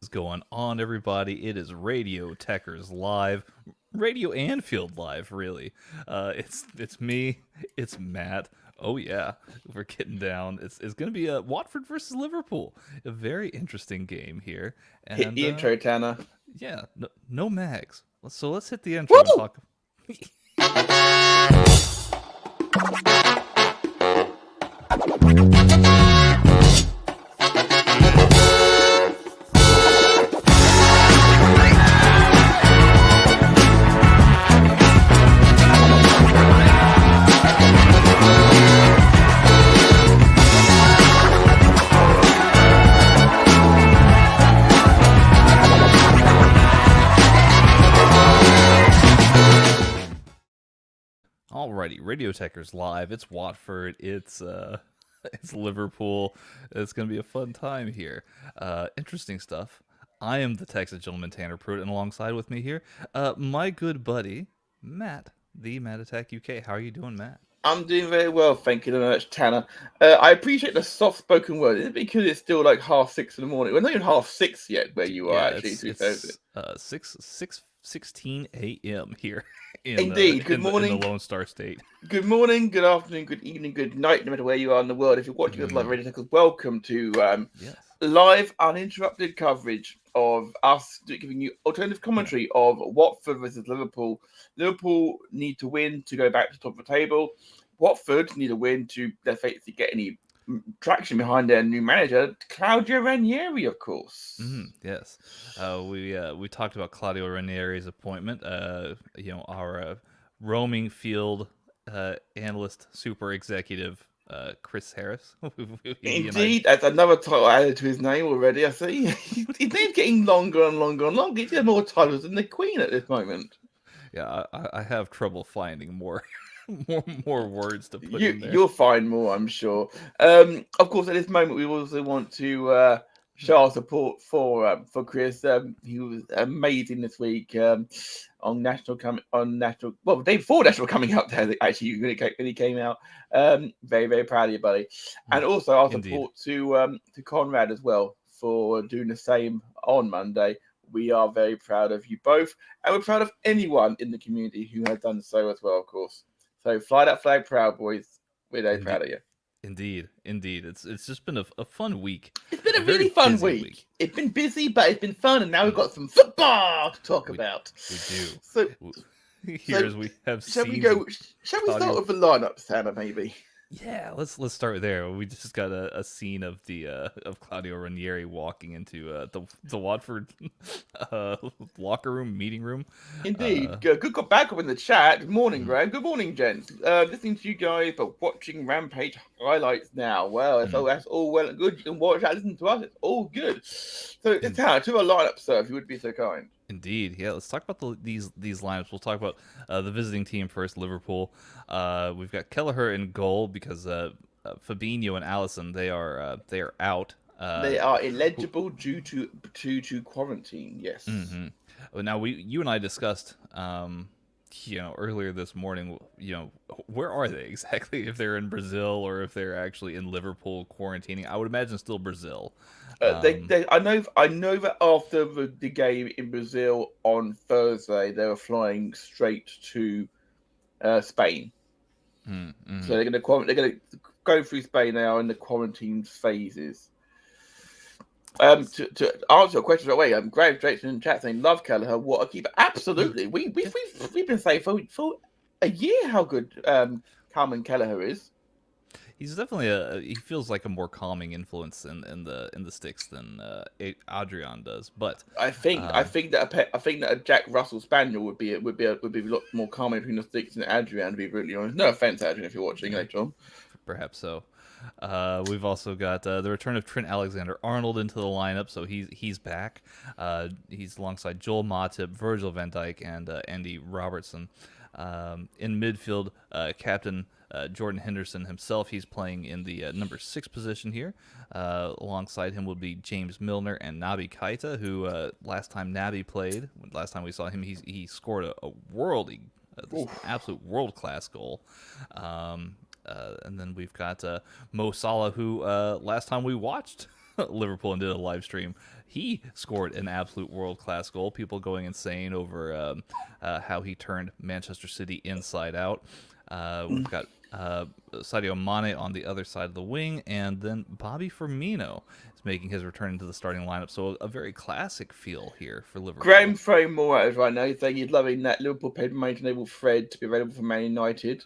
is going on, everybody? It is Radio Tekkers Live, Radio Anfield Live, really. It's me, it's Matt. Oh yeah, we're getting down. It's going to be a Watford versus Liverpool, a very interesting game here. Hit And the intro, Tanner. yeah, no mags. So let's hit the intro and Woo! talk. Alrighty, Radio Tekkers Live. It's Watford. It's Liverpool. It's gonna be a fun time here. Interesting stuff. I am the Texas gentleman Tanner Pruitt, and alongside with me here, my good buddy Matt, the Matt Attack UK. How are you doing, Matt? I'm doing very well, thank you very much, Tanner. I appreciate the soft-spoken word. Is it because it's still like 6:30 in the morning? We're not even 6:30 yet, where you are Yeah, actually. it's 16 a.m. here Indeed. Good in morning. the Lone Star State. Good morning, good afternoon, good evening, good night, no matter where you are in the world. If you're watching us live, Radio Tech, welcome to Yes. live, uninterrupted coverage of us giving you alternative commentary of Watford versus Liverpool. Liverpool need to win to go back to the top of the table. Watford need a win to effectively get any traction behind their new manager, Claudio Ranieri, of course. Yes, we talked about Claudio Ranieri's appointment. Our roaming field analyst, super executive, Chris Harris. Indeed, that's another title added to his name already. I see. His name's getting longer and longer and longer. He's got more titles than the Queen at this moment. Yeah, I have trouble finding more more words to put in there. You'll find more, I'm sure. Of course, at this moment, we also want to show our support for Chris. He was amazing this week on national. Well, the day before national coming up there. Actually, when he came out, very very proud of you, buddy. And also our support to Conrad as well for doing the same on Monday. We are very proud of you both, and we're proud of anyone in the community who has done so as well, of course. So fly that flag proud, boys. We're very proud of you. Indeed. It's just been a fun week. It's been a really fun week. It's been busy, but it's been fun, and now we've got some football to talk about. We do. So here's we have. Shall we start with the lineup, Tanner? Maybe. Yeah, let's start there. We just got a scene of the of Claudio Ranieri walking into the Watford locker room, meeting room. Indeed. Good got back up in the chat. Good morning, Graham. Good morning, gents. Listening to you guys, but watching Rampage highlights now. Well, so that's all well and good. You can watch that, listen to us. It's all good. So, Tanner, to our lineup, sir, if you would be so kind. Indeed, yeah. Let's talk about these lineups. We'll talk about the visiting team first, Liverpool. We've got Kelleher in goal because Fabinho and Allison they are out. They are illegible due to quarantine. Yes. Mm-hmm. Now you and I discussed, earlier this morning. Where are they exactly? If they're in Brazil or if they're actually in Liverpool quarantining. I would imagine still Brazil. I know that after the game in Brazil on Thursday, they were flying straight to Spain. Mm-hmm. So they're going to go through Spain now in the quarantine phases. To answer your question right away, Graham Drake's in the chat saying, "Love Kelleher, what a keeper!" Absolutely, we've been saying for a year how good Carmen Kelleher is. He's definitely he feels like a more calming influence in the sticks than Adrian does. But I think that a Jack Russell Spaniel would be a lot more calming between the sticks than Adrian, to be brutally honest. No offense, Adrian, if you're watching later on. Perhaps so. We've also got the return of Trent Alexander-Arnold into the lineup, so he's back. He's alongside Joel Matip, Virgil van Dijk, and Andy Robertson. In midfield, Captain Jordan Henderson himself, he's playing in the number 6 position here. Alongside him will be James Milner and Naby Keita, who last time we saw him, he scored a absolute world-class goal. And then we've got Mo Salah, who last time we watched Liverpool and did a live stream. He scored an absolute world class goal. People going insane over how he turned Manchester City inside out. We've got Sadio Mane on the other side of the wing, and then Bobby Firmino is making his return into the starting lineup. So a very classic feel here for Liverpool. Graham throwing more at us right now. He's saying he's loving that Liverpool paid money to enable Fred to be available for Man United.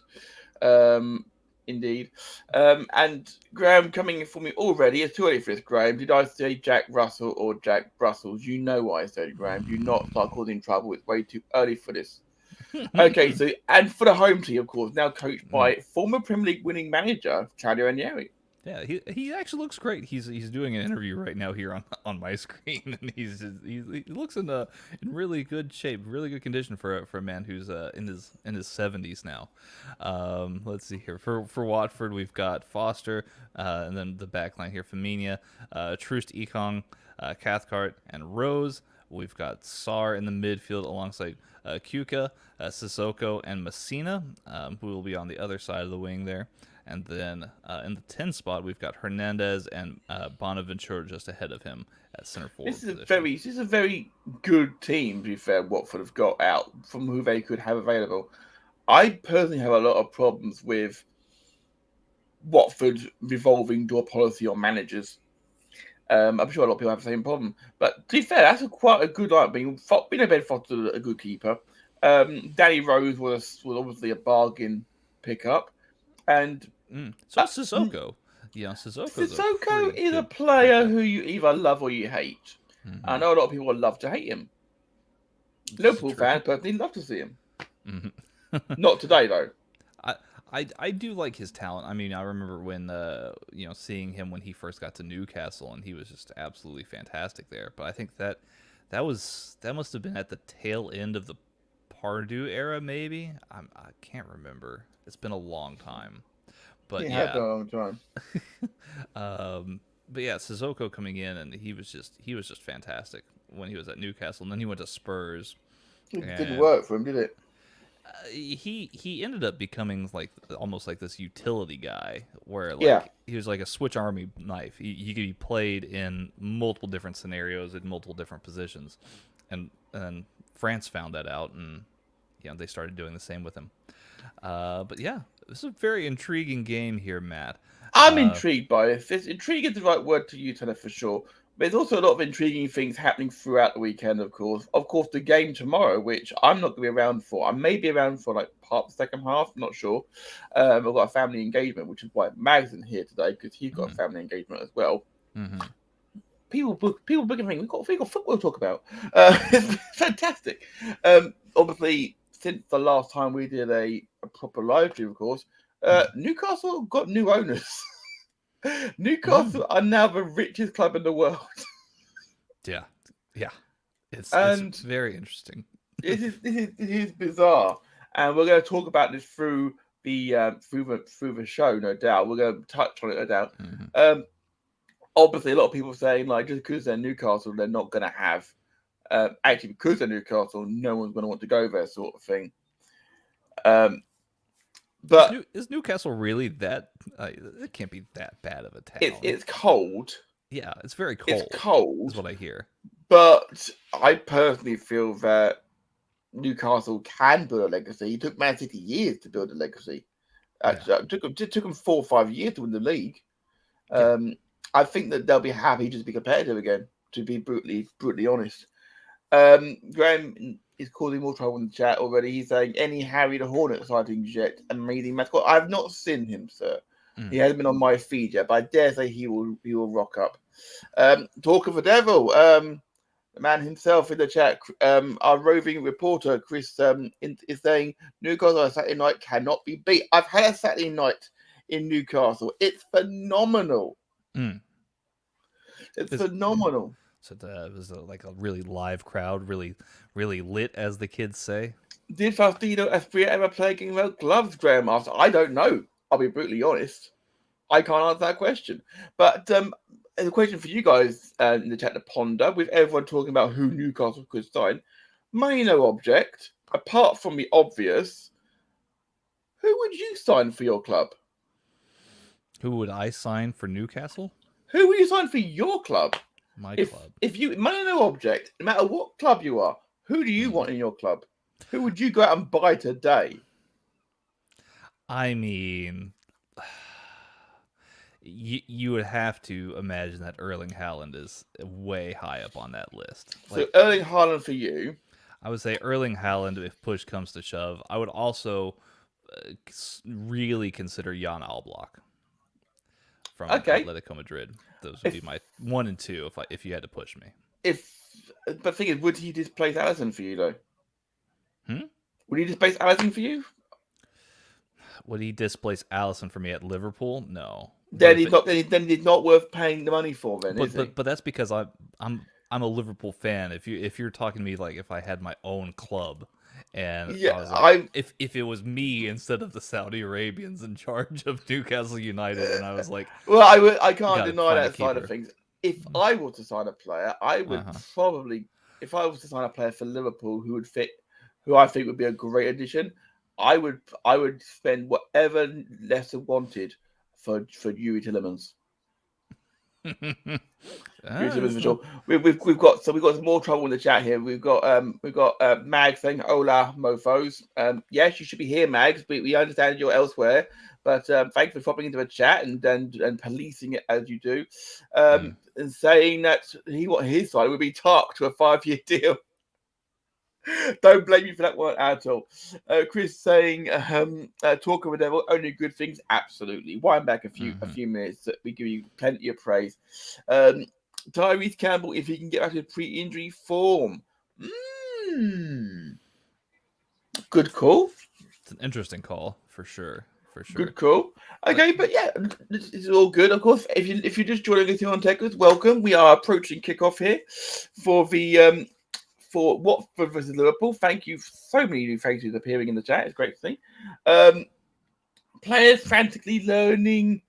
Indeed. And Graham coming in for me already. It's too early for this, Graham. Did I say Jack Russell or Jack Brussels? You know what I said, Graham. Do not start causing trouble. It's way too early for this. Okay, so and for the home team, of course, now coached by former Premier League winning manager Claudio Ranieri. Yeah, he actually looks great. He's doing an interview right now here on my screen, and he looks in really good shape, really good condition for a man who's in his 70s now. Let's see here for Watford, we've got Foster, and then the back line here: Firmino, Troost Ekong, Cathcart, and Rose. We've got Sarr in the midfield alongside Kuka, Sissoko, and Messina, who will be on the other side of the wing there. And then in the 10 spot, we've got Hernandez and Bonaventura just ahead of him at center forward. This is a very good team, to be fair, Watford have got out from who they could have available. I personally have a lot of problems with Watford revolving door policy on managers. I'm sure a lot of people have the same problem. But to be fair, that's quite a good lineup. Being Ben Foster a good keeper. Danny Rose was obviously a bargain pickup. And so Sissoko. Sissoko is a player who you either love or you hate. Mm-hmm. I know a lot of people would love to hate him. Liverpool fans personally love to see him. Mm-hmm. Not today, though. I do like his talent. I mean, I remember when seeing him when he first got to Newcastle, and he was just absolutely fantastic there. But I think that must have been at the tail end of the Pardew era, maybe. I can't remember. It's been a long time. But yeah, a long time. But yeah, Sissoko coming in, and he was just fantastic when he was at Newcastle, and then he went to Spurs. It didn't work for him, did it? He ended up becoming almost like this utility guy, where he was like a switch army knife. He could be played in multiple different scenarios in multiple different positions, and France found that out, and they started doing the same with him. But yeah, this is a very intriguing game here, Matt. I'm intrigued by this. Intrigue is the right word to use, for sure. There's also a lot of intriguing things happening throughout the weekend, of course. Of course, the game tomorrow, which I'm not going to be around for. I may be around for part of the second half, I'm not sure. I've got a family engagement, which is why Mag's in here today, because he's got a family engagement as well. Mm-hmm. People booking things. We've got football to talk about. It's fantastic. Obviously, since the last time we did a proper live stream, of course, Newcastle got new owners. Newcastle are now the richest club in the world. Yeah. It's very interesting. This is bizarre, and we're going to talk about this through the show, no doubt. We're going to touch on it, no doubt. Mm-hmm. Obviously, a lot of people saying just because they're Newcastle, they're not going to have. Actually, because they're Newcastle, no one's going to want to go there, sort of thing. But is Newcastle really that? It can't be that bad of a town. It's cold. Yeah, it's very cold. It's cold. Is what I hear. But I personally feel that Newcastle can build a legacy. It took Man City years to build a legacy. Actually, it took them 4 or 5 years to win the league. Yeah. I think that they'll be happy just to be competitive again. To be brutally honest. Graham is causing more trouble in the chat already. He's saying, any Harry the Hornet sightings yet? Amazing mascot. I've not seen him, sir. He hasn't been on my feed yet, but I dare say he will rock up. Talk of the devil. The man himself in the chat, our roving reporter, Chris, is saying Newcastle on a Saturday night cannot be beat. I've had a Saturday night in Newcastle. It's phenomenal. It's phenomenal. So it was like a really live crowd, really, really lit, as the kids say. Did Faustino Espria ever play a game about gloves, Graham asked? I don't know. I'll be brutally honest. I can't answer that question. But a question for you guys in the chat to ponder, with everyone talking about who Newcastle could sign. Minor object, apart from the obvious, who would you sign for your club? Who would I sign for Newcastle? Who will you sign for your club? My If club. if you money no object, no matter what club you are, who do you want in your club? Who would you go out and buy today? I mean, you would have to imagine that Erling Haaland is way high up on that list. So Like, Erling Haaland for you. I would say Erling Haaland if push comes to shove. I would also really consider Jan Alblok from Okay. Atletico Madrid. Those would be If my 1 and 2 if you had to push me. if but thing is, would he displace Allison for you though? Hmm? Would he displace Allison for you? Would he displace Allison for me at Liverpool? No. But Then if he's it, not. Then he's not worth paying the money for. Then is but he? but but that's because I'm a Liverpool fan. If you're talking to me like if I had my own club, and I Yeah, was like, I if it was me instead of the Saudi Arabians in charge of Newcastle United, and I was like, well, I you can't got to deny find a that side of keeper. things. If I were to sign a player, I would Uh-huh. probably, if I was to sign a player for Liverpool who would fit, who I think would be a great addition, I would spend whatever Leicester wanted for Yuri Tillemans. Yuri Tillemans for So, sure. We've got some more trouble in the chat here. We've got Mag saying hola mofos. Yes, you should be here, Mags. We understand you're elsewhere. But thanks for popping into the chat and policing it as you do, and saying that his side would be talked to a 5-year deal. Don't blame me for that one at all. Chris saying, talk of the devil, only good things. Absolutely. Wind back a few minutes. We give you plenty of praise. Tyrese Campbell, if he can get back to pre-injury form. Good call. it's an interesting call for sure. For sure. Good call. Okay, but yeah, this is all good. Of course, if you're just joining us here on Tekkers, welcome. We are approaching kickoff here for the for Watford versus Liverpool. Thank you, so many new faces appearing in the chat. It's great to see. Players frantically learning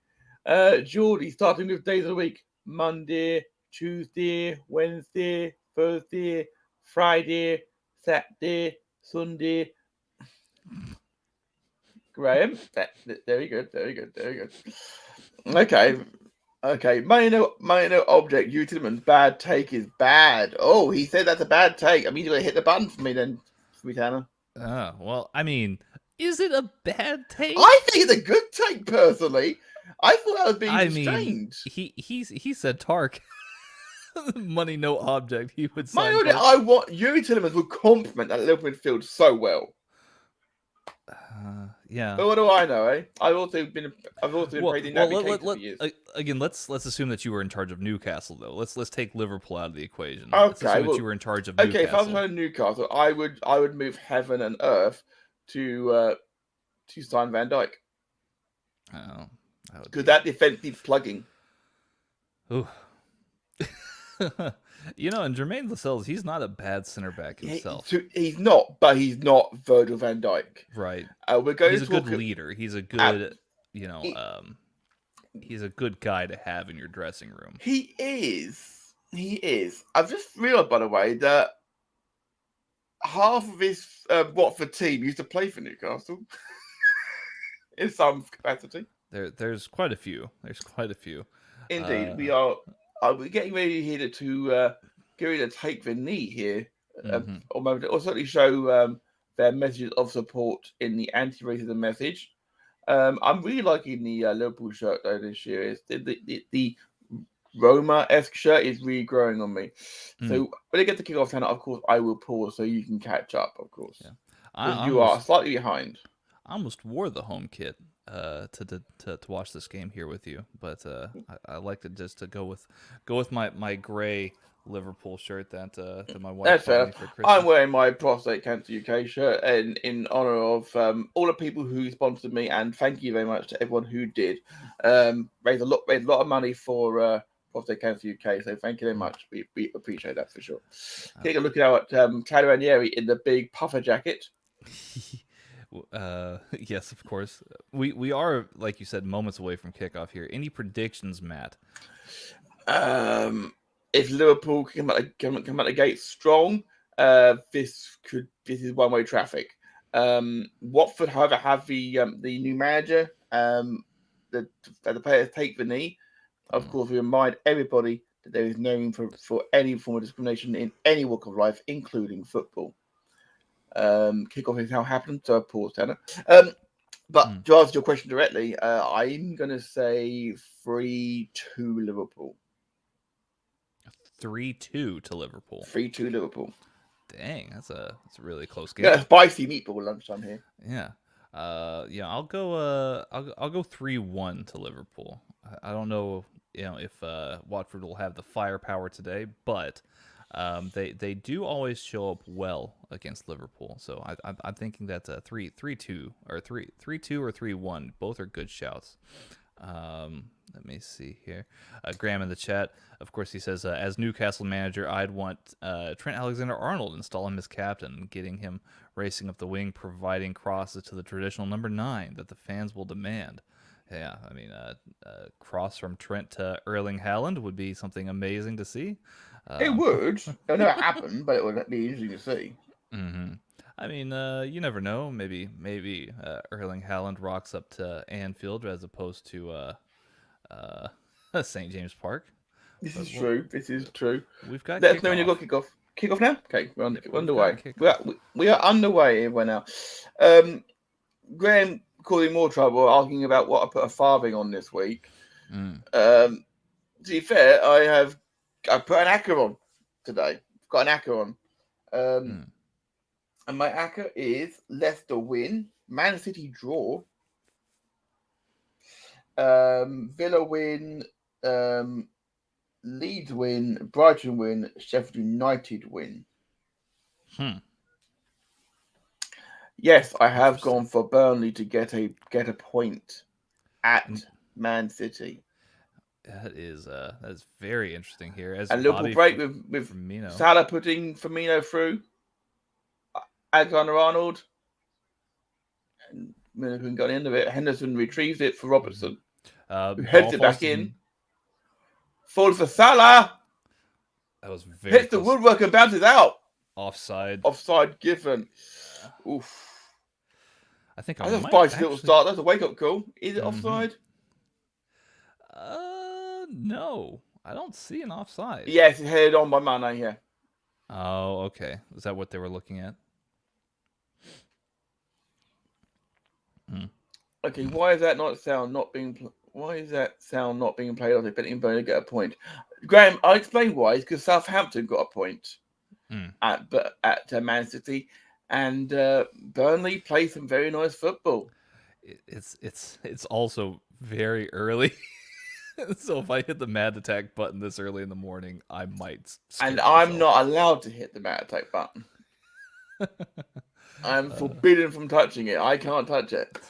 Geordie, starting with days of the week: Monday, Tuesday, Wednesday, Thursday, Friday, Saturday, Sunday. Graham, very good, very good, very good. Okay. Minor object. Utilman's bad take is bad. Oh, he said that's a bad take. I mean, you're gonna hit the button for me then, Sweetana. Well, I mean, is it a bad take? I think it's a good take, personally. I thought I was being I mean, restrained. he said Tark. Money no object. He would My sign idea, Tark. I want Yuri Tillemans would compliment that Liverpool midfield so well. Yeah. But what do I know, eh? I've also been praising Naby Keita for years. Again, let's assume that you were in charge of Newcastle, though. Let's take Liverpool out of the equation. Let's Okay, assume that well, you were in charge of okay. If I was Newcastle. running Newcastle, I would move heaven and earth to sign Van Dijk Oh, because that defensive plugging. Ooh. And Jermaine Lascelles, he's not a bad center back himself. He's not, but he's not Virgil Van Dijk. Right. We're going he's to a talk good leader. He's a good, he's a good guy to have in your dressing room. He is. He is. I've just realised, by the way, that half of his Watford team used to play for Newcastle in some capacity. There's quite a few. There's quite a few. Indeed, we are. We're getting ready here to get ready to take the knee here, or certainly show their messages of support in the anti-racism message. I'm really liking the Liverpool shirt though this year. It's the Roma-esque shirt is really growing on me. So when I get to kick off time, of course, I will pause so you can catch up, of course. Yeah. You are slightly behind. I almost wore the home kit to watch this game here with you, but I like to just to go with my gray Liverpool shirt that my wife bought me for Christmas. I'm wearing my Prostate Cancer UK shirt in honor of all the people who sponsored me, and thank you very much to everyone who did. Raised a lot of money for Prostate Cancer UK, so thank you very much. We appreciate that for sure. Take a look at Claudio Ranieri in the big puffer jacket. Yes, of course. We are, like you said, moments away from kickoff here. Any predictions, Matt? If Liverpool come out the gate strong, this is one-way traffic. Watford, however, have the new manager. The players take the knee. Of course, we remind everybody that there is no room for any form of discrimination in any walk of life, including football. Kickoff is now happened, so pause, Tanner. But to answer your question directly, I'm going to say 3-2 Liverpool. 3-2 to Liverpool. 3-2 Liverpool. Dang, that's a really close game. Yeah, spicy meatball lunchtime here. Yeah. I'll go 3-1 to Liverpool. I don't know, if Watford will have the firepower today, but they do always show up well against Liverpool. So I'm thinking that's a 3-2 or 3-2 or 3-1. Both are good shouts. Let me see here. Graham in the chat, of course, he says, as Newcastle manager, I'd want Trent Alexander-Arnold, install him as captain, getting him racing up the wing, providing crosses to the traditional number 9 that the fans will demand. Yeah, I mean, cross from Trent to Erling Haaland would be something amazing to see. It would. I know it happened, but it would be interesting to see. Mm-hmm. I mean, you never know. Maybe Erling Haaland rocks up to Anfield as opposed to St. James Park. This is true. This is true. We've got Let us know when you've got kickoff. Kickoff now? Okay, we're underway. We are underway right now. Graham causing more trouble, arguing about what I put a farthing on this week. To be fair, I put an acca on today. I've got an acca on. And my acca is Leicester win, Man City draw, Villa win, Leeds win, Brighton win, Sheffield United win. Yes, I have gone for Burnley to get a point at Man City. That is very interesting here. As and Liverpool break with Firmino. Salah putting Firmino through, Alexander-Arnold, and Milner got the end of it. Henderson retrieves it for Robertson, who heads it back in. Falls for Salah. That was very hits the woodwork and bounces out. Offside given. Oof. I think that's a spicy little start. That's a wake-up call. Is it offside? No. I don't see an offside. Yes, it's headed on by Mane, yeah. Oh, okay. Is that what they were looking at? Okay, why is that sound not being played off? Betting Burnley get a point. Graham, I'll explain why. It's because Southampton got a point at Man City, and Burnley play some very nice football. It's also very early. So if I hit the Mad Attack button this early in the morning, I might. And I'm not allowed to hit the Mad Attack button. I'm forbidden from touching it. I can't touch it.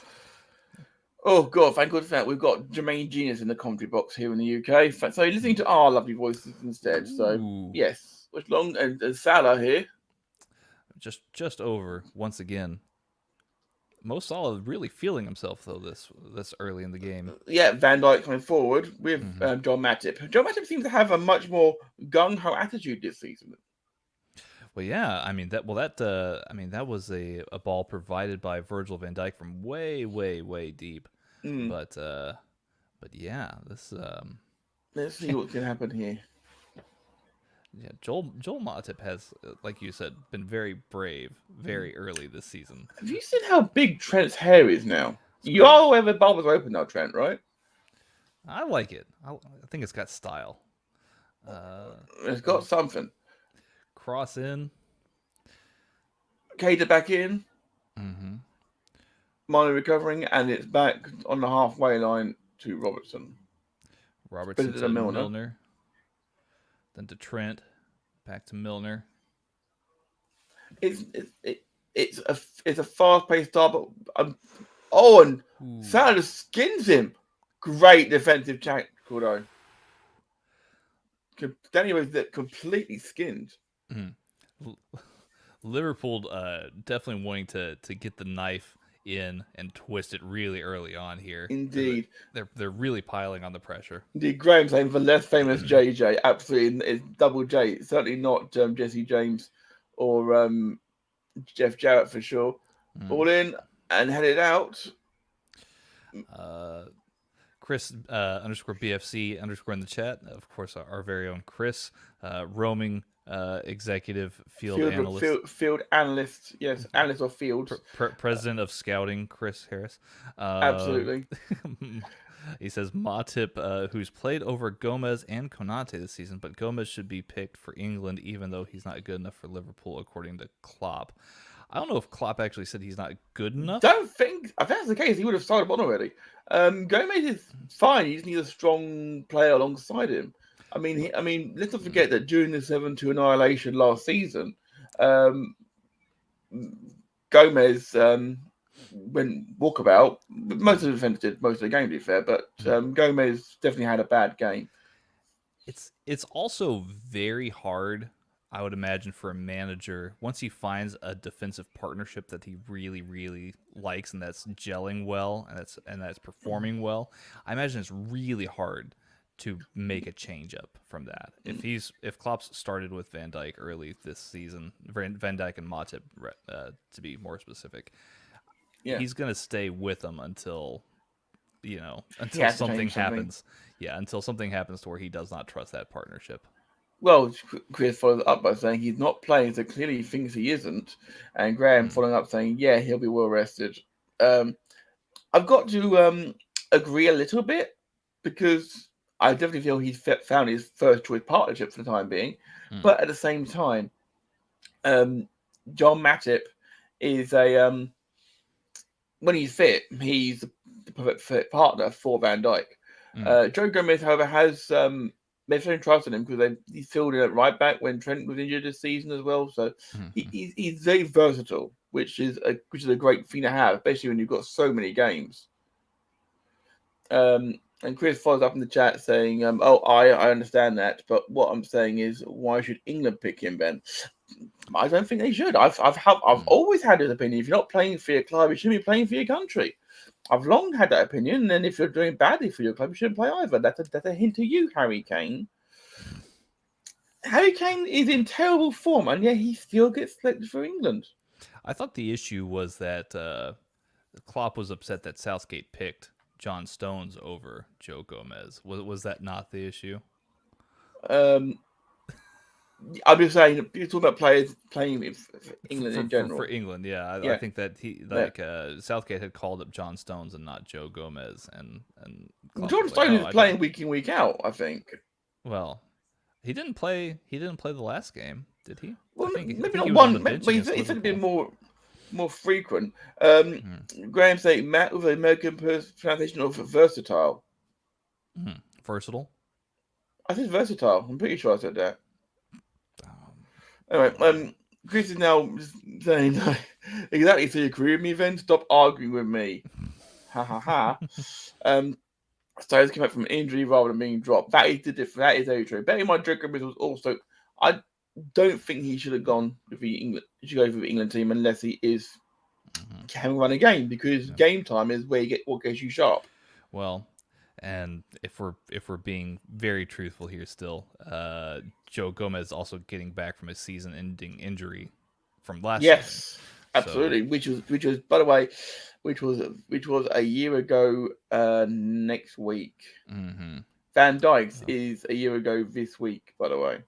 Oh God! Thank God for that. We've got Jermaine Genius in the commentary box here in the UK. So you're listening to our lovely voices instead. So yes, Watchalong and Salah here. Just over once again. Mo Salah really feeling himself though this early in the game. Yeah, Van Dijk coming forward with John Matip. John Matip seems to have a much more gung ho attitude this season. Well, yeah, I mean that was a ball provided by Virgil van Dijk from way deep. But yeah, this let's see what can happen here. Yeah, Joel Matip has, like you said, been very brave very early this season. Have you seen how big Trent's hair is now? You are aware the barbers open now, Trent, right? I like it. I think it's got style. It's got something. Cross in. Cater back in. Mane recovering, and it's back on the halfway line to Robertson. Robertson to Milner. Then to Trent, back to Milner. It's a fast-paced start, but and Salah skins him. Great defensive tackle though. Danny was completely skinned. Liverpool definitely wanting to get the knife in and twist it really early on here. Indeed. They're really piling on the pressure. Indeed, Graham saying for less famous JJ, absolutely, it's double J. It's certainly not Jesse James or Jeff Jarrett for sure. All in and headed out. Chris underscore BFC underscore in the chat. Of course, our very own Chris, roaming executive field analyst. Field analyst, yes, analyst of fields. President of scouting, Chris Harris. Absolutely. He says Matip, who's played over Gomez and Konate this season, but Gomez should be picked for England, even though he's not good enough for Liverpool, according to Klopp. I don't know if Klopp actually said he's not good enough. I think that's the case. He would have started on already. Gomez is fine. He just needs a strong player alongside him. I mean, let's not forget that during the 7-2 annihilation last season, Gomez went walkabout. Most of the defenders did most of the game, to be fair, but Gomez definitely had a bad game. It's also very hard, I would imagine, for a manager, once he finds a defensive partnership that he really, really likes and that's gelling well and that's performing well. I imagine it's really hard to make a change up from that. If Klopp's started with Van Dijk early this season, Van Dijk and Matip, to be more specific, he's gonna stay with them until something happens. Yeah, until something happens to where he does not trust that partnership. Well, Chris followed up by saying he's not playing, so clearly he thinks he isn't. And Graham following up saying, yeah, he'll be well rested. I've got to agree a little bit, because I definitely feel he's found his first choice partnership for the time being. But at the same time, John Matip is when he's fit, he's the perfect fit partner for Van Dijk. Joe Gomez, however, has they've shown trust in him because he's filled in at right back when Trent was injured this season as well. So he's very versatile, which is a great thing to have, especially when you've got so many games. And Chris follows up in the chat saying, I understand that, but what I'm saying is, why should England pick him, Ben? I don't think they should. I've always had this opinion. If you're not playing for your club, you shouldn't be playing for your country. I've long had that opinion, and if you're doing badly for your club, you shouldn't play either. That's a hint to you, Harry Kane. Harry Kane is in terrible form, and yet he still gets selected for England. I thought the issue was that Klopp was upset that Southgate picked John Stones over Joe Gomez. Was that not the issue? I'm just saying, you're talking about players playing for England in general. For England, yeah. I think that Southgate had called up John Stones and not Joe Gomez, and John Stones is playing week in, week out, I think. Well, he didn't play the last game, did he? Well, maybe not one. Maybe it's been more frequent. Graham saying Matt with an American pronunciation of versatile. Versatile? I said versatile. I'm pretty sure I said that. Anyway, Chris is now saying, exactly, so you agree with me then? Stop arguing with me. Ha ha ha. Stones came back from injury rather than being dropped. That is the difference. That is very true. Bearing in mind, Joe Gomez was also, I don't think he should have gone with the England. He should go for the England team unless he is can run a game, because game time is where you get what gets you sharp. Well, and if we're being very truthful here, still, Joe Gomez also getting back from a season-ending injury from last season. Yes, absolutely. So, which was by the way, which was a year ago next week. Van Dijk's is a year ago this week, by the way.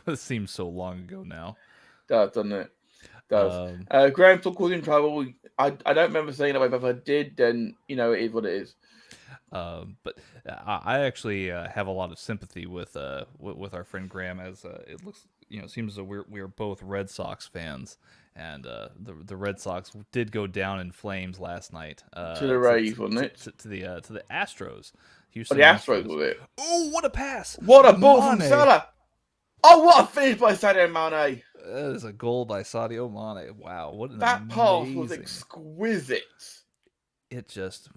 It seems so long ago now. Doesn't it? Does. Graham still causing trouble. I don't remember saying that way, but if I did, then it is what it is. But I actually have a lot of sympathy with our friend Graham, as it looks, seems as though we are both Red Sox fans, and the Red Sox did go down in flames last night. To the Rays, wasn't it? To the Astros. Houston the Astros was it? Oh, what a pass! What a ball from Salah! Oh, what a finish by Sadio Mane! That is a goal by Sadio Mane. Wow, what that pass was exquisite. It just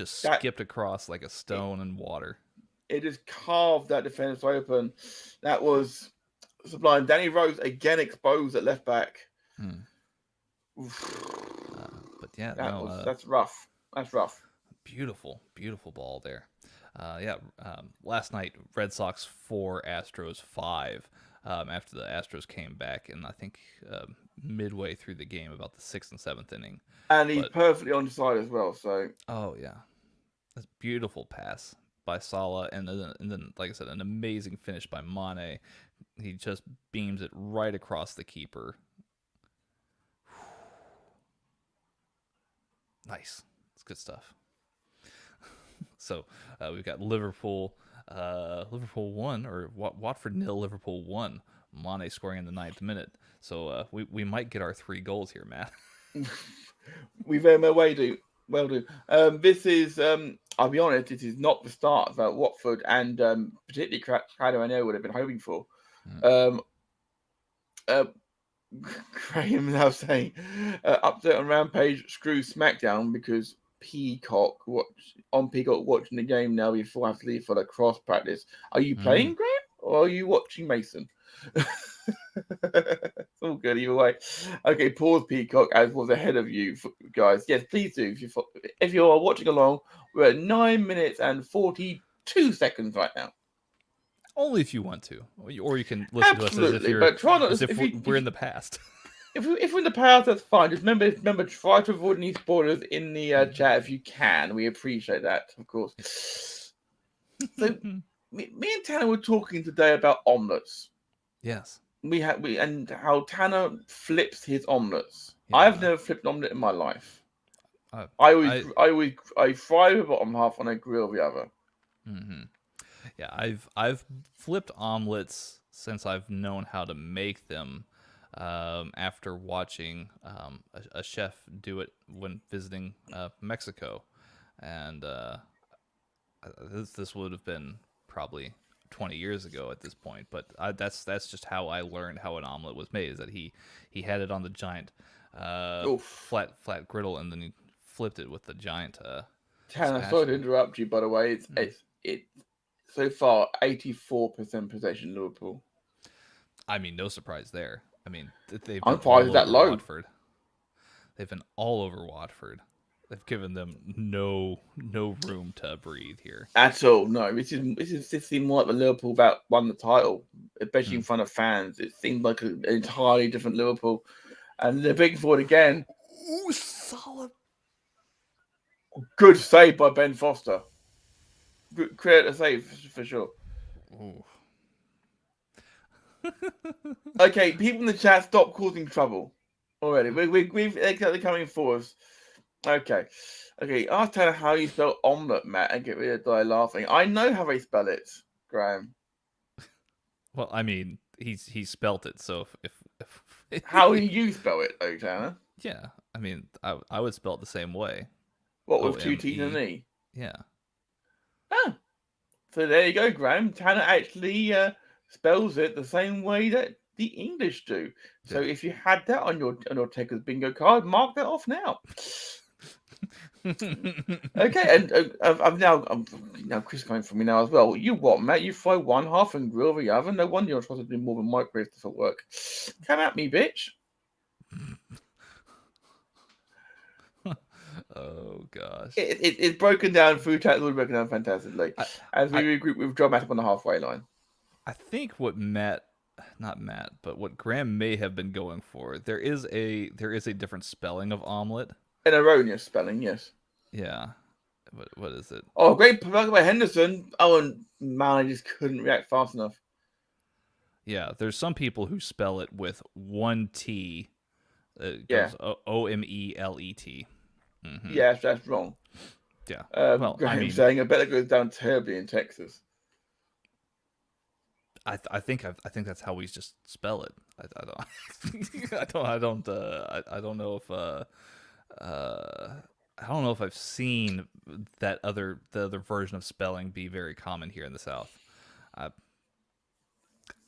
skipped across like a stone in water. It just carved that defense open. That was sublime. Danny Rose again exposed at left back. But yeah, that's rough. That's rough. Beautiful ball there. Last night, Red Sox 4, Astros 5. after the Astros came back, and I think midway through the game, about the 6th and 7th inning. And he's But perfectly on side as well. So oh yeah, that's a beautiful pass by Sala, and then like I said, an amazing finish by Mane. He just beams it right across the keeper. Nice, it's good stuff. So we've got Liverpool 1, or Watford 0, Liverpool 1. Mane scoring in the 9th minute. So we might get our 3 goals here, Matt. we very well do. This is, I'll be honest, this is not the start that Watford and particularly Crowder I know would have been hoping for. Graham now saying upset on Rampage, screw SmackDown because Peacock watching the game now before I have to leave for the cross practice. Are you playing, Graham, or are you watching Mason? It's all good either way. Okay, pause Peacock as was ahead of you, guys. Yes, please do. If you are watching along, we're at 9 minutes and 42 seconds right now. Only if you want to, or you can listen to us as if we're in the past. If we're in the past, that's fine. Just remember, try to avoid any spoilers in the chat if you can. We appreciate that, of course. So, me and Tanner were talking today about omelets. Yes. And how Tanner flips his omelets. Yeah. I've never flipped an omelet in my life. I fry the bottom half and I grill the other. Mm-hmm. Yeah, I've flipped omelets since I've known how to make them. After watching a chef do it when visiting Mexico, and this would have been probably 20 years ago at this point. But that's just how I learned how an omelet was made. Is that he had it on the giant flat griddle, and then he flipped it with the giant. Tanner, sorry to interrupt you. By the way, it's so far 84% possession Liverpool. I mean, no surprise there. I mean, they've been all over Watford. They've been all over Watford. They've given them no room to breathe here at all. No, this seemed like the Liverpool that won the title, especially in front of fans. It seemed like an entirely different Liverpool, and they're big for it again. Ooh, solid. Good save by Ben Foster. Good, create a save for sure. Ooh. Okay, people in the chat, stop causing trouble already. They're coming for us. Okay. Ask Tanner how you spell omelette, Matt, and get rid of die laughing. I know how they spell it, Graham. Well, I mean, he spelt it. So if how do you spell it, though, Tanner? Yeah, I mean, I would spell it the same way. What, with 2 T's and an E? Yeah. Ah, so there you go, Graham. Tanner actually spells it the same way that the English do. So if you had that on your Tekkers bingo card, mark that off now. Okay, and I'm now Chris coming from me now as well. You what, Matt? You fry one half and grill the other? No wonder you're supposed to do more than microwave stuff at work. Come at me, bitch. Oh gosh, it's broken down. Food chat is broken down fantastically as we regroup with dramatic on the halfway line. I think what what Graham may have been going for. There is a different spelling of omelet. An erroneous spelling, yes. Yeah. What is it? Oh, great plug by Henderson. Oh, and man, I just couldn't react fast enough. Yeah, there's some people who spell it with one T. It goes OMELET. Mm-hmm. Yeah, that's wrong. Yeah. Well, Graham's saying I bet it goes down terribly in Texas. I think that's how we just spell it. I don't know if I don't know if I've seen the other version of spelling be very common here in the South.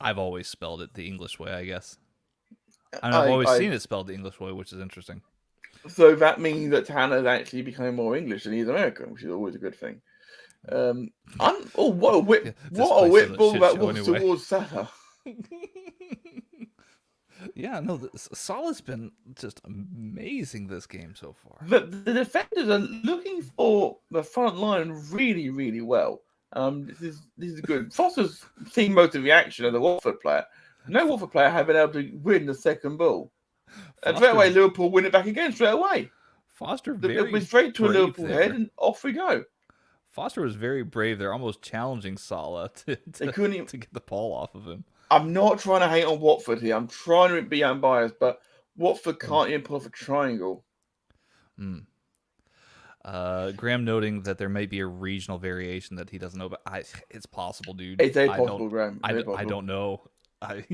I've always spelled it the English way, I guess. And I've always seen it spelled the English way, which is interesting. So that means that Tanner's actually becoming more English than he's American, which is always a good thing. What a whip! What a whip ball that was towards Salah. Yeah, no, Salah's been just amazing this game so far. The defenders are looking for the front line really, really well. This is good. Foster's seen most of the action of the Watford player, No Watford player have been able to win the second ball. And straight Foster away, Liverpool win it back again straight away. Foster It very went straight to a brave Liverpool head, there. and off we go. Foster was very brave there, almost challenging Salah to They to, couldn't even. to get the ball off of him. I'm not trying to hate on Watford here. I'm trying to be unbiased, but Watford can't even pull off a triangle. Mm. Graham noting that there may be a regional variation that he doesn't know, but it's possible, dude. It's very possible, Graham. Very I possible. don't know. I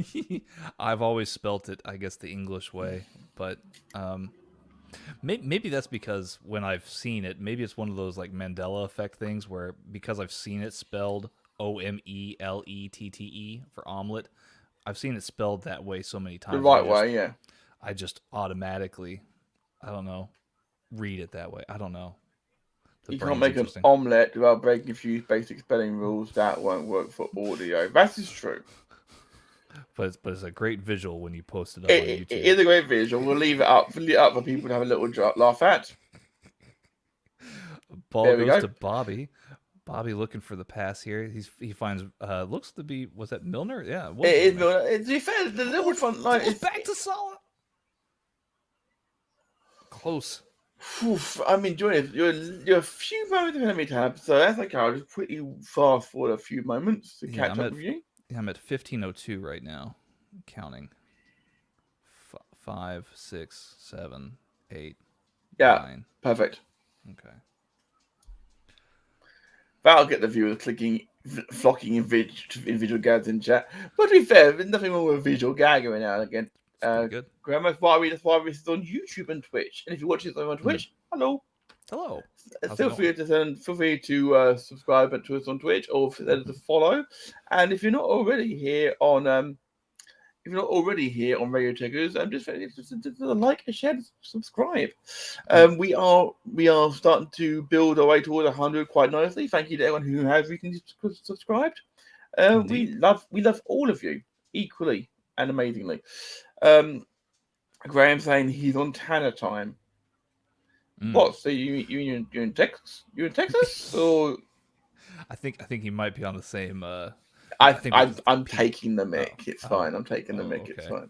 I've always spelt it, I guess, the English way, but maybe that's because when I've seen it, maybe it's one of those like Mandela effect things where because I've seen it spelled OMELETTE for omelet, I've seen it spelled that way so many The times. right way, yeah. I just automatically, I don't know, read it that way. I don't know. The You can't brain's make an interesting. omelette without breaking a few basic spelling rules. That won't work for audio. That is true. But it's a great visual when you post it up on YouTube. It is a great visual. We'll leave it up for people to have a little laugh at. Ball goes to Bobby. Bobby looking for the pass here. He finds looks to be, was that Milner? Yeah, it was It is Milner. Milner. To be fair, the Liverpool front line is back to Salah. Close. I'm enjoying it. You're a few moments ahead of me, Tab. So that's okay. I'll just quickly fast forward a few moments to catch up with you. Yeah, I'm at 15:02 right now, counting. 5, 6, 7, 8. Yeah, 9. perfect. Okay. That'll get the viewers flocking individual gags in chat. But to be fair, there's nothing wrong with a visual gag every now and again. Good. Graham, that's why this is on YouTube and Twitch. And if you watch this on Twitch, hello. Hello. Feel free to subscribe to us on Twitch or to follow. And if you're not already here on Radio Tekkers, just like, share, and subscribe. We are starting to build our way towards 100 quite nicely. Thank you to everyone who has recently subscribed. We love all of you equally and amazingly. Graham saying he's on Tanner time. What? So you're in Texas? You're in Texas, or? I think he might be on the same. I'm taking the mic. It's fine. I'm taking the mic. Okay. It's fine.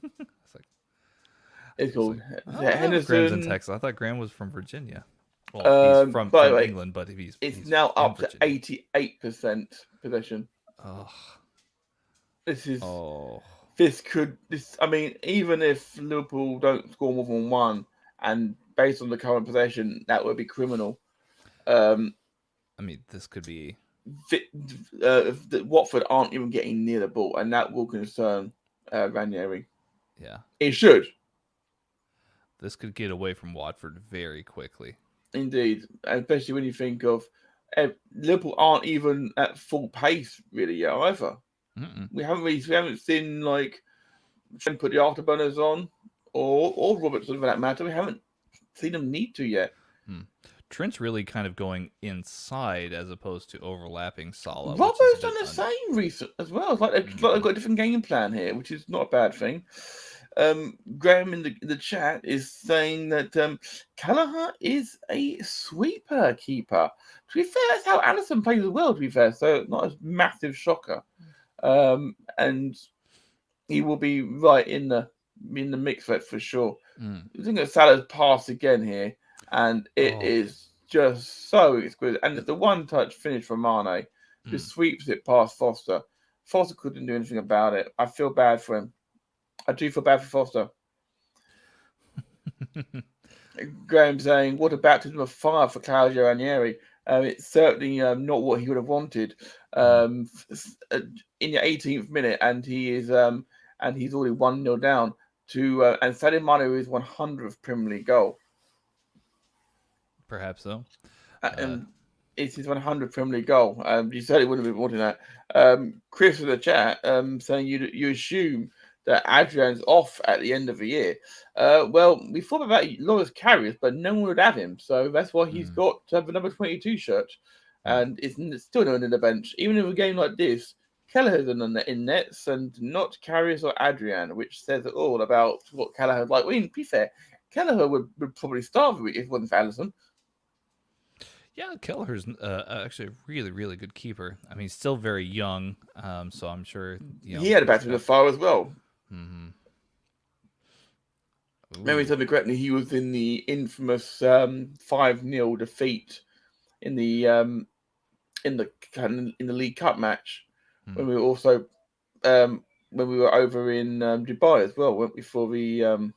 It's called Henderson. Graham's in Texas. I thought Graham was from Virginia. Well, he's from England, but he's now up to 88% possession. Oh. I mean, even if Liverpool don't score more than one, and based on the current possession, that would be criminal. I mean, this could be. Watford aren't even getting near the ball, and that will concern Ranieri. Yeah, it should. This could get away from Watford very quickly. Indeed, especially when you think of Liverpool aren't even at full pace really yet either. We haven't seen like Trent put the afterburners on, or Robertson for that matter. We haven't seen them need to yet. Trent's really kind of going inside as opposed to overlapping Salah. Robert's done the same recent as well. It's like they've got a different game plan here, which is not a bad thing. Graham in the chat is saying that Callagher is a sweeper keeper. To be fair, that's how Alisson plays as well, to be fair, so not a massive shocker. And he will be right in the mix for sure. I think that Salah's pass again here, and it is just so exquisite. And the one-touch finish from Mane just sweeps it past Foster. Foster couldn't do anything about it. I feel bad for him. I do feel bad for Foster. Graham saying, what a baptism of fire for Claudio Ranieri. It's certainly not what he would have wanted in the 18th minute, and he's already 1-0 down to and Sadio Mane is 100th Premier League goal. Perhaps so. It's his 100th Premier League goal. You certainly wouldn't have been wanting that. Chris in the chat saying you assume that Adrian's off at the end of the year. Well, we thought about Laura's carriers, but no one would have him. So that's why he's got to have the number 22 shirt. And it's still no one in the bench. Even in a game like this, Kelleher's in nets and not Carriers or Adrian, which says it all about what Kelleher's like. Well, to be fair, Kelleher would probably start if it wasn't for Alisson. Yeah, Kelleher's actually a really, really good keeper. I mean, he's still very young, so I'm sure he had a baptism of fire as well. memory Ooh. serves me correctly, he was in the infamous 5-0 defeat in the League Cup match when we were also when we were over in Dubai as well, weren't we, for the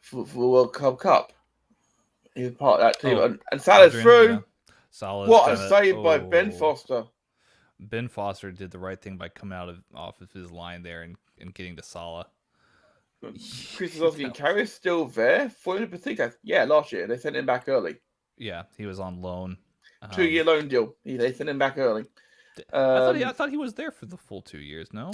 for the World Cup? He was part of that too, Oh, and Salah's Adrian, yeah. through. Salah's What a kind of. save by Ben Oh. Foster! Ben Foster did the right thing by coming off of his line there and getting to Salah. Chris and Karras still there. 40%. Yeah, last year they sent him back early. Yeah, he was on loan. 2-year loan deal. They sent him back early. I thought he was there for the full 2 years. No,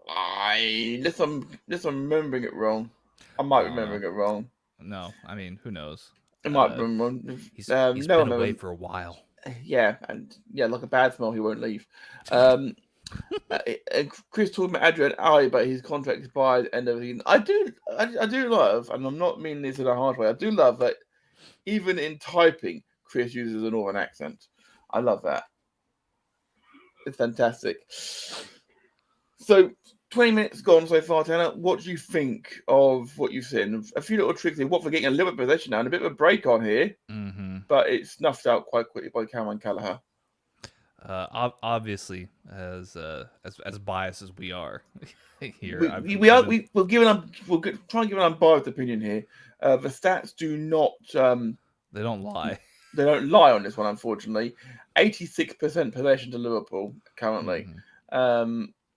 Unless I'm remembering it wrong. I might be remembering it wrong. No, I mean, who knows? I might be wrong. He's no been away for a while. Yeah, and like a bad smell, he won't leave. And Chris talking about Adrian Ali, but his contract expired end of the season. I do love, and I'm not meaning this in a hard way. I do love that even in typing, Chris uses a northern accent. I love that. It's fantastic. So 20 minutes gone so far, Tanner. What do you think of what you've seen? A few little tricks here. Watford getting a little bit of possession now and a bit of a break on here, but it's snuffed out quite quickly by Cameron Callagher. Obviously, as biased as we are here, we'll try and give an unbiased opinion here. The stats do not. They don't lie. They don't lie on this one, unfortunately. 86% possession to Liverpool currently.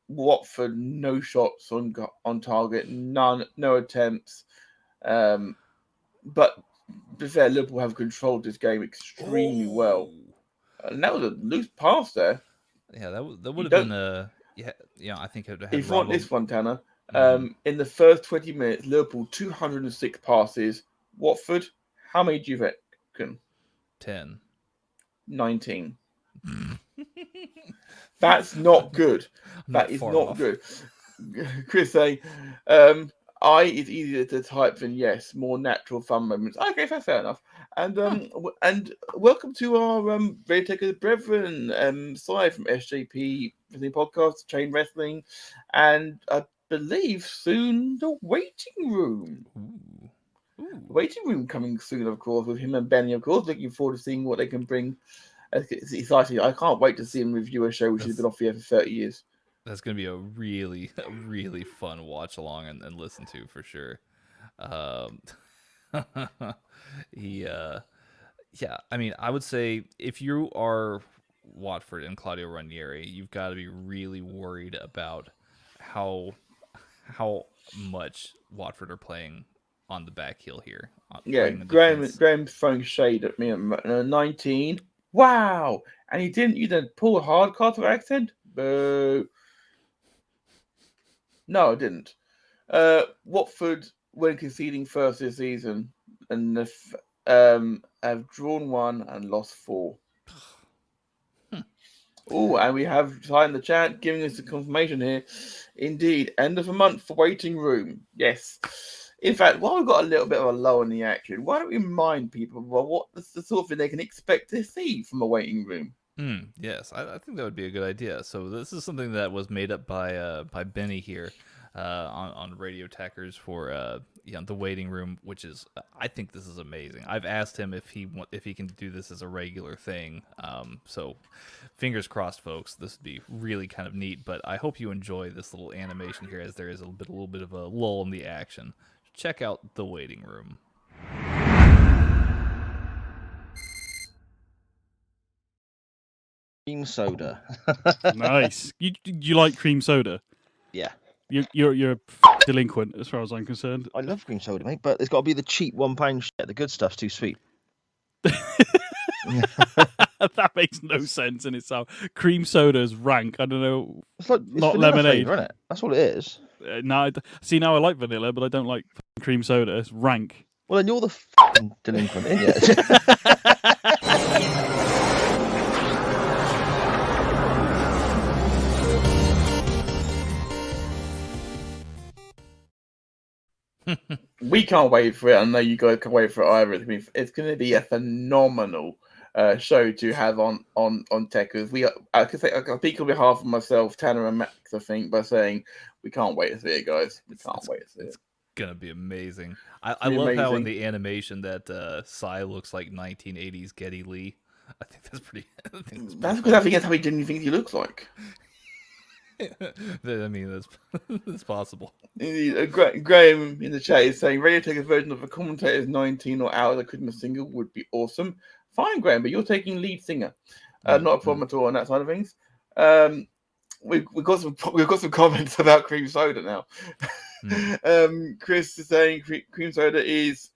Watford, no shots on target, no attempts. But to be fair, Liverpool have controlled this game extremely well. And that was a loose pass there. Yeah, that would have been a I think it had. If you want this one, Tanner, in the first 20 minutes, Liverpool 206 passes. Watford, how many do you reckon? 10. 19. That's not good. That is not good. Chris saying, I is easier to type than yes, more natural fun moments. Okay, that's fair enough. And and welcome to our Radio Tekkers brethren, Si from SJP Wrestling Podcast, Chain Wrestling, and I believe soon the Waiting Room. Ooh. The Waiting Room coming soon, of course, with him and Benny, of course. Looking forward to seeing what they can bring. It's exciting. I can't wait to see him review a show which has been off here for 30 years. That's going to be a really fun watch along and listen to for sure. Yeah, I mean, I would say if you are Watford and Claudio Ranieri, you've got to be really worried about how much Watford are playing on the back heel here. Yeah, Graham's throwing shade at me at 19. Wow, and he didn't pull a hard card for accent. Boo. No, I didn't. Watford, when conceding first this season, and have drawn 1 and lost 4. Oh, and we have Ty in the chat giving us the confirmation here. Indeed, end of the month for Waiting Room. Yes. In fact, while we've got a little bit of a lull in the action, why don't we remind people about what the sort of thing they can expect to see from a Waiting Room? Yes, I think that would be a good idea. So this is something that was made up by Benny here on Radio Tekkers for the Waiting Room, which is I think this is amazing. I've asked him if he can do this as a regular thing. So fingers crossed, folks. This would be really kind of neat. But I hope you enjoy this little animation here, as there is a little bit of a lull in the action. Check out the Waiting Room. Cream soda. Nice. You like cream soda? Yeah. You're a delinquent as far as I'm concerned. I love cream soda, mate, but it's got to be the cheap £1 shit. The good stuff's too sweet. That makes no sense in itself. Cream soda's rank. I don't know. It's not lemonade, flavor, isn't it? That's all it is. No, see, now I like vanilla, but I don't like cream soda. It's rank. Well, then you're the f***ing delinquent, ain't We can't wait for it. I know you guys can't wait for it either. It's going to be a phenomenal show to have on Tekkers. I can speak on behalf of myself, Tanner and Max, I think, by saying we can't wait to see it, guys. We can't wait to see it. Gonna be amazing. I be love how in amazing. the animation that Psy looks like 1980s Geddy Lee. I think that's pretty. That's because I think that's how he genuinely thinks he looks like. I mean, that's possible. Graham in the chat is saying Radio Tekkers version of a commentator's 19 or Out of the Christmas single would be awesome. Fine, Graham, but you're taking lead singer. Not a problem at all on that side of things. We've got some comments about cream soda now. Chris is saying cream soda is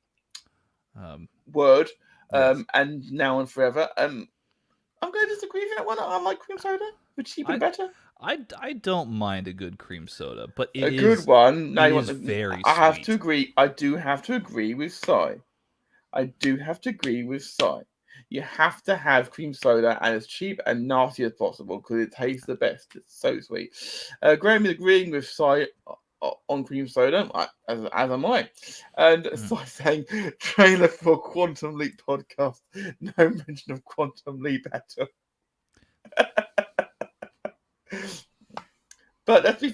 word Yes. and now and forever. I'm going to disagree with that one. I like cream soda, but cheaper and better. I don't mind a good cream soda, but it A is good one. Now it you is want very I have sweet. to agree. I do have to agree with Sai. You have to have cream soda and as cheap and nasty as possible because it tastes the best. It's so sweet. Graham is agreeing with Sai on cream soda, as am I. And Sai saying, trailer for Quantum Leap podcast. No mention of Quantum Leap at all. But let's be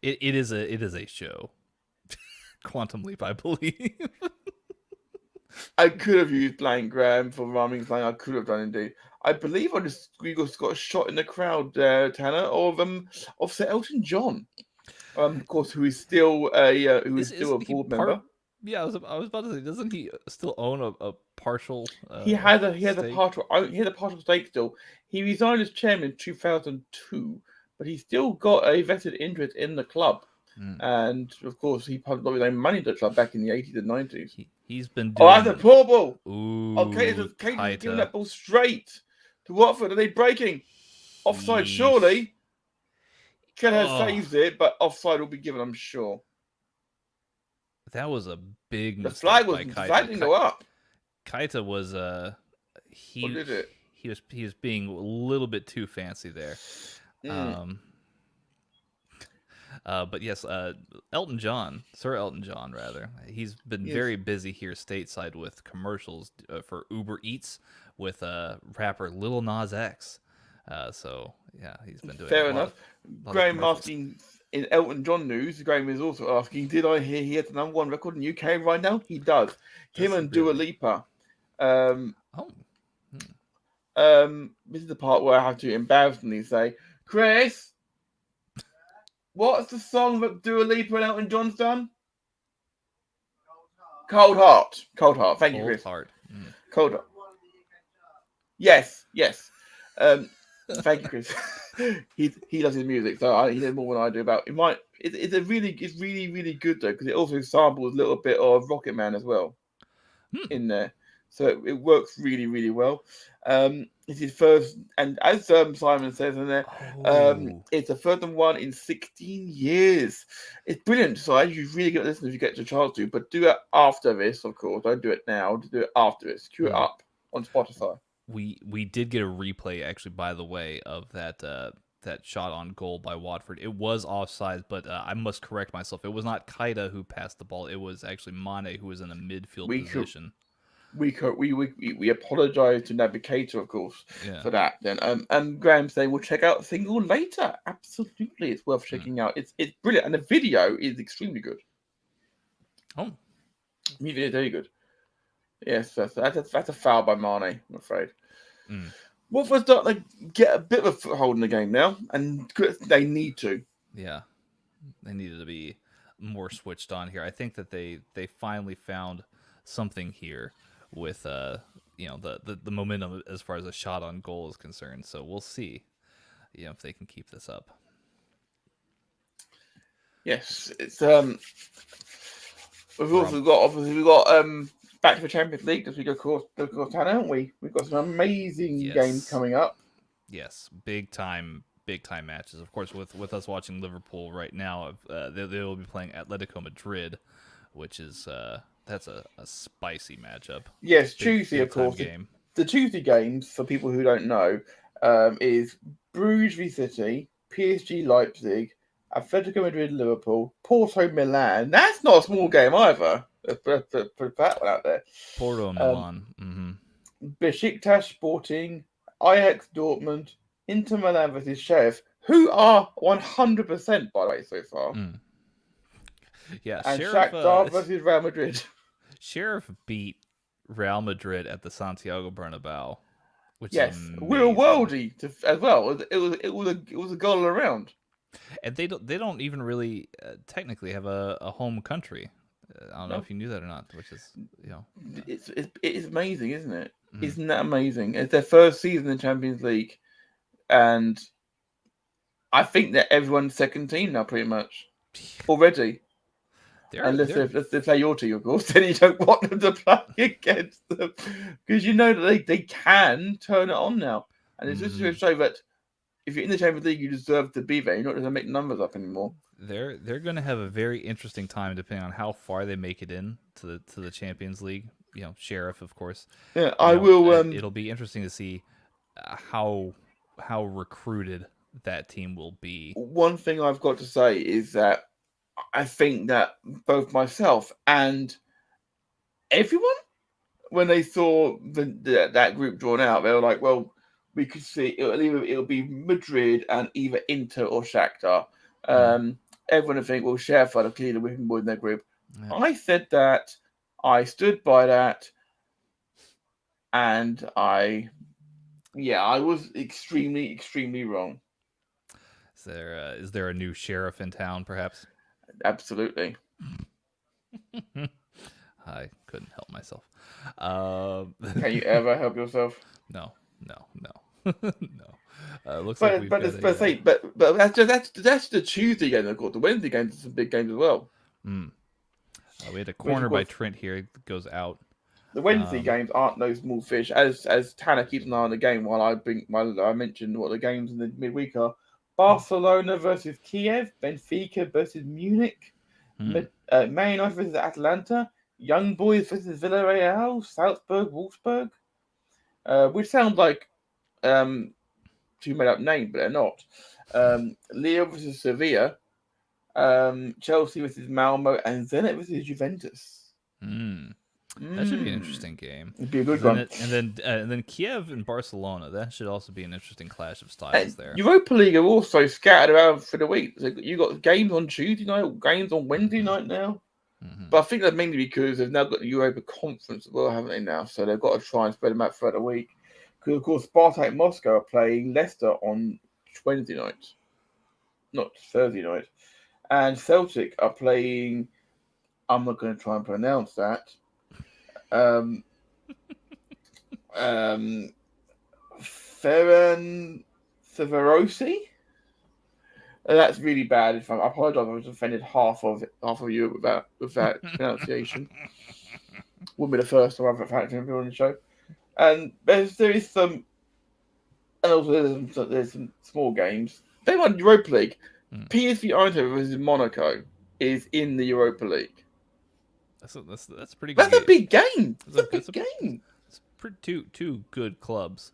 It is a show. Quantum Leap, I believe. I could have used Blank Graham for rhyming slang. I could have done indeed. I believe we just got a shot in the crowd, Tanner, of Sir Elton John, of course, who is still a board member. Yeah, I was about to say, doesn't he still own a partial? He had a stake? partial stake still. He resigned as chairman in 2002, but he still got a vested interest in the club. And of course, he pumped his own money to the club back in the 80s and 90s. He's been doing. Oh, that's a poor ball. Ooh, Katie's giving that ball straight to Watford. Are they breaking? Offside, surely. Kelleher saves it, but offside will be given, I'm sure. That was a big The mistake flag by didn't go up. Kaita was What did it? he was being a little bit too fancy there. But yes, Sir Elton John, rather. He's been very busy here stateside with commercials for Uber Eats with rapper Lil Nas X. So yeah, he's been doing. Fair enough. Graham asking in Elton John news. Graham is also asking, did I hear he has the #1 record in UK right now? He does. Him and Dua Lipa. This is the part where I have to embarrassingly say, Chris, what's the song that Dua Lipa and Elton John's done? Cold Heart. Cold Heart. Thank you, Chris. Cold Heart. Yes. Thank you, Chris. he loves his music, so he knows more than I do about it. It's really good though, because it also samples a little bit of Rocket Man as well in there, so it works really well. It's his first, and as Simon says in there, it's the first one in 16 years. It's brilliant. So you really get to listen if you get the chance to, but do it after this, of course. Don't do it now. Do it after this. Queue it up on Spotify. We did get a replay, actually, by the way, of that shot on goal by Watford. It was offside, but I must correct myself. It was not Kaita who passed the ball. It was actually Mane who was in the midfield position. We apologise to Navigator, of course, for that. Then and Graham saying we'll check out the single later. Absolutely, it's worth checking out. It's brilliant, and the video is extremely good. The video is very good. Yes, that's a foul by Mane, I'm afraid. Watford starting to get a bit of a foothold in the game now, and they need to. Yeah, they needed to be more switched on here. I think that they finally found something here with the momentum as far as a shot on goal is concerned. So we'll see, if they can keep this up. Yes, it's we've got back to the Champions League this week, of course, haven't we? We've got some amazing games coming up. Yes, big time matches. Of course, with us watching Liverpool right now, they will be playing Atletico Madrid, which is that's a spicy matchup. Yes, Tuesday, of course. Game. The Tuesday games, for people who don't know, is Bruges v City, PSG Leipzig, Atletico Madrid Liverpool, Porto Milan. That's not a small game either. Let's put that one out there. Porto Milan. Mm-hmm. Besiktas Sporting, Ajax Dortmund, Inter Milan versus Sheriff, who are 100% by the way so far, Yeah, and Sheriff. Shakhtar versus Real Madrid. Sheriff beat Real Madrid at the Santiago Bernabeu, which is Yes, amazing. we're worldy as well. It was a goal around. And they don't even really technically have a home country. I don't know No. if you knew that or not, which is It's amazing, isn't it? Mhm. Isn't that amazing? It's their first season in the Champions League, and I think that everyone's second team now, pretty much already. Unless they play your team, of course, then you don't want them to play against them because you know that they can turn it on now, and it's just to show that if you're in the Champions League, you deserve to be there. You're not going to make numbers up anymore. They're going to have a very interesting time depending on how far they make it in to the Champions League. You know, Sheriff, of course. Yeah, I will. It'll be interesting to see how recruited that team will be. One thing I've got to say is that I think that both myself and everyone, when they saw that group drawn out, they were like, "Well, we could see it'll be Madrid and either Inter or Shakhtar." Everyone would think, "Well, Sheriff are clearly winning more in their group." Yeah. I said that. I stood by that, and I was extremely, extremely wrong. Is there a new sheriff in town, perhaps? Absolutely. I couldn't help myself. Can you ever help yourself? No. No. Looks But like we've got but that's the Tuesday game, of course. The Wednesday games are some big games as well. We had a corner by Trent here. It goes out. The Wednesday games aren't no small fish. As Tanner keeps an eye on the game while I mentioned what the games in the midweek are. Barcelona versus Kiev, Benfica versus Munich, Man United versus Atlanta, Young Boys versus Villarreal, Salzburg, Wolfsburg, which sound like two made up names, but they're not. Leo versus Sevilla, Chelsea versus Malmo, and Zenit versus Juventus. That should be an interesting game. It'd be a good one. And then Kiev and Barcelona. That should also be an interesting clash of styles there. Europa League are also scattered around for the week. So you got games on Tuesday night, games on Wednesday night now. But I think that's mainly because they've now got the Europa Conference as well, haven't they now? So they've got to try and spread them out throughout the week. Because, of course, Spartak Moscow are playing Leicester on Wednesday night. Not Thursday night. And Celtic are playing... I'm not going to try and pronounce that. Ferencvarosi? That's really bad. I apologize. I was offended half of you with that pronunciation. Wouldn't be the first time I've had him on the show. And there is some, and also there's some small games. They won Europa League. PSV Eindhoven versus Monaco is in the Europa League. That's pretty good. That's a big game. That's a big game. It's two good clubs.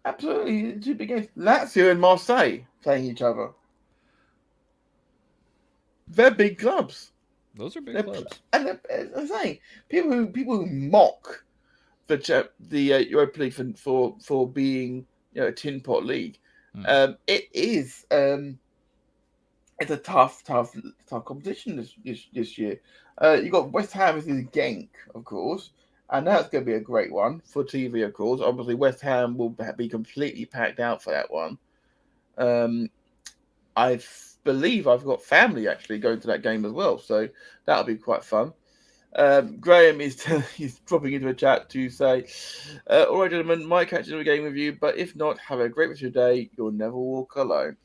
Absolutely, two big games. Lazio and Marseille playing each other. They're big clubs. Those are big clubs. And I'm saying people who mock the Europa League for being a tin pot league. It is it's a tough competition this year. You got West Ham versus Genk, of course, and that's going to be a great one for TV, of course. Obviously, West Ham will be completely packed out for that one. I believe I've got family actually going to that game as well, so that'll be quite fun. Graham is dropping into a chat to say, all right, gentlemen, might catch another game with you, but if not, have a great rest of your day. You'll never walk alone.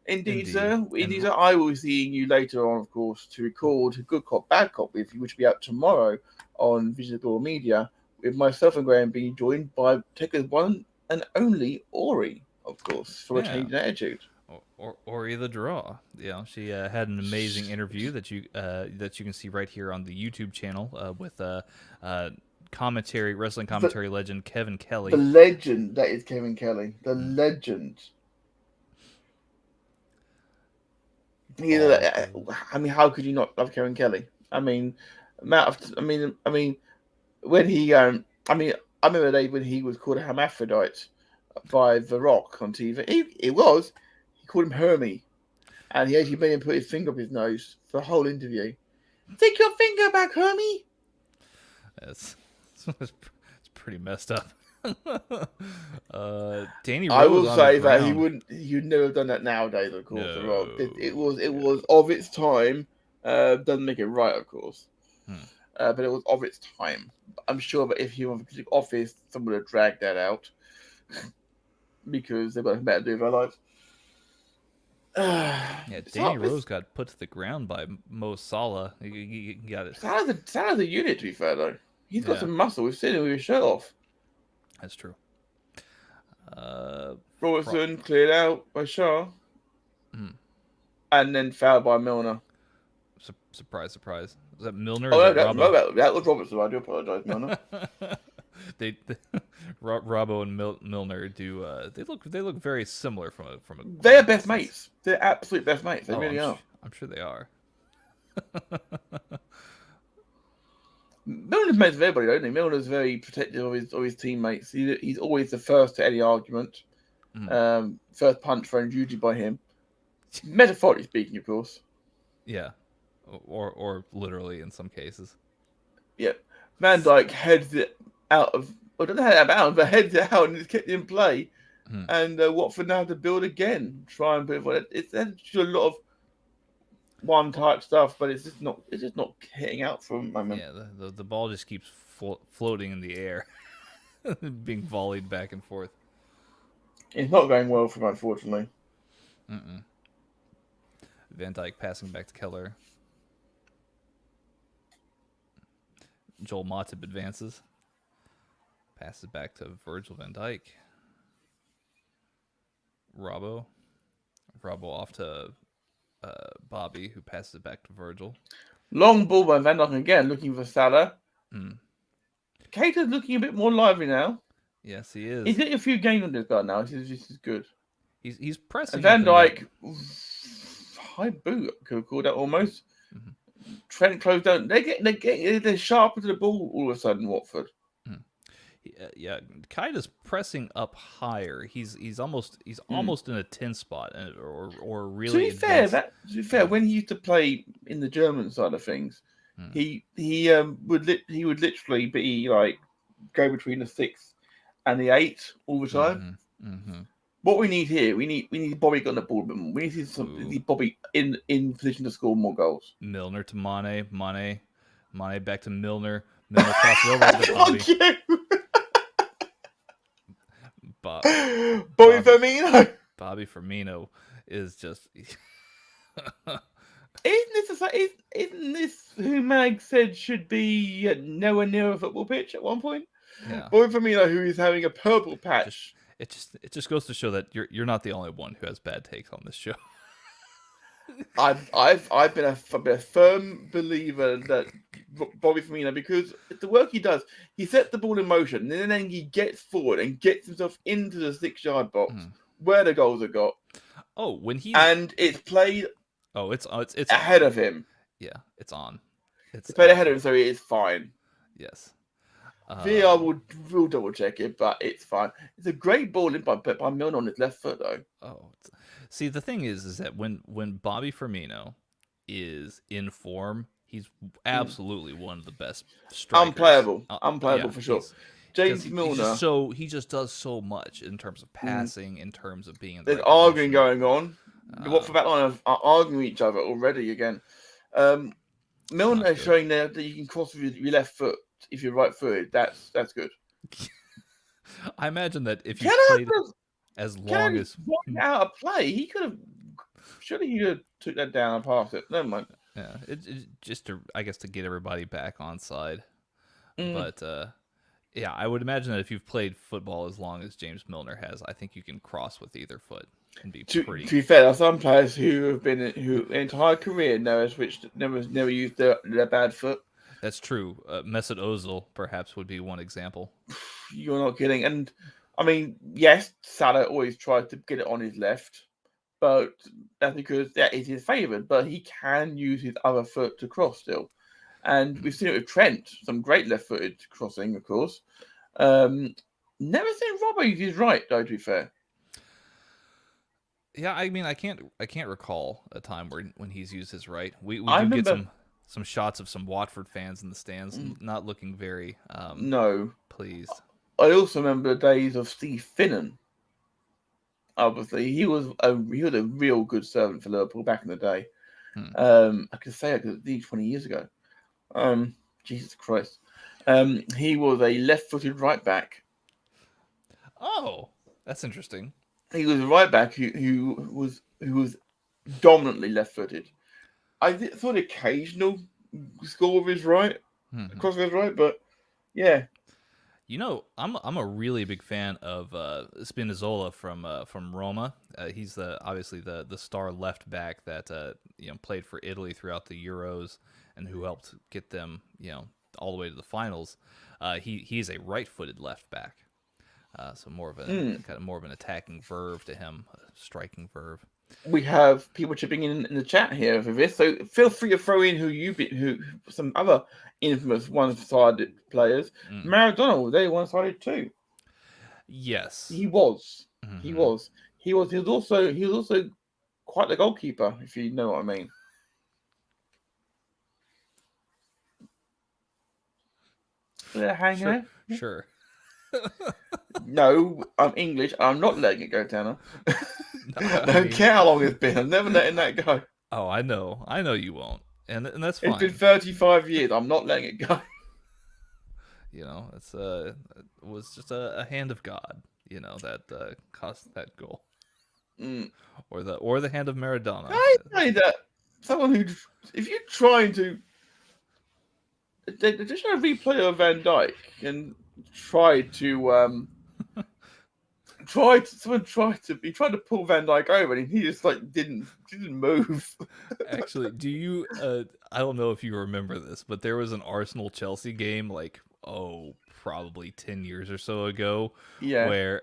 Indeed, sir. Indeed, sir. I will be seeing you later on, of course, to record Good Cop, Bad Cop with you, which will be out tomorrow on Visible Media, with myself and Graham being joined by Tekkers one and only Ori, of course, for a change in attitude. Ori the Draw. She had an amazing interview that you can see right here on the YouTube channel with wrestling commentary legend Kevin Kelly. The legend that is Kevin Kelly. The legend. I mean, how could you not love Kevin Kelly? I mean, when he I remember the day when he was called a hermaphrodite by The Rock on TV. He called him Hermie, and he actually made him put his finger up his nose for the whole interview. Take your finger back, Hermie. It's pretty messed up. Danny Rose I will on say the that ground. he'd never have done that nowadays. Of course, The Rock. No. It was of its time. Doesn't make it right, of course. But it was of its time. I'm sure that if he was in office, someone would have dragged that out because they've got nothing better to do with their lives. Yeah, Danny Rose got put to the ground by Mo Salah. He got it. Salah's a unit, to be fair, though. He's got some muscle. We've seen him with his shirt off. That's true. Robertson cleared out by Shaw. And then fouled by Milner. Surprise, surprise. Was that Milner? Oh, or that was Robertson. I do apologise, Milner. they Robbo and Milner do. They look very similar from a. They are best mates. They're absolute best mates. They really are. I'm sure they are. Milner's mates with everybody, don't he? Milner's very protective of his teammates. He's always the first to any argument. First punch thrown duty by him. Metaphorically speaking, of course. Yeah, or literally in some cases. Yeah, Van Dijk heads it out of. I don't know how that bounds, but heads it out and it's kept in play. And Watford now have to build again. Try and build. It's a lot of one type stuff, but it's just not hitting out for a moment. Yeah, the ball just keeps floating in the air, being volleyed back and forth. It's not going well for him, unfortunately. Van Dijk passing back to Keller. Joel Matip advances. Passes back to Virgil van Dijk. Robbo off to Bobby, who passes it back to Virgil. Long ball by Van Dijk again, looking for Salah. Keita's looking a bit more lively now. Yes, he is. He's getting a few games on this guy now. This is good. He's pressing. And Van Dijk, high boot, could have called that almost. Trent closed down. They're sharper to the ball all of a sudden, Watford. Yeah, Keita's pressing up higher. He's almost in a 10 spot, or really. To be fair, when he used to play in the German side of things, he would literally be like go between the 6 and the 8 all the time. What we need here, we need Bobby getting the ball a bit more. We need Bobby in position to score more goals. Milner to Mane back to Milner. Milner crosses over to Bobby. Bobby Firmino. Bobby Firmino is just. Isn't this who Mag said should be nowhere near a football pitch at one point? Yeah. Bobby Firmino, who is having a purple patch. It just goes to show that you're not the only one who has bad takes on this show. I've been a firm believer that Bobby Firmino, because the work he does, he sets the ball in motion, and then he gets forward and gets himself into the 6-yard box where the goals are got. Oh, when he and it's played. Oh, it's ahead of him. Yeah, it's on. It's played ahead of him, so it is fine. Yes. VAR will double check it, but it's fine. It's a great ball in by Milner on his left foot, though. Oh, see, the thing is that when Bobby Firmino is in form, he's absolutely one of the best strikers. Unplayable for sure. James Milner. He just does so much in terms of passing, in terms of being in the There's arguing going on. The Watford back line are arguing with each other already again. Milner is showing there that you can cross with your left foot if you're right footed. That's good. I imagine that if you played as long as out of play, he could have. Surely he could have took that down and passed it. Never mind. Yeah, it's just to get everybody back on side. But yeah, I would imagine that if you've played football as long as James Milner has, I think you can cross with either foot and be pretty. To be fair, there are some players who their entire career never used their bad foot. That's true. Mesut Ozil perhaps would be one example. You're not kidding. And I mean, yes, Salah always tries to get it on his left, but that's because that is his favoured. But he can use his other foot to cross still. And we've seen it with Trent, some great left-footed crossing, of course. Never seen Robbo use his right, though, to be fair. Yeah, I mean, I can't recall a time when he's used his right. We I do get remember- some shots of some Watford fans in the stands, not looking very No. pleased. I also remember the days of Steve Finnan. Obviously, he was a real good servant for Liverpool back in the day. I could say it 20 years ago. Jesus Christ. He was a left-footed right back. Oh, that's interesting. He was a right back who was dominantly left-footed. I thought occasional score with his right, across his right, but yeah. You know, I'm a really big fan of Spinazzola from Roma. He's obviously the star left back that played for Italy throughout the Euros and who helped get them all the way to the finals. He's a right-footed left back, so more of an attacking verve to him, a striking verve. We have people chipping in the chat here for this, so feel free to throw in who some other infamous one-sided players. Maradona, they one-sided too. Yes, He was. Mhm. He was. He was also quite the goalkeeper, if you know what I mean. Hang Sure. on. Sure. No, I'm English. I'm not letting it go, Tanner. I Don't mean- care how long it's been. I'm never letting that go. Oh, I know you won't, and that's fine. It's been 35 years. I'm not letting it go. It was just a hand of God, that caused that goal, or the hand of Maradona. I say that someone who, if you're trying to, they're just trying to replay of Van Dijk and tried to pull Van Dijk over and he just didn't move. Actually, do you? I don't know if you remember this, but there was an Arsenal Chelsea game probably 10 years or so ago, Yeah. where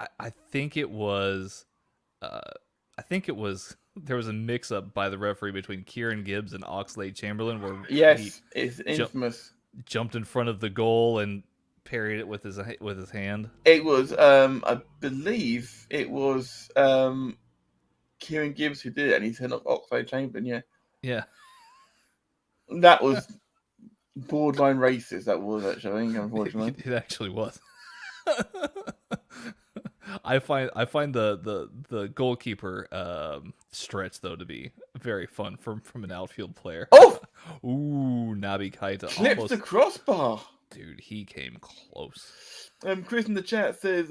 I think it was there was a mix-up by the referee between Kieran Gibbs and Oxlade-Chamberlain, where Yes, it's infamous. jumped in front of the goal and parried it with his hand. It was, I believe, it was Kieran Gibbs who did it, and he said Oxlade-Chamberlain. Yeah, Yeah. that was borderline racist. That was actually, unfortunately. It actually was. I find the goalkeeper stretch though to be very fun from an outfield player. Oh, Ooh, Naby Keita clips almost. the crossbar. Dude, he came close. Chris in the chat says,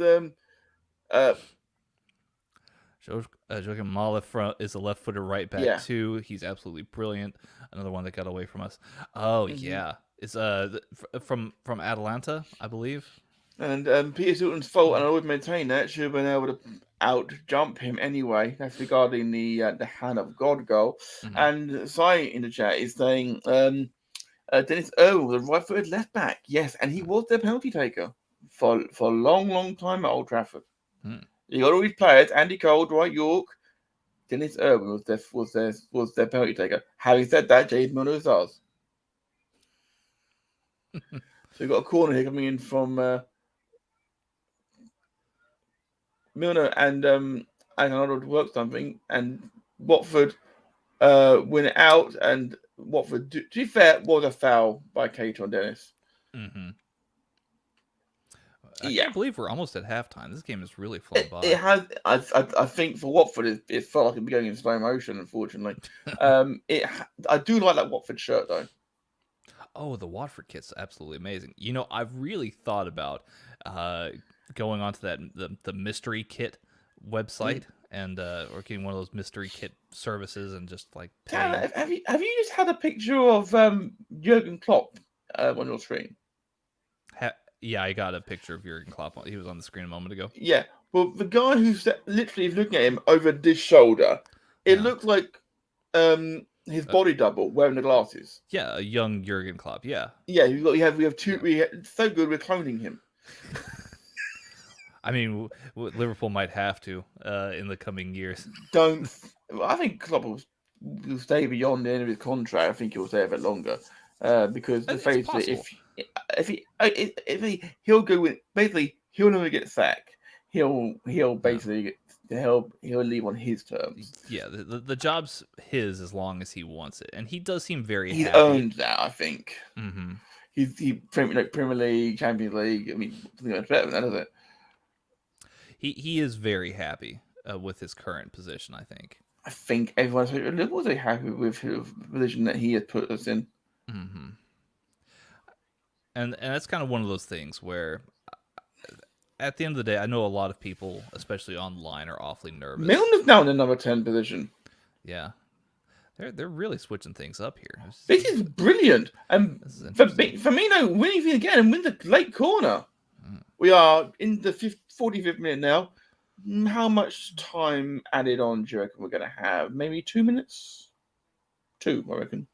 Joachim Malef is a left-footed right back Yeah. too. He's absolutely brilliant. Another one that got away from us. Oh yeah, it's from Atalanta, I believe. and Peter Sutton's fault, and I would maintain that should have been able to out jump him anyway. That's regarding the hand of God goal. And Sai in the chat is saying Dennis Irwin was a right-footed left back. Yes, and he was their penalty taker for a long time at Old Trafford. You got all these players: Andy Cole, Dwight York, Dennis Irwin was their penalty taker. Having said that, Jade Milner is ours. So we've got a corner here coming in from Milner and Arnold to work something, and Watford win it out, and Watford, to be fair, was a foul by Keita on Dennis. I can't believe we're almost at halftime. This game has really flown by. It has. I think for Watford, it felt like it was going in slow motion. Unfortunately, I do like that Watford shirt though. Oh, the Watford kit's absolutely amazing. I've really thought about going onto the mystery kit website and or getting one of those mystery kit services and just paying. Have you just had a picture of Jurgen Klopp on your screen? Yeah, I got a picture of Jurgen Klopp. He was on the screen a moment ago. Yeah. Well, the guy who's literally looking at him over this shoulder, it looks like his body double wearing the glasses. Yeah, a young Jurgen Klopp. Yeah. Yeah, we have two. It's so good, we're cloning him. I mean, Liverpool might have to in the coming years. I think Klopp will will stay beyond the end of his contract. I think he'll stay a bit longer because I the think it's face it, possible. he'll go with basically he'll never get sacked. He'll basically he'll leave on his terms. Yeah, the job's his as long as he wants it, and he does seem very He's happy. earned that, I think. Mm-hmm. He Premier League, Champions League. I mean, something much better than that, is it? He is very happy with his current position, I think. I think everyone's Liverpool's very happy with the position that he has put us in. Mm-hmm. And that's kind of one of those things where, at the end of the day, I know a lot of people, especially online, are awfully nervous. Milner's now in the number 10 position. Yeah, they're really switching things up here. This is brilliant. And interesting. Firmino winning it again and wins the late corner. We are in the 45th minute now. How much time added on do you reckon we're going to have? Maybe 2 minutes? 2, I reckon.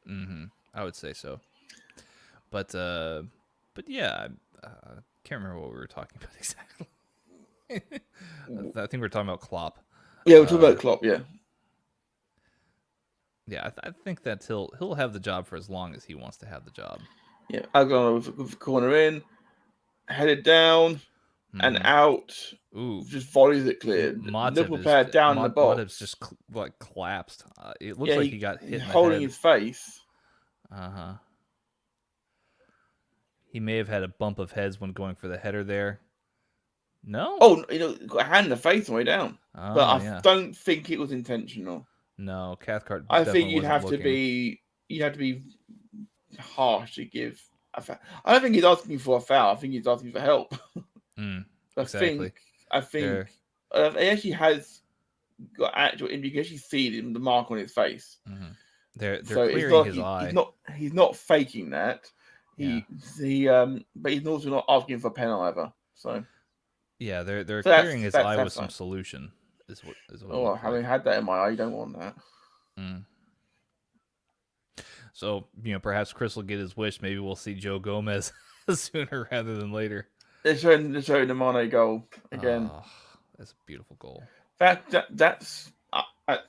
Mm-hmm. I would say so. But yeah, I can't remember what we were talking about exactly. I think we were talking about Klopp. Yeah, we're talking about Klopp, yeah. Yeah, I think that he'll have the job for as long as he wants to have the job. Yeah, Alexander with the corner in, headed down and out. Ooh, just volleys it clear. Liverpool player down the box. Matip's just collapsed. It looks like he got hit in the holding head. his face. Uh-huh. He may have had a bump of heads when going for the header there. No? Oh, got a hand in the face on the way down. Oh, but I don't think it was intentional. No, Cathcart. I think you'd wasn't have looking. to be harsh to give a foul. I don't think he's asking for a foul. I think he's asking for help. Exactly. I think he actually has got actual injury. You can actually see the mark on his face. Mm-hmm. They're clearing his eye. He's not faking that. But he's also not asking for a penalty either. So yeah, they're clearing his eye with some solution. Is what oh, having had that in my eye, you don't want that. So perhaps Chris will get his wish. Maybe we'll see Joe Gomez sooner rather than later. They're showing the Mane goal again. Oh, that's a beautiful goal. That's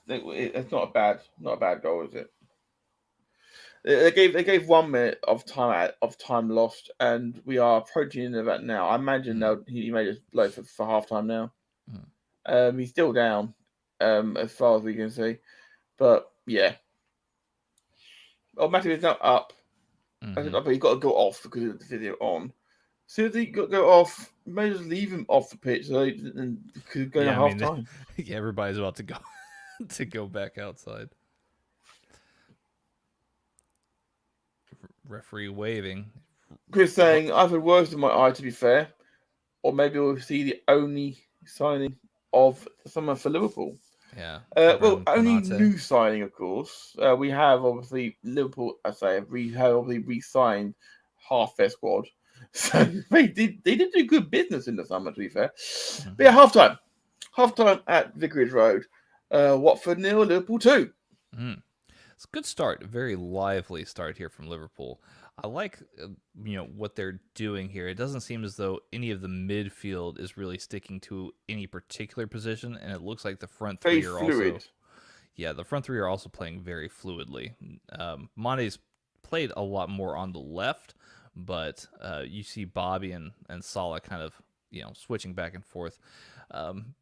it's not a bad goal, is it? They gave 1 minute of time lost, and we are approaching that now. I imagine he may just blow for half time now. He's still down, as far as we can see, but yeah. Matip is now up. But he's got to go off because of the video on. As soon as he got to go off, you may just leave him off the pitch so he could go to half time. Yeah, everybody's about to go to go back outside. Referee waving. Chris saying, I've had worse in my eye, to be fair. Or maybe we'll see the only signing of someone for Liverpool. Yeah. Well, only new signing, of course. We have obviously Liverpool. We have obviously re-signed half their squad, so they did do good business in the summer. To be fair, but yeah, half time at Vicarage Road. Watford 0, Liverpool 2. It's a good start, a very lively start here from Liverpool. I like, what they're doing here. It doesn't seem as though any of the midfield is really sticking to any particular position, and it looks like the front three are also. Yeah, the front three are also playing very fluidly. Mane's played a lot more on the left, but you see Bobby and Salah kind of switching back and forth.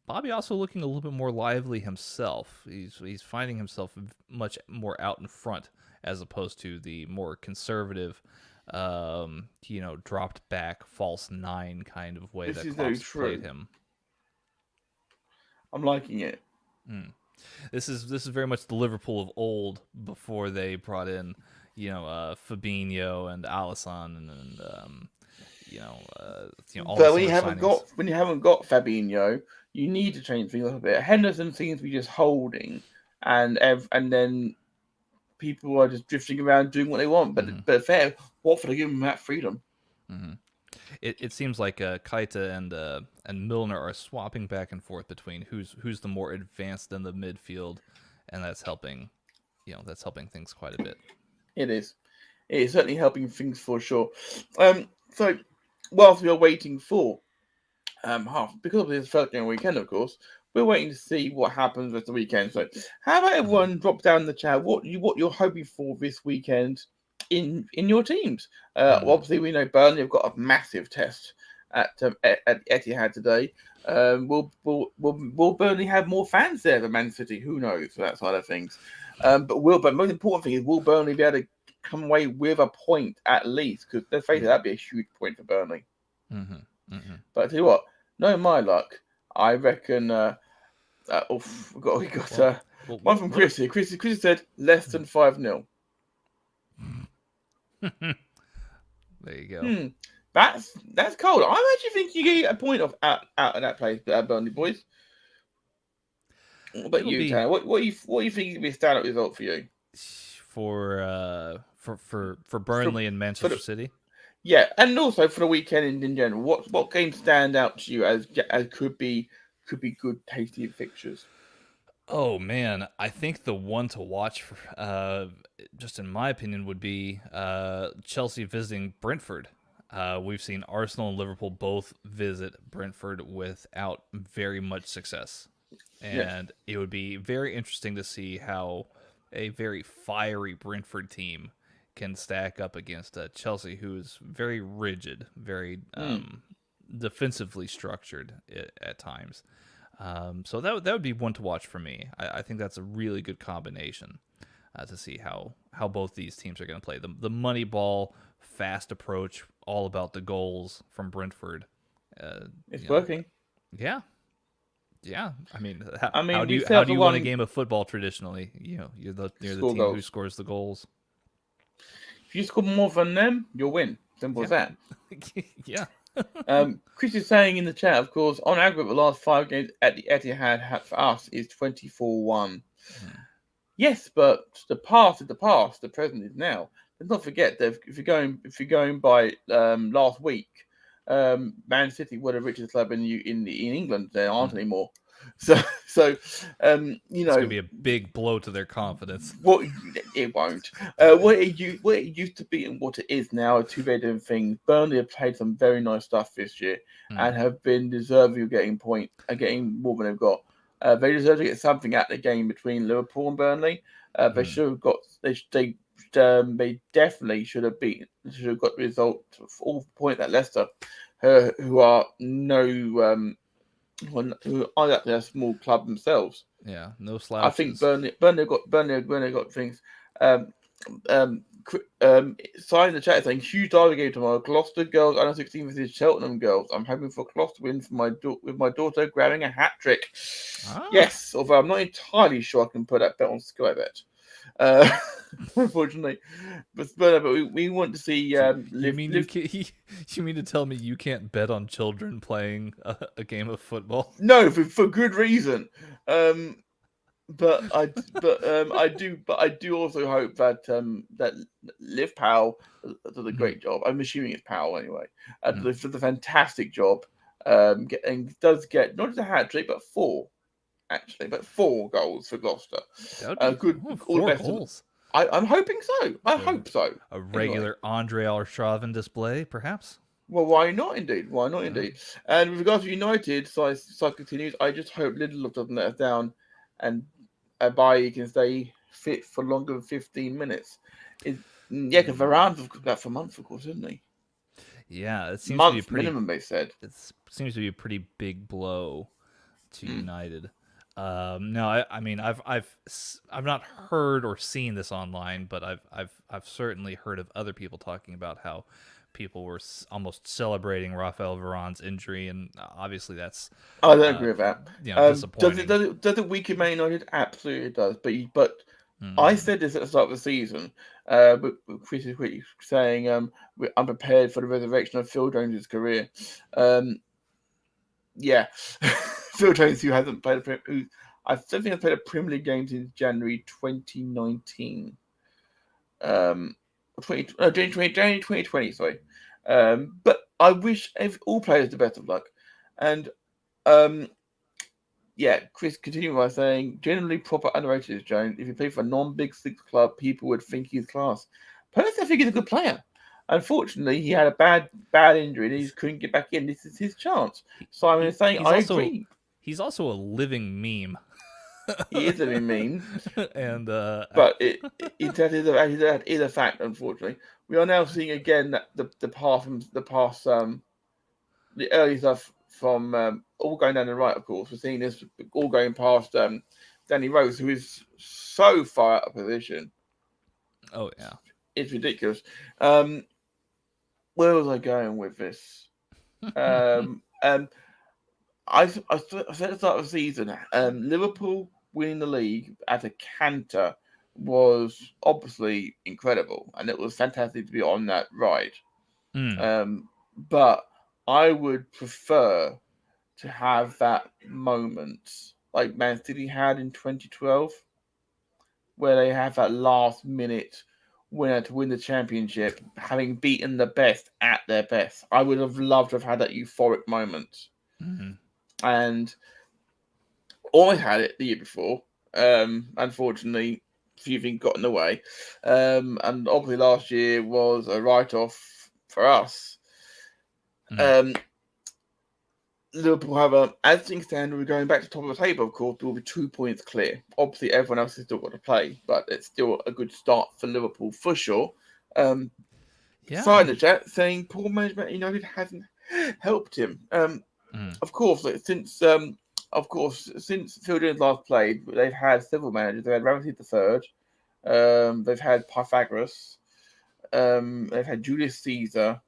Bobby also looking a little bit more lively himself. He's finding himself much more out in front as opposed to the more conservative, dropped back false 9 kind of way that Klopp's played him. I'm liking it. This is very much the Liverpool of old before they brought in, Fabinho and Alisson and all but when you haven't got Fabinho, you need to change things up a bit. Henderson seems to be just holding, and then people are just drifting around doing what they want. But fair, Watford are giving them that freedom. It seems like Keita and Milner are swapping back and forth between who's the more advanced in the midfield, and that's helping things quite a bit. It is certainly helping things for sure. So whilst we are waiting for half, because of this first game weekend, of course, we're waiting to see what happens with the weekend. So, how about everyone drop down in the chat what you're hoping for this weekend in your teams? Obviously, we know Burnley have got a massive test at Etihad today. Will Burnley have more fans there than Man City? Who knows for that side of things? But most important thing is, will Burnley be able to come away with a point at least? Because let's face it, that'd be a huge point for Burnley. But I tell you what, knowing my luck, I reckon. We got one from Chris here. Chris said less than 5-0. There you go. That's cold. I actually think you get a point out of that place, Burnley boys. What about you, Tanner? What do you think would be a standout result for you? For Burnley and Manchester City? Yeah, and also for the weekend in general. What games stand out to you as could be good, tasty fixtures? Oh man, I think the one to watch, just in my opinion, would be Chelsea visiting Brentford. We've seen Arsenal and Liverpool both visit Brentford without very much success, and it would be very interesting to see how a very fiery Brentford team can stack up against Chelsea, who is very rigid, very defensively structured at times. So that would be one to watch for me. I think that's a really good combination to see how both these teams are going to play. The money ball, fast approach, all about the goals from Brentford. It's working. Yeah. I mean, how do you win a game of football traditionally? You're the team who scores the goals. If you score more than them, you'll win. Simple as that. Yeah. Chris is saying in the chat, of course, on aggregate, the last 5 games at the Etihad for us is 24-1. Yes, but the past is the past. The present is now. Let's not forget that if you're going by last week, Man City were the richest club in England. There aren't anymore. So it's going to be a big blow to their confidence. It won't. What it used to be and what it is now are two very different things. Burnley have played some very nice stuff this year and have been deserving of getting more than they've got. They deserve to get something out of the game between Liverpool and Burnley. They should have got. They definitely should have got the result for all point at Leicester, who are who are actually a small club themselves. Yeah, no slouches. I think Burnley got things. Sign in the chat saying huge derby game tomorrow. Gloucester girls under 16 versus Cheltenham girls. I'm hoping for Gloucester win with my daughter grabbing a hat trick. Yes, although I'm not entirely sure I can put that bet on Sky Bet. Unfortunately, but we want to see. You mean to tell me you can't bet on children playing a game of football? No, for good reason. But I do also hope that that Liv Powell does a great job. I'm assuming it's Powell anyway. Does a fantastic job. Does get not just a hat trick but 4. Actually, but 4 goals for Gloucester. Good. 4 goals. I'm hoping so. I hope so. A regular Andre Arshavin display, perhaps? Well, why not indeed? And with regards to United, so continues. I just hope Lindelof doesn't let us down, and Bailly can stay fit for longer than 15 minutes. Because Varane's got that for months, of course, isn't he? Yeah, it seems to be pretty minimum. They said it seems to be a pretty big blow to United. No, I mean I've not heard or seen this online, but I've certainly heard of other people talking about how people were almost celebrating Rafael Varane's injury, and obviously that's I don't agree with that. Disappointing. Does it weaken Man United? Absolutely, it does. But I said this at the start of the season. But Chris is saying I'm prepared for the resurrection of Phil Jones's career. Phil Jones, who hasn't played I don't think I've played a Premier League game since January 2019. January 2020, sorry. But I wish all players the best of luck. And Chris continuing by saying, generally proper underrated is Jones. If he played for a non-Big Six club, people would think he's class. Personally, I think he's a good player. Unfortunately, he had a bad injury and he couldn't get back in. This is his chance. Simon is saying, I agree. he's also a living meme. He is a mean, And but that is a fact. Unfortunately, we are now seeing again that the early stuff from all going down the right. Of course, we're seeing this all going past Danny Rose, who is so far out of position. oh yeah, It's ridiculous. Where was I going with this? I said at the start of the season, Liverpool winning the league at a canter was obviously incredible, and it was fantastic to be on that ride. But I would prefer to have that moment like Man City had in 2012, where they have that last minute winner to win the championship, having beaten the best at their best. I would have loved to have had that euphoric moment. And almost had it the year before. Unfortunately, a few things got in the way. And obviously last year was a write-off for us. Liverpool have as things stand, we're going back to the top of the table, of course, there will be 2 points clear. Obviously, everyone else has still got to play, but it's still a good start for Liverpool for sure. Side in the chat saying poor management at United hasn't helped him. Of course, since Phil Jones last played, they've had several managers. They've had Ramsey III, they've had Pythagoras, they've had Julius Caesar.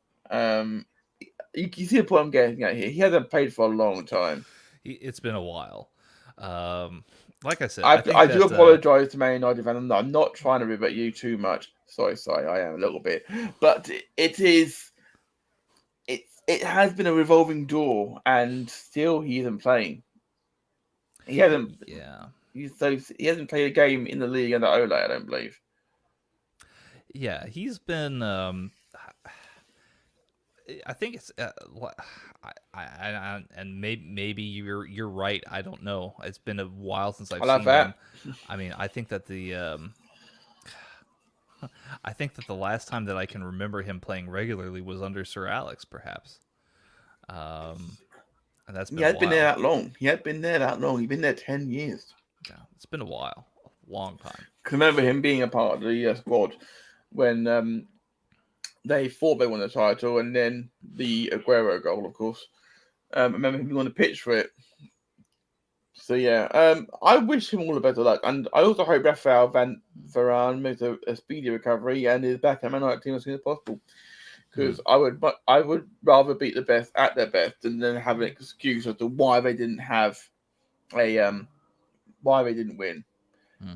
You can see the point I'm getting at here. He hasn't played for a long time. It's been a while. Like I said, I do apologise to Man United fans. I'm not trying to rib at you too much. Sorry, I am a little bit, but it has been a revolving door, and still he isn't playing. He hasn't. Yeah. He hasn't played a game in the league under Ole, I don't believe. Yeah, he's been. I think it's. And maybe you're right. I don't know. It's been a while since I've seen him. I mean, I think that the last time that I can remember him playing regularly was under Sir Alex, perhaps. And that's been He hadn't been there that long. He'd been there 10 years. Yeah, it's been a while. A long time. I remember him being a part of the squad when they thought they won the title, and then the Aguero goal, of course. I remember him being on the pitch for it. So yeah, I wish him all the better luck, and I also hope Rafael Varane makes a speedy recovery and is back at Man United team as soon as possible. Because I would rather beat the best at their best than then have an excuse as to why they didn't win.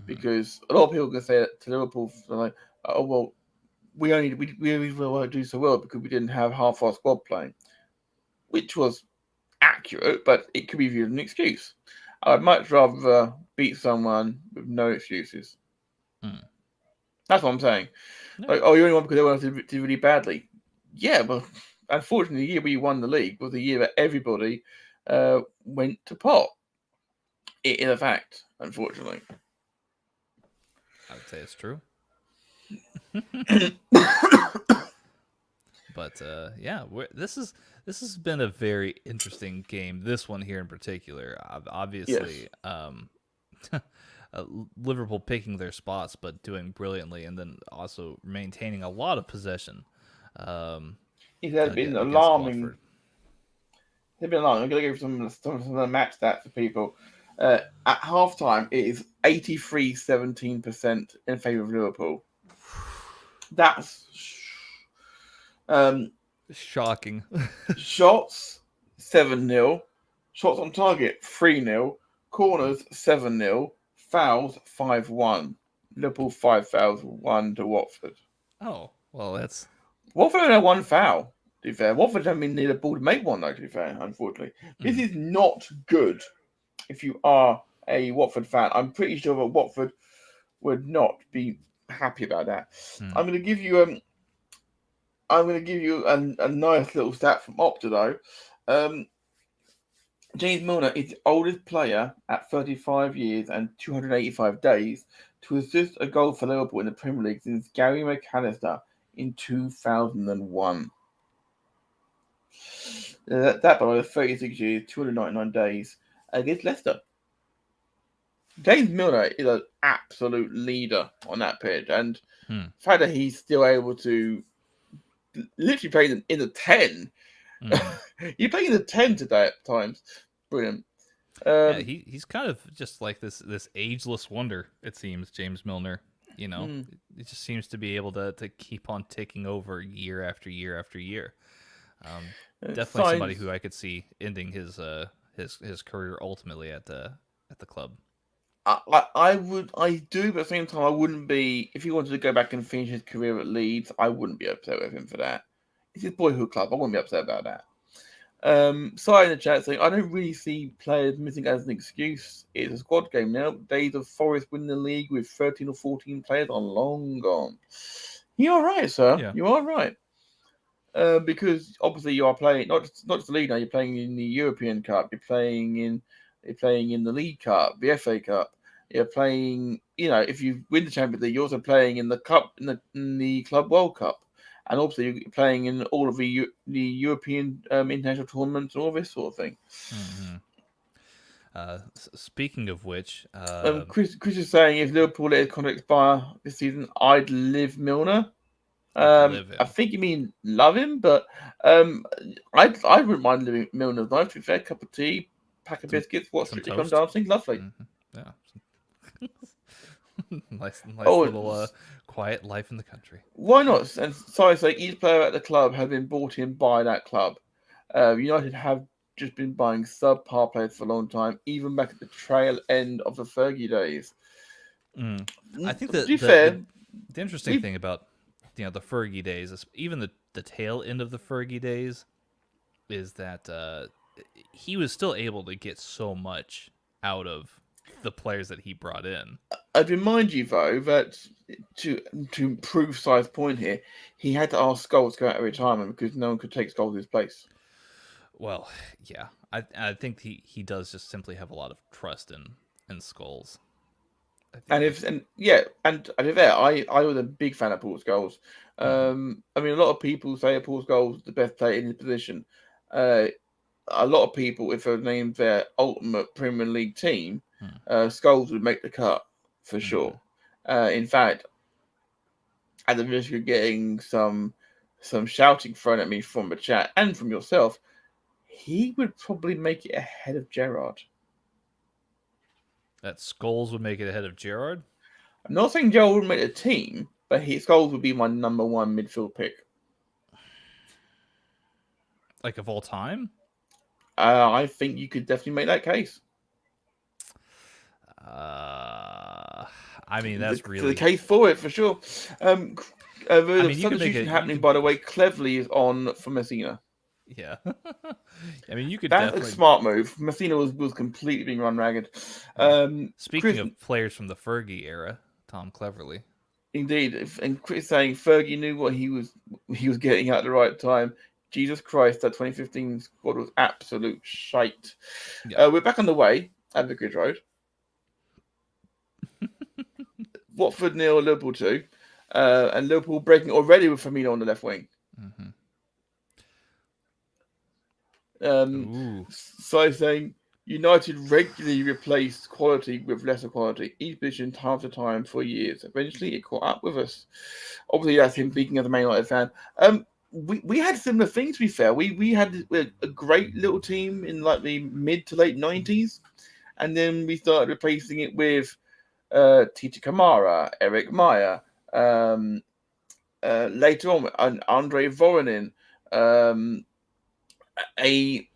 Because a lot of people can say that to Liverpool, like, oh well, we only do so well because we didn't have half our squad playing, which was accurate, but it could be viewed as an excuse. I'd much rather beat someone with no excuses. That's what I'm saying. No. Like, oh, you only won because everyone else did really badly. Yeah, but unfortunately, the year we won the league was the year that everybody went to pot. It is a fact, unfortunately. I would say it's true. But yeah, this has been a very interesting game. This one here in particular, obviously, yes. Liverpool picking their spots but doing brilliantly, and then also maintaining a lot of possession. It has been alarming. It's been alarming. I'm going to give some of the match stats for people. At halftime, it is 83-17% in favour of Liverpool. That's shocking. Shots 7-0, shots on target 3-0, corners 7-0, fouls 5-1. Liverpool 5 fouls, 1 to Watford. Oh, well, that's Watford only had 1 foul. To be fair, Watford haven't been near the ball to make one, though. To be fair, unfortunately, this is not good. If you are a Watford fan, I'm pretty sure that Watford would not be happy about that. I'm going to give you a nice little stat from Opta though. James Milner is the oldest player at 35 years and 285 days to assist a goal for Liverpool in the Premier League since Gary McAllister in 2001. That by the way, 36 years, 299 days. against Leicester. James Milner is an absolute leader on that pitch, and the fact that he's still able to literally play in the 10. You play in the 10 today at times. Brilliant. Yeah, he's kind of just like this ageless wonder, it seems, James Milner. You know, it just seems to be able to keep on taking over year after year after year. Definitely somebody who I could see ending his career ultimately at the club. I do, but at the same time, I wouldn't be, if he wanted to go back and finish his career at Leeds, I wouldn't be upset with him for that. It's his boyhood club. I wouldn't be upset about that. Sorry in the chat saying, I don't really see players missing as an excuse. It's a squad game now. Days of Forest winning the league with 13 or 14 players are long gone. You're right, sir. Yeah. You are right. Because obviously you are playing not just the league now. You're playing in the European Cup. You're playing in the League Cup, the FA Cup. You're playing. You know, if you win the Champions League, you're also playing in the Cup, in the Club World Cup, and also you're playing in all of the European international tournaments and all this sort of thing. Speaking of which, Chris is saying if Liverpool let his contract expire this season, I'd live Milner. I think you mean love him, but I wouldn't mind living Milner's life. To be fair, cup of tea, pack of biscuits, watch Strictly Come Dancing, lovely. Yeah, nice little quiet life in the country. Why not? And sorry, say each player at the club has been bought in by that club. United have just been buying subpar players for a long time, even back at the trail end of the Fergie days. I think the interesting thing about the Fergie days, even the tail end of the Fergie days, is that he was still able to get so much out of the players that he brought in. I'd remind you though that to prove Si's point here, he had to ask Scholes to go out of retirement because no one could take Scholes' place. Well, yeah, I think he does just simply have a lot of trust in Scholes. I was a big fan of Paul Scholes. I mean, a lot of people say Paul Scholes is the best player in his position. A lot of people, if they named their ultimate Premier League team, Scholes would make the cut for sure. In fact, at the risk of getting some shouting thrown at me from the chat and from yourself, he would probably make it ahead of Gerrard. That Scholes would make it ahead of Gerrard? I'm not saying Gerrard would make the team, but Scholes would be my number one midfield pick. Like of all time? I think you could definitely make that case. I mean, that's really the case for it for sure. The substitution happening, by the way, cleverly is on for Messina. Yeah, I mean, you could. That's a smart move. Messina was completely being run ragged. Speaking of players from the Fergie era, Tom Cleverley. Indeed, and Chris saying Fergie knew what he was getting at the right time. Jesus Christ, that 2015 squad was absolute shite. Yeah. We're back on the way at Vicarage Road. Watford 0, Liverpool 2, and Liverpool breaking already with Firmino on the left wing. So saying United regularly replaced quality with lesser quality, each position time after time for years. Eventually, it caught up with us. Obviously, that's him speaking as a Man United fan. We had similar things, to be fair. We had a great little team in like the mid to late 90s, and then we started replacing it with Tita Kamara, Eric Meyer, later on, Andre Voronin, a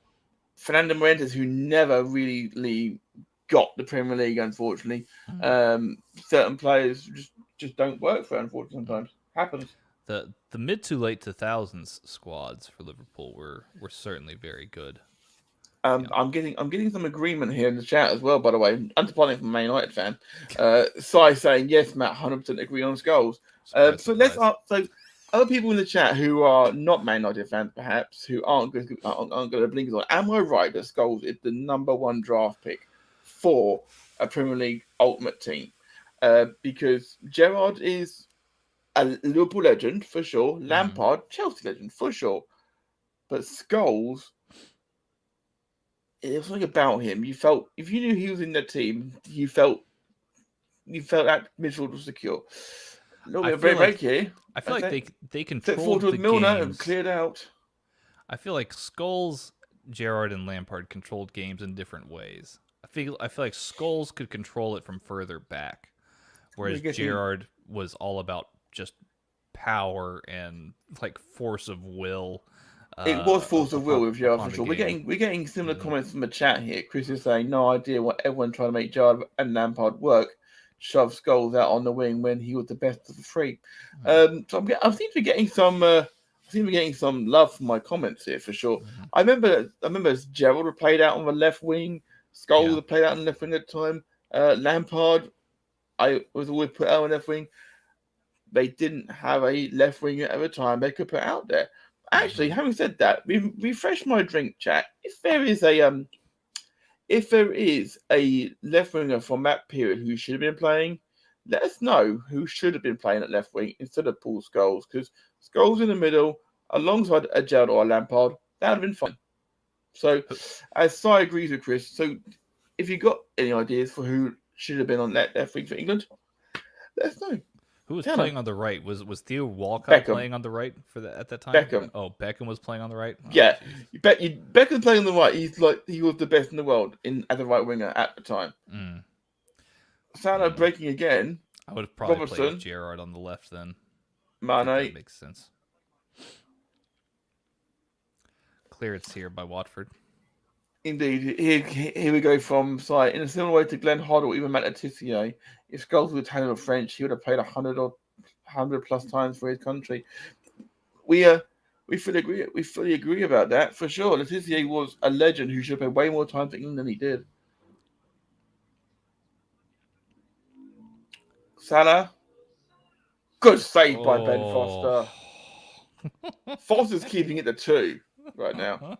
Fernando Morientes who never really got the Premier League, unfortunately. Certain players just don't work for it, unfortunately, sometimes. Happens. The mid to late 2000s squads for Liverpool were certainly very good. I'm getting some agreement here in the chat as well, by the way. Unsurprising from a Man United fan. Sai saying yes, Matt, 100% agree on goals. So other people in the chat who are not Man United fans, perhaps, who aren't going to blinkers on. Am I right that Scholes is the number one draft pick for a Premier League Ultimate Team? Because Gerrard is a Liverpool legend for sure. Lampard, Chelsea legend for sure. But Scholes There was something about him. You felt if you knew he was in the team, you felt that midfield was secure. A little I bit of feel break like here. I feel like they Step forward controlled towards the Milner and games. cleared out. I feel like Scholes, Gerrard, and Lampard controlled games in different ways. I feel like Scholes could control it from further back, I whereas guess Gerrard was all about just power and like force of will. it was force of will with Gerrard for Upon the sure. game. We're getting similar Mhm. comments from the chat here. Chris is saying no idea what everyone trying to make Gerrard and Lampard work. Shove Scholes out on the wing when he was the best of the three. So I seem to be getting some. Love from my comments here for sure. Mhm. I remember Gerald played out on the left wing. Scholes Yeah. played out on the left wing at the time. Lampard, I was always put out on the left wing. They didn't have a left winger at the time they could put out there. Actually, having said that, refresh my drink chat. If there is a left winger from that period who should have been playing, let us know who should have been playing at left wing instead of Paul Scholes, because Scholes in the middle alongside a Gerrard or a Lampard, that would have been fine. So, as Si agrees with Chris, so if you got any ideas for who should have been on left wing for England, let us know. Who was Tanner. playing on the right? Was Theo Walcott playing on the right at that time? Beckham. Oh, Beckham was playing on the right. Oh, Yeah, geez. Beckham's playing on the right. He was the best in the world as a right winger at the time. Salah breaking again. I would have probably Robertson. played Gerrard on the left then. Mane. That makes sense. Clearance here by Watford. Indeed, here we go from side in a similar way to Glenn Hodd or even Matt Letitia. If Scholes was Italian or French, he would have played 100 plus times for his country. We fully agree. We fully agree about that for sure. Letitia was a legend who should have played way more times for England than he did. Salah, good save by Ben Foster. Foster's keeping it to 2 right now.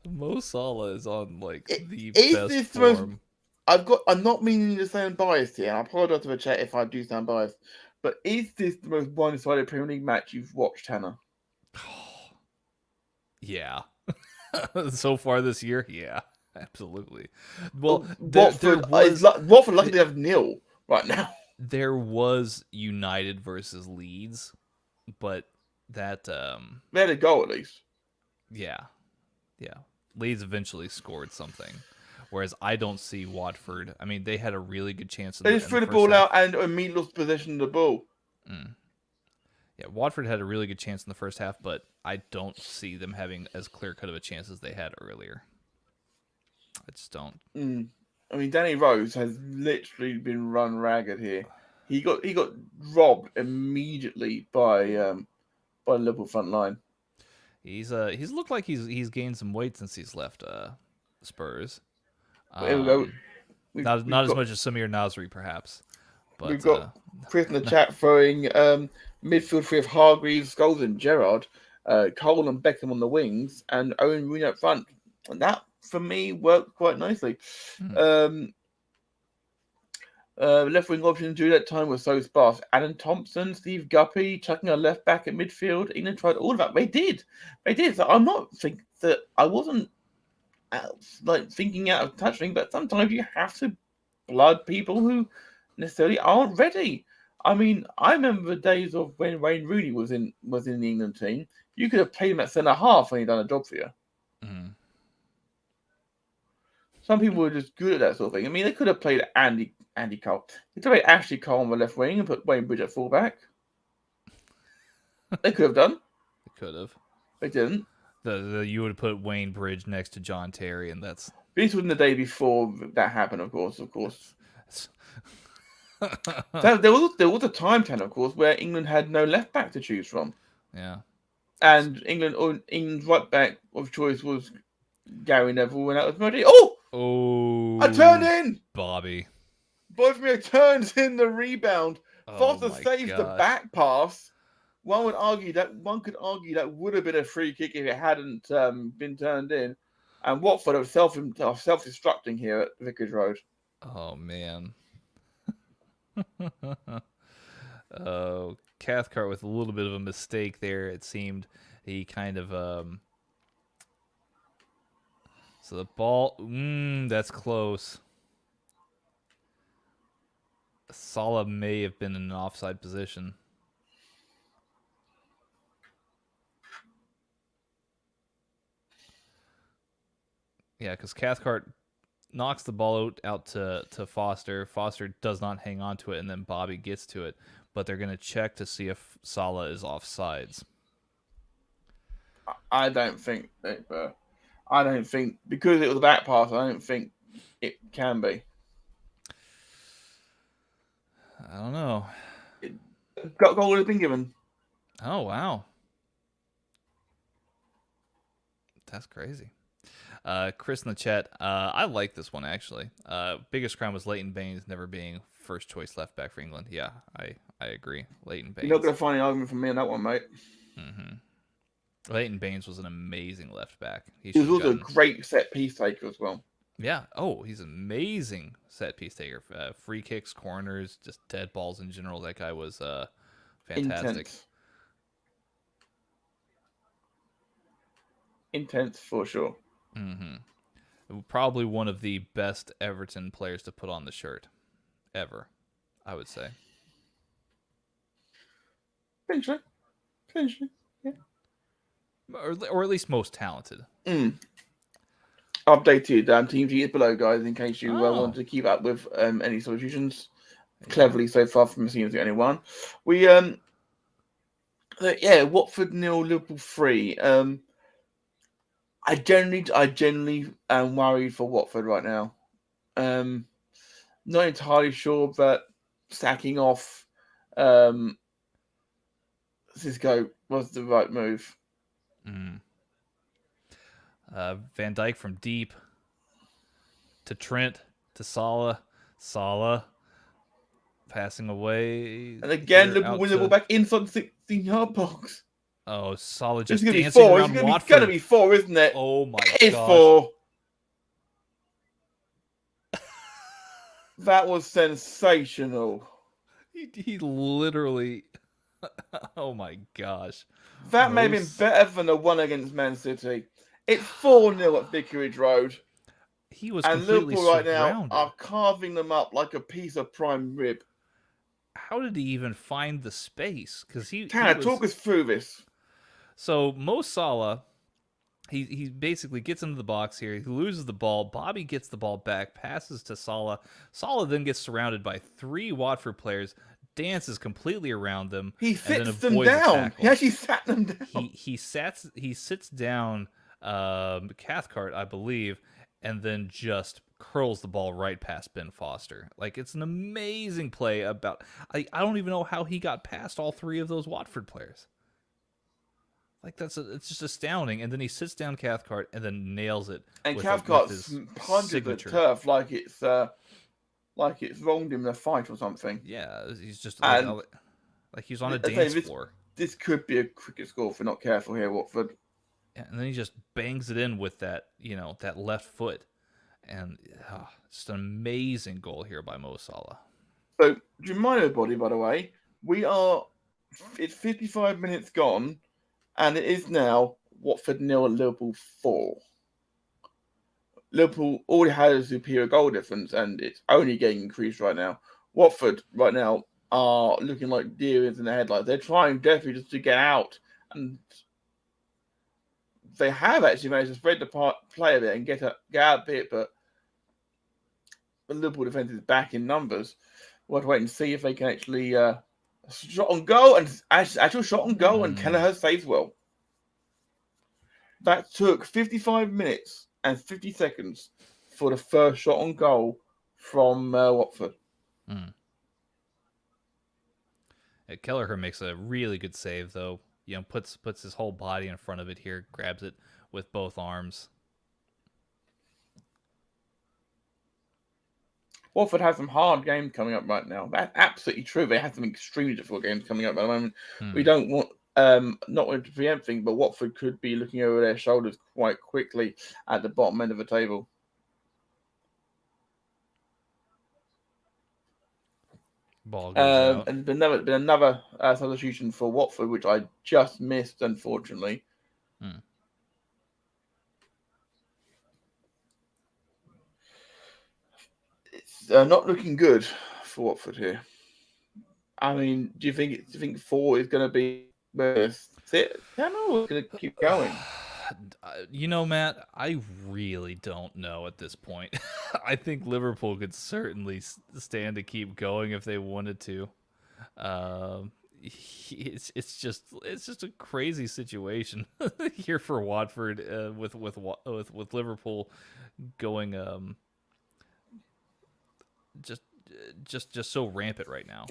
Mo Salah is on like the Is best form. I'm not meaning to sound biased here. I apologize to the chat if I do sound biased. But is this the most one-sided Premier League match you've watched, Hannah? Yeah. So far this year, yeah, absolutely. Well, Watford lucky they have nil right now. There was United versus Leeds, but that They had a goal at least. Yeah. Leeds eventually scored something. Whereas I don't see Watford. I mean, they had a really good chance. They just threw the ball out and immediately lost possession of the ball. Yeah, Watford had a really good chance in the first half, but I don't see them having as clear-cut of a chance as they had earlier. I just don't. I mean, Danny Rose has literally been run ragged here. He got robbed immediately by the Liverpool front line. He's looked like he's gained some weight since he's left Spurs. Here we go. Not as much as Samir Nasri, perhaps. But we've got Chris in the chat throwing midfield three of Hargreaves, Scholes, and Gerrard, Cole and Beckham on the wings, and Owen Rooney up front. And that, for me, worked quite nicely. Left wing options during that time were so sparse. Adam Thompson, Steve Guppy, chucking a left back at midfield. England tried all of that. They did. So I'm not thinking that I wasn't thinking out of touching, but sometimes you have to blood people who necessarily aren't ready. I mean, I remember the days of when Wayne Rooney was in the England team. You could have played him at centre half when he'd done a job for you. Some people were just good at that sort of thing. I mean, they could have played Andy Cole. They could have played Ashley Cole on the left wing and put Wayne Bridge at fullback. They could have done. They could have. They didn't. You would have put Wayne Bridge next to John Terry, and that's. This was in the day before that happened, of course. There was a time, of course, where England had no left back to choose from. Yeah. And England's right back of choice was Gary Neville, and that was Murray. Oh! I turned in! Bobby. Both of me turns in the rebound. Foster saves gosh. the back pass. One could argue that would have been a free kick if it hadn't been turned in. And Watford are self-destructing here at Vicarage Road. Oh, man. Cathcart with a little bit of a mistake there, it seemed. He kind of So the ball, that's close. Salah may have been in an offside position. Yeah, because Cathcart knocks the ball out to Foster. Foster does not hang on to it, and then Bobby gets to it. But they're going to check to see if Salah is offsides. I don't think because it was a back pass. I don't think it can be. I don't know. Goal would have been given. Oh, wow. That's crazy. Chris in the chat, I like this one, actually. Biggest crime was Leighton Baines never being first choice left back for England. Yeah, I agree. Leighton Baines. You're not going to find an argument from me on that one, mate. Leighton Baines was an amazing left back. He was also a great set piece taker as well. Yeah. Oh, he's an amazing set piece taker. Free kicks, corners, just dead balls in general. That guy was fantastic. Intense for sure. Probably one of the best Everton players to put on the shirt ever, I would say. Potentially. Yeah. Or at least most talented. Updated team sheet is below, guys, in case you want to keep up with any substitutions. Cleverly so far from seeing the only one. We Watford 0, Liverpool 3. I generally am worried for Watford right now. Not entirely sure that sacking off Cisco was the right move. Van Dijk from deep to Trent to Salah passing away. And again, Liverpool win the ball back inside the 16-yard box. Oh, Salah just dancing around Watford. It's going to be 4, isn't it? Oh my god. It's 4. That was sensational. He literally... Oh my gosh. That may have been better than the one against Man City. It's 4-0 at Vicarage Road. He was and completely Liverpool right surrounded. now are carving them up like a piece of prime rib. How did he even find the space? Because talk us through this. So Mo Salah, he basically gets into the box here. He loses the ball. Bobby gets the ball back, passes to Salah. Salah then gets surrounded by 3 Watford players, dances completely around them. He and sits them down. He actually sat them down. He sits down Cathcart, I believe, and then just curls the ball right past Ben Foster. Like, it's an amazing play. I don't even know how he got past all 3 of those Watford players. Like, it's just astounding. And then he sits down Cathcart and then nails it. And Cathcart punches the turf like it's wronged him in a fight or something. Yeah, he's just like he's on a dance floor. This could be a cricket score if we're not careful here, Watford. Yeah, and then he just bangs it in with that left foot. And just an amazing goal here by Mo Salah. So, to remind everybody, by the way, it's 55 minutes gone, and it is now Watford 0, Liverpool 4. Liverpool already had a superior goal difference, and it's only getting increased right now. Watford right now are looking like deer in the headlights. They're trying desperately just to get out, and they have actually managed to spread the play a bit and get out a bit, but the Liverpool defence is back in numbers. We'll have to wait and see if they can actually shot on goal, and actual shot on goal, and Kelleher saves well. That took 55 minutes and 50 seconds for the first shot on goal from Watford. Kelleher makes a really good save, though. Puts his whole body in front of it here, grabs it with both arms. Watford have some hard games coming up right now. That's absolutely true. They have some extremely difficult games coming up at the moment. We don't want not want to preempt things, but Watford could be looking over their shoulders quite quickly at the bottom end of the table. Ball goes out. And been another substitution for Watford, which I just missed, unfortunately. not looking good for Watford here. I mean, do you think 4 is going to be where it's sit? I know we're going to keep going. You know, Matt, I really don't know at this point. I think Liverpool could certainly stand to keep going if they wanted to. It's just a crazy situation here for Watford with Liverpool going just so rampant right now.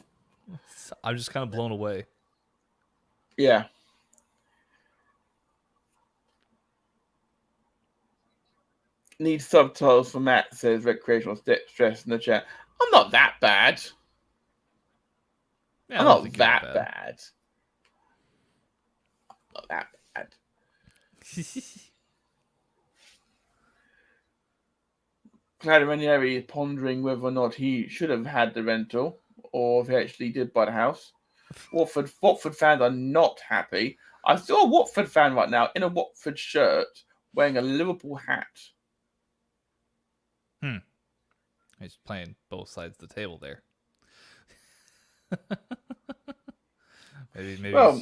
I'm just kind of blown away. Yeah. Need subtitles for Matt, says recreational stress in the chat. I'm not that bad. Yeah, I'm I don't not think you're that bad. Not that bad. Claudio Ranieri is pondering whether or not he should have had the rental or if he actually did buy the house. Watford fans are not happy. I saw a Watford fan right now in a Watford shirt wearing a Liverpool hat. He's playing both sides of the table there. maybe. Well,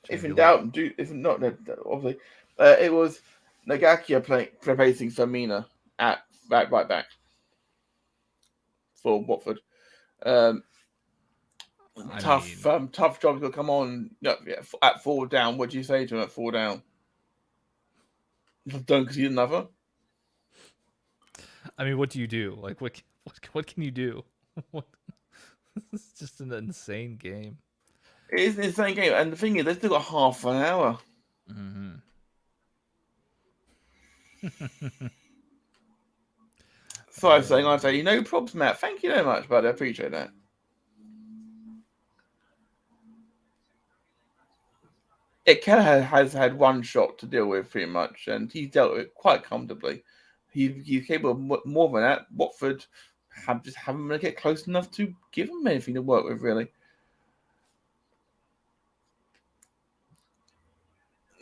if in doubt, if not, obviously, it was Nagakia replacing Firmino at right back for Watford. Tough job to come on at 4 down. What do you say to him at 4 down? Don't concede another. I mean, what do you do? Like, what can you do? It's just an insane game. It is an insane game, and the thing is, they've still got half an hour. Mm-hmm. So I was saying, no problems, Matt. Thank you very much, buddy. I appreciate that. Kelleher has had one shot to deal with pretty much, and he's dealt with it quite comfortably. He's capable of more than that. Watford just haven't really get close enough to give him anything to work with, really.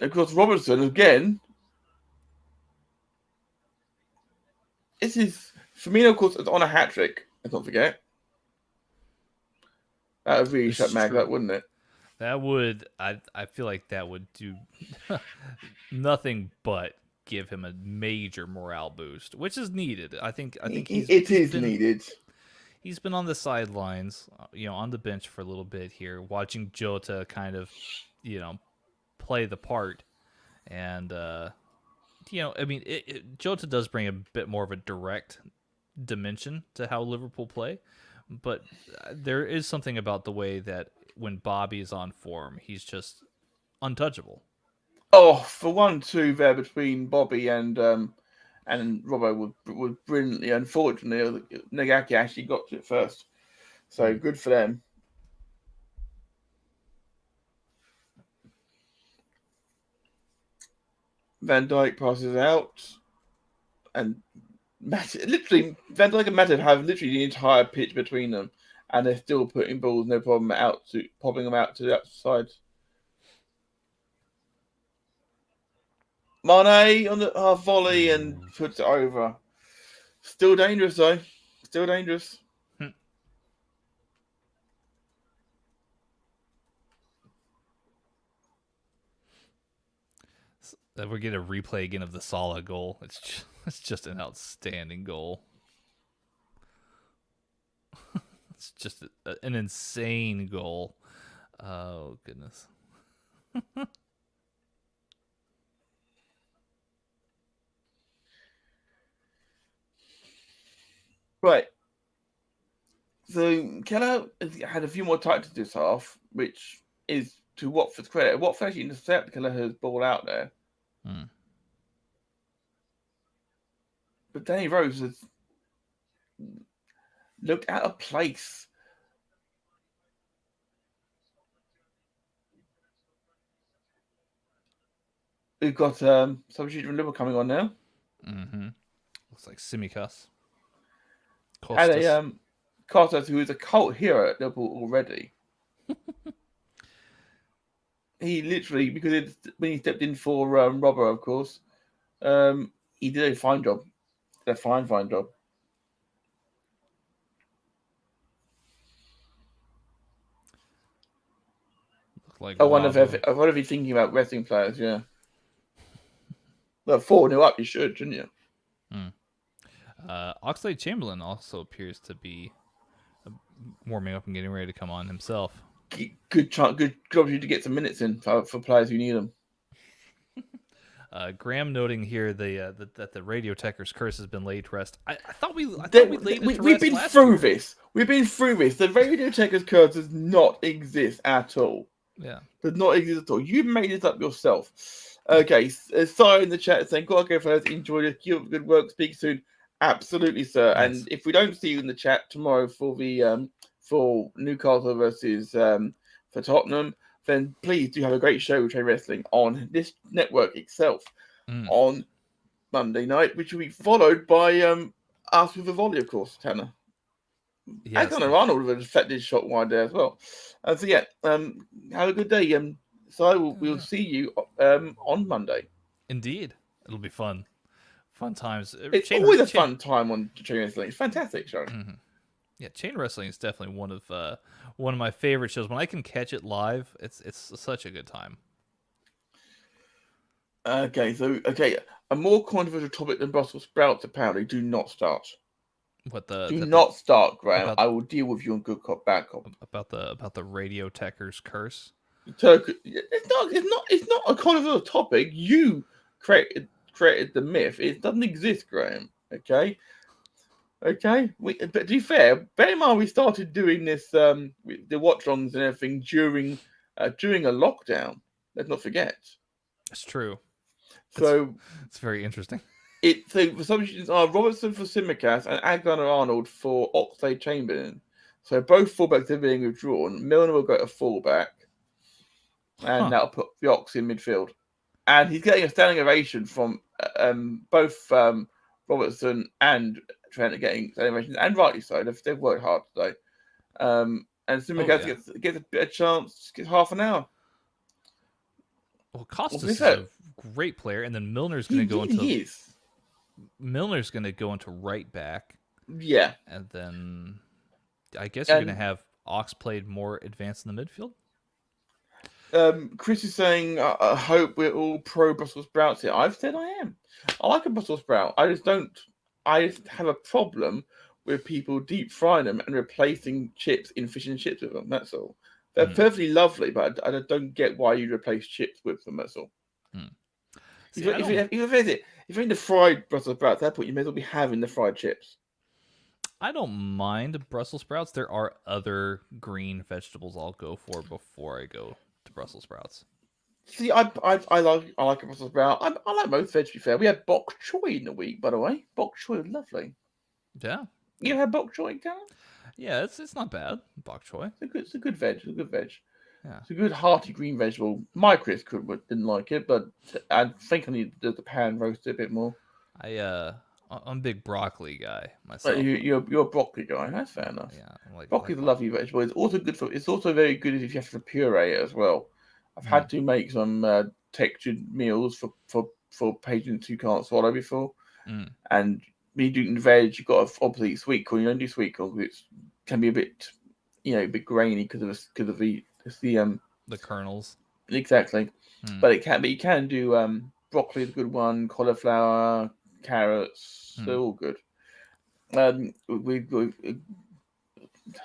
Of course, Robertson again. This is Firmino, of course, is on a hat trick. Let's not forget. That would really shut Mag up, wouldn't it? That would. I feel like that would do nothing but give him a major morale boost, which is needed. I think it is needed. He's been on the sidelines, on the bench for a little bit here, watching Jota kind of, play the part, and I mean, Jota does bring a bit more of a direct dimension to how Liverpool play, but there is something about the way that when Bobby is on form, he's just untouchable. Oh, for 1-2 there between Bobby and Robbo was brilliantly. Unfortunately, Nagaki actually got to it first, so good for them. Van Dijk passes out, and Van Dijk and Matip have literally the entire pitch between them, and they're still putting balls no problem popping them out to the outside. Mane on the half volley and puts it over. Still dangerous though. Still dangerous. We're getting a replay again of the Salah goal. It's just an outstanding goal. It's just an insane goal. Oh goodness. Right. So Keller had a few more touches this half, which is to Watford's credit. Watford actually intercepted Kelleher's ball out there. But Danny Rose has looked out of place. We've got substitute from Liverpool coming on now. Mm-hmm. Looks like Tsimikas. And a Costas, who is a cult hero at Liverpool already. He literally, because when he stepped in for Robber, of course, he did a fine job. A fine job. like I wonder Robbo. if you're thinking about wrestling players. Yeah. Well, 4-0 up, you should, shouldn't you? Oxlade Chamberlain also appears to be warming up and getting ready to come on himself. Good opportunity to get some minutes in for players who need them. Graham noting here that the Radio Tekkers curse has been laid to rest. I thought we laid it to We've rest been last through year. this. We've been through this. The Radio Tekkers curse does not exist at all. Yeah. Does not exist at all. You made it up yourself. Okay, sorry in the chat saying, "Go okay, fellas, enjoy this. Keep up good work. Speak soon." Absolutely, sir. Nice. And if we don't see you in the chat tomorrow for the for Newcastle versus for Tottenham, then please do have a great show with Trade Wrestling on this network itself on Monday night, which will be followed by us with the volley, of course, Tanner. Yes. Alexander Arnold with a deflected shot wide there as well. So yeah, have a good day. So we'll see you on Monday. Indeed, it'll be fun. Fun times. It's always a fun time on Chain Wrestling. It's a fantastic show. Yeah, Chain Wrestling is definitely one of my favorite shows. When I can catch it live, it's such a good time. Okay, a more controversial topic than Brussels sprouts apparently. Do not start. Do not start, Graham. I will deal with you on good cop, bad cop. About the Radio Tekkers curse. It's not a controversial topic. You created the myth. It doesn't exist, Graham. Okay. But to be fair, bear in mind we started doing this the watchalongs and everything during a lockdown. Let's not forget. It's true. So it's very interesting. So the substitutions are Robertson for Simicast and Alexander Arnold for Oxlade Chamberlain. So both fullbacks are being withdrawn. Milner will go to fullback, and that'll put the Ox in midfield. And he's getting a standing ovation from both Robertson and Trent are getting standing ovations, and rightly so. They've worked hard today. And Simicast gets a chance, gets half an hour. Well, Costas is a great player, and then Milner's going to go into. He is. Milner's going to go into right back. Yeah. And then I guess you're going to have Ox played more advanced in the midfield. Chris is saying, I hope we're all pro Brussels sprouts here. I've said I am. I like a Brussels sprout. I just have a problem with people deep frying them and replacing chips in fish and chips with them. That's all. They're perfectly lovely, but I don't get why you replace chips with them. That's all. See, if you're in the fried Brussels sprouts, at that point you may as well be having the fried chips. I don't mind Brussels sprouts. There are other green vegetables I'll go for before I go to Brussels sprouts. See, I like a Brussels sprout. I like most veg, to be fair. We had bok choy in the week, by the way. Bok choy was lovely. Yeah. You had bok choy, Callum? Yeah, it's not bad. Bok choy. It's a good veg. It's a good veg. Yeah. It's a good hearty green vegetable. My Chris didn't like it, but I think I need the pan roasted a bit more. I'm a big broccoli guy myself. You're a broccoli guy. That's fair enough. Yeah, broccoli's a lovely vegetable. It's also good it's also very good if you have to puree it as well. I've had to make some textured meals for patients who can't swallow before. And when you're doing veg, you've got to obviously eat sweet corn. You don't do sweet corn because it can be a bit grainy because of the kernels. Exactly. But you can do broccoli is a good one, cauliflower, carrots, they're all good. We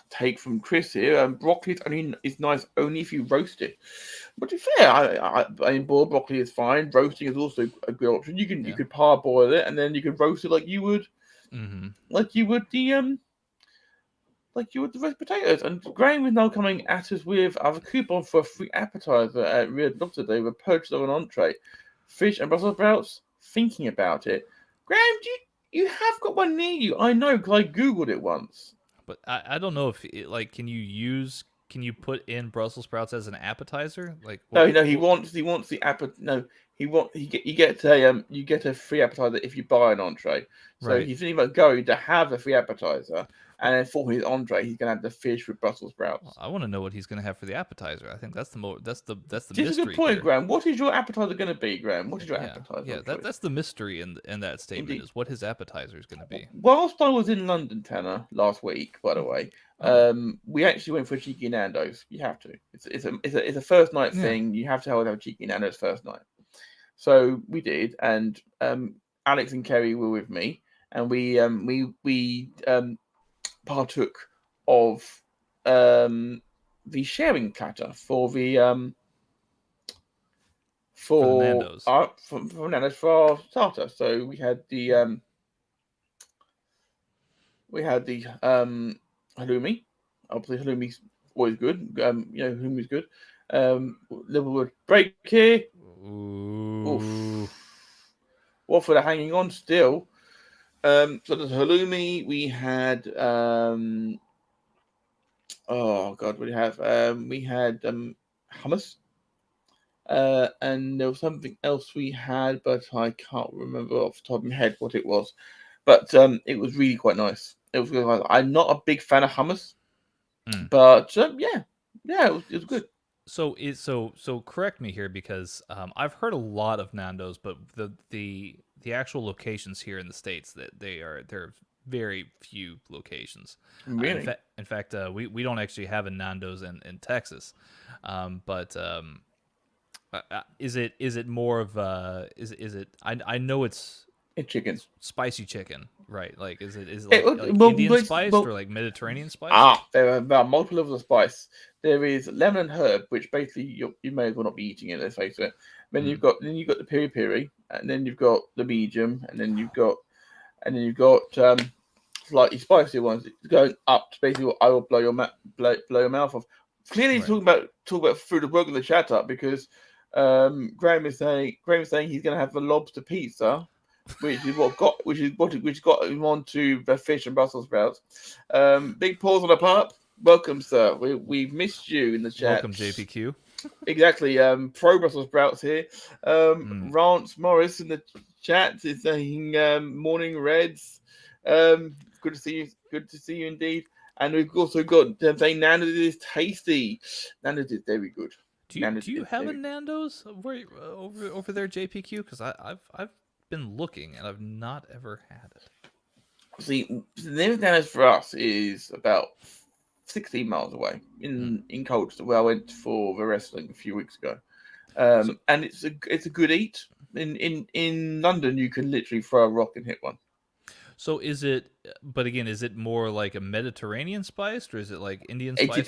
take from Chris here, broccoli is nice only if you roast it. But to be fair, I mean, boiled broccoli is fine. Roasting is also a good option. You could parboil it and then you could roast it like you would the roast potatoes. And Graham is now coming at us with a coupon for a free appetizer at Red Lobster Day with a purchase of an entree, fish and Brussels sprouts. Thinking about it, Graham, you have got one near you? I know because I googled it once. But I don't know if can you put in Brussels sprouts as an appetizer? He wants the appetizer. You get a free appetizer if you buy an entree. So he's thinking about going to have a free appetizer. And then for his entree, he's going to have the fish with Brussels sprouts. I want to know what he's going to have for the appetizer. I think that's the that's the This is a mystery good point, here. Graham. What is your appetizer going to be, Graham? What is your appetizer? Yeah, that's the mystery in that statement Indeed. is what his appetizer is going to be. Whilst I was in London, Tanner, last week, by the way, we actually went for a cheeky Nando's. You have to. It's a first night thing. You have to have a cheeky Nando's first night. So we did, and Alex and Kerry were with me, and we partook of the sharing platter for the For the Nando's. For Nando's for our starter. So we had the halloumi. Obviously, halloumi's always good. Halloumi's good. Liverpool break here. Ooh. Watford are hanging on still. So there's halloumi. We had what do we have? We had hummus. And there was something else we had, but I can't remember off the top of my head what it was. But it was really quite nice. It was really nice. I'm not a big fan of hummus, but it was good. So correct me here because I've heard a lot of Nando's, but the actual locations here in the States that there are very few locations. Really? In fact, we don't actually have a Nando's in Texas, but is it more of is it? I know it's chicken, spicy chicken, right? Like is it like Indian spiced or like Mediterranean spiced? There are multiple levels of spice. There is lemon and herb, which basically you may as well not be eating it. Let's face it. Then you've got the piri piri, and then you've got the medium, and then you've got slightly spicy ones going up to basically what I will blow your mouth off. Clearly, he's talking about food of broken the chat up because Graham is saying he's going to have the lobster pizza, which got him onto the fish and Brussels sprouts. Big pause on the pup. Welcome, sir. We've missed you in the chat. Welcome, JPQ. Exactly. Pro Brussels sprouts here. Rance Morris in the chat is saying morning Reds. Good to see you. Good to see you indeed. And we've also got saying Nando's is tasty. Nando's is very good. Do you have a Nando's over there, JPQ? Because I've been looking and I've not ever had it. See, the nearest Nando's for us is about 16 miles away in Colchester, where I went for the wrestling a few weeks ago. And it's a good eat. In London, you can literally throw a rock and hit one. So is it? But again, is it more like a Mediterranean spiced, or is it like Indian spiced? It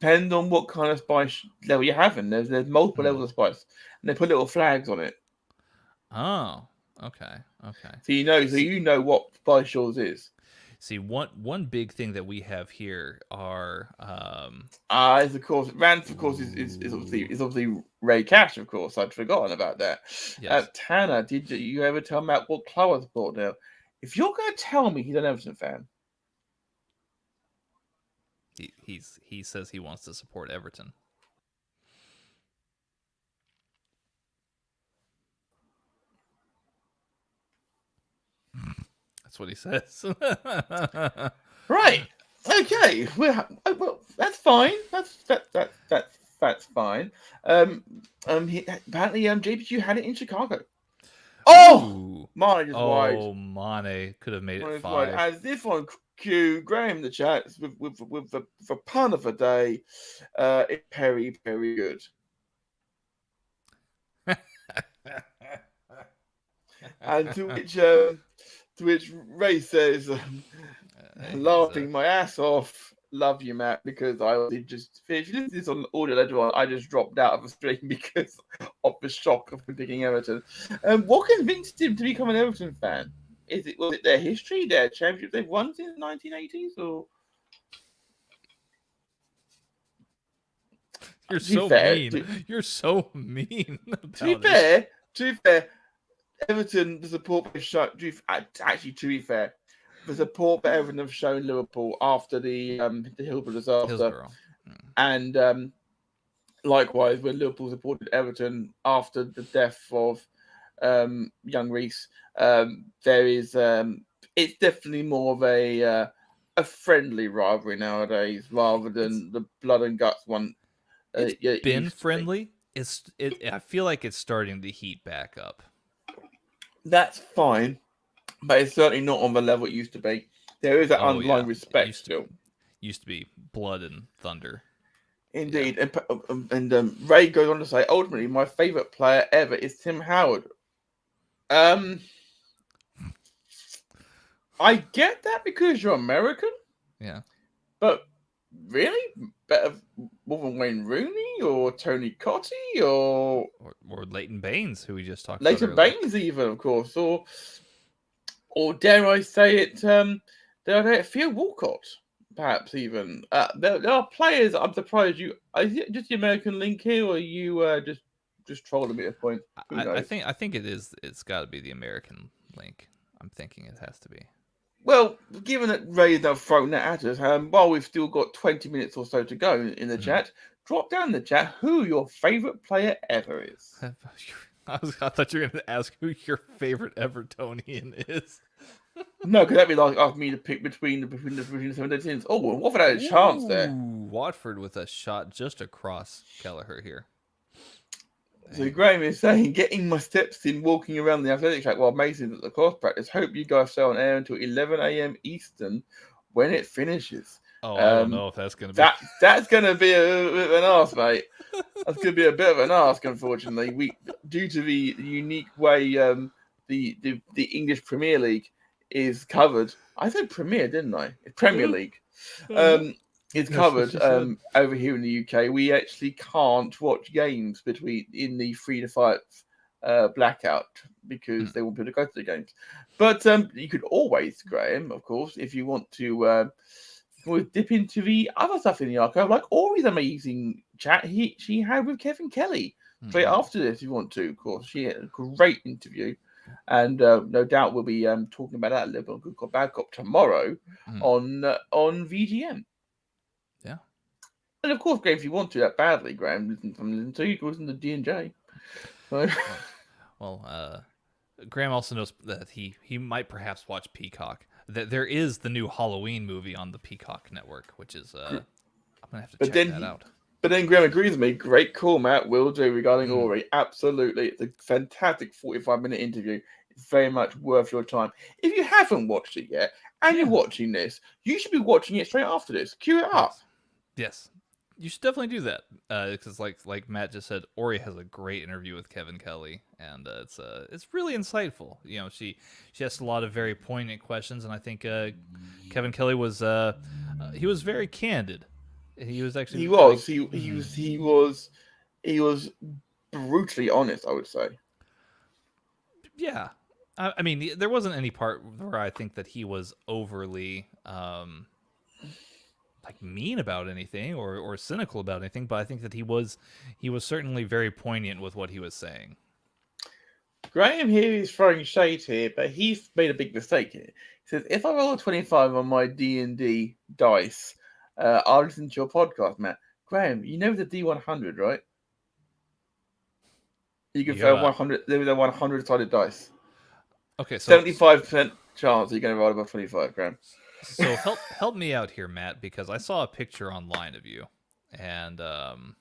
depends on what kind of spice level you're having. There's multiple levels of spice, and they put little flags on it. Oh, okay. So you know what spice yours is. See, one big thing that we have here are is of course Rance, of course, is obviously Ray Cash, of course. I'd forgotten about that. Yes. Tanner, did you ever tell Matt what club I support now? If you're going to tell me he's an Everton fan, he says he wants to support Everton. That's what he says. Right? Okay. Well, that's fine. That's fine. Apparently, JPQ had it in Chicago. Oh, Mane just wide. Oh, Mane could have made it 5. Wide. As if on cue, Graham in the chat with the pun of the day. It's very, very good. And to which Ray says, laughing my ass off. Love you, Matt, because I just, if you listen to this on audio later on, I just dropped out of the stream because of the shock of picking Everton. What convinced him to become an Everton fan? Was it their history, their championship they've won since the 1980s, or? You're so mean. You're so mean. To be fair, Everton, the support they've shown. Actually, to be fair, the support that Everton have shown Liverpool after the Hillsborough disaster, and likewise when Liverpool supported Everton after the death of young Reece, there is it's definitely more of a a friendly rivalry nowadays, rather than the blood and guts one. It's It been used to be. friendly. I feel like it's starting to heat back up. That's fine, but it's certainly not on the level it used to be. There is an Oh underlying yeah, respect still. Used to be blood and thunder. Indeed, and Ray goes on to say, ultimately, my favourite player ever is Tim Howard. I get that because you're American, Yeah. but really, better more than Wayne Rooney or Tony Cottee or Leighton Baines, who we just talked Leighton about earlier. Baines, even of course, or dare I say it, Theo Walcott, perhaps even. There are players. I'm surprised you. Is it just the American link here, or are you just trolling me at a point? Who knows? I think it is. It's got to be the American link. I'm thinking it has to be. Well, given that Ray's now thrown that at us, while we've still got 20 minutes or so to go in the chat, drop down in the chat who your favourite player ever is. I thought you were going to ask who your favorite Evertonian is. No, because that'd be like asking me to pick between the 7 teams. Oh, well, Watford had a chance there. Watford with a shot just across Kelleher here. So Graham is saying, getting my steps in, walking around the athletic track while Mason's at the course practice. Hope you guys stay on air until 11 a.m. Eastern when it finishes. Oh, I don't know if that's going to be. That's going to be a bit of an ask, mate. That's going to be a bit of an ask, unfortunately. Due to the unique way the English Premier League is covered. I said Premier, didn't I? Premier League. It's covered over here in the UK. We actually can't watch games in the 3 to 5 blackout because they won't be able to go to the games. But you could always, Graham, of course, if you want to dip into the other stuff in the archive, like Ori's amazing chat she had with Kevin Kelly straight after this, if you want to. Of course, she had a great interview. And no doubt we'll be talking about that a little bit on Good Cop, Bad Cop tomorrow on VGM. Yeah. And of course, Graham, if you want to that badly, Graham, listen to you, go listen to D&J. So... Well, Graham also knows that he might perhaps watch Peacock. That there is the new Halloween movie on the Peacock network, which is I'm gonna have to check that out. But then Graham agrees with me. Great call, Matt. Will do regarding Ori. Absolutely. It's a fantastic 45-minute interview. It's very much worth your time. If you haven't watched it yet and you're watching this, you should be watching it straight after this. Cue it up. Yes. You should definitely do that. Because like Matt just said, Ori has a great interview with Kevin Kelly, and it's really insightful. You know, she asked a lot of very poignant questions, and I think Kevin Kelly was he was very candid. He was actually he was brutally honest, I would say. Yeah. I mean, there wasn't any part where I think that he was overly like mean about anything or cynical about anything, but I think that he was certainly very poignant with what he was saying. Graham here is throwing shade here, but he's made a big mistake here. He says, if I roll a 25 on my D&D dice, I'll listen to your podcast, Matt. Graham, you know the D100, right? You can throw 100. There was a 100-sided dice. Okay, so 75% chance you're going to roll above 25, Graham. So help me out here, Matt, because I saw a picture online of you, and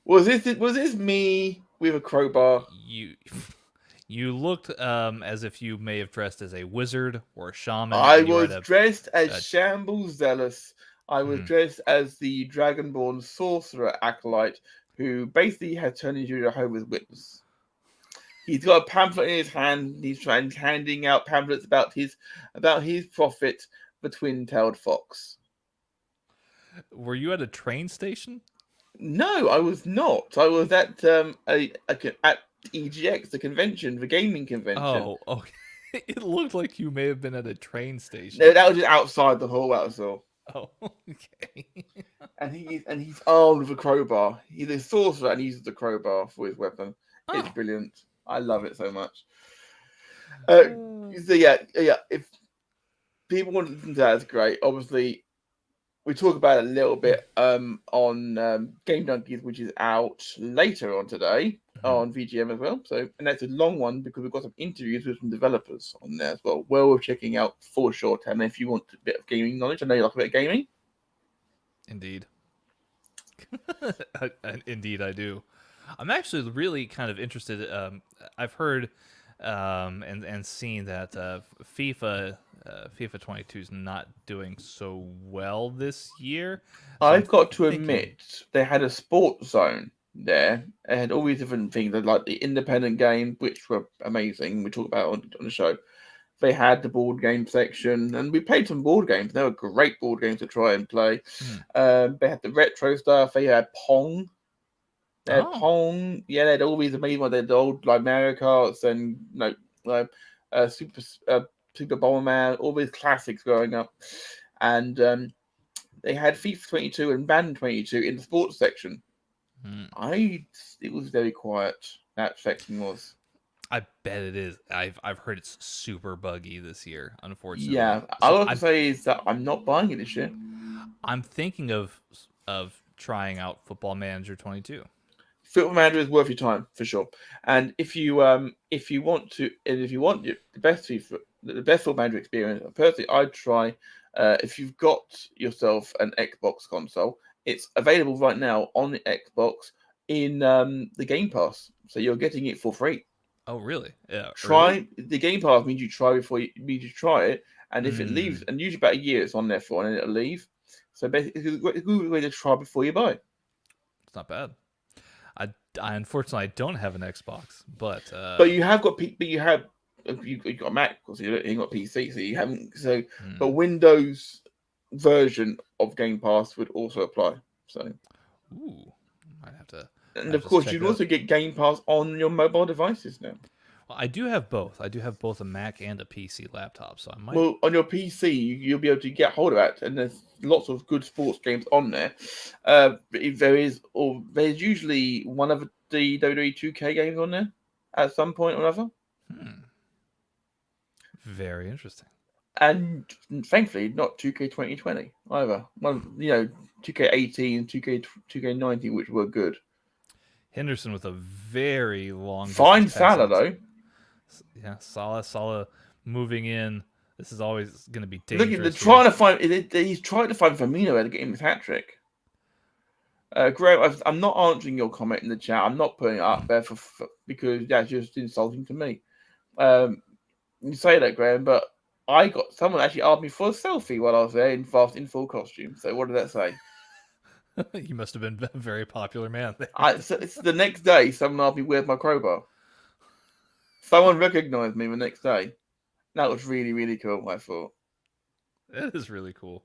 was this me with a crowbar? You looked as if you may have dressed as a wizard or a shaman. I was dressed as Shambles Zealous. I was dressed as the Dragonborn sorcerer acolyte who basically had turned into a Jehovah's Witness. He's got a pamphlet in his hand. He's handing out pamphlets about his prophet, the twin-tailed fox. Were you at a train station? No, I was not. I was at at EGX, the convention, the gaming convention. Oh, okay. It looked like you may have been at a train station. No, that was just outside the hall. That was all. Oh, okay. and he's armed with a crowbar. He's a sorcerer and he uses the crowbar for his weapon. Oh. It's brilliant. I love it so much. So yeah. If people want to listen to that, it's great. Obviously, we talk about it a little bit on Game Donkeys, which is out later on today. on VGM as well. So, and that's a long one because we've got some interviews with some developers on there as well. Well, we're checking out for sure. And if you want a bit of gaming knowledge, I know you like a bit of gaming. Indeed. Indeed, I do. I'm actually really kind of interested. I've heard and seen that FIFA 22 is not doing so well this year. So I've got to thinking- admit, they had a sports zone there. They had all these different things, like the independent game, which were amazing. We talk about on the show. They had the board game section, and we played some board games. They were great board games to try and play. They had the retro stuff. They had Pong. They had Pong. Yeah, they had all these amazing ones. They had the old like Mario Karts and Super Bomberman, all these classics growing up. And they had FIFA 22 and Madden 22 in the sports section. It was very quiet. That section was. I bet it is. I've heard it's super buggy this year, unfortunately. Yeah, So all I have to say is that I'm not buying it this year. I'm thinking of trying out Football Manager 22. Football Manager is worth your time for sure. And if you want the best FIFA, the best Football Manager experience, personally, I'd try. If you've got yourself an Xbox console, it's available right now on the Xbox in the Game Pass, so you're getting it for free. Oh, really? Yeah. Try the Game Pass means you try try it, and if it leaves, and usually about a year it's on there for, and then it'll leave. So basically, it's a good way to try before you buy. It's not bad. I unfortunately I don't have an Xbox, but you have got you got a Mac, because you ain't got PC, so you haven't. So, but Windows version of Game Pass would also apply. So, might have to. And of course, you can also get Game Pass on your mobile devices now. Well, I do have both. I do have both a Mac and a PC laptop, so I might. Well, on your PC, you'll be able to get hold of that, and there's lots of good sports games on there. There's usually one of the WWE 2K games on there at some point or another. Very interesting. And thankfully, not 2K 2020 either. 2K18 and 2K19, which were good. Henderson with a very long. Fine Salah though. Yeah, Salah moving in. This is always going to be dangerous. Look, they're trying to find. He's trying to find Firmino to get him his hat trick. Graham, I'm not answering your comment in the chat. I'm not putting it up there because that's just insulting to me. You say that, Graham, but I got someone actually asked me for a selfie while I was there in full costume. So what did that say? You must have been a very popular man there. So it's the next day, someone asked me where's my crowbar. Someone recognized me the next day. That was really, really cool, I thought. That is really cool.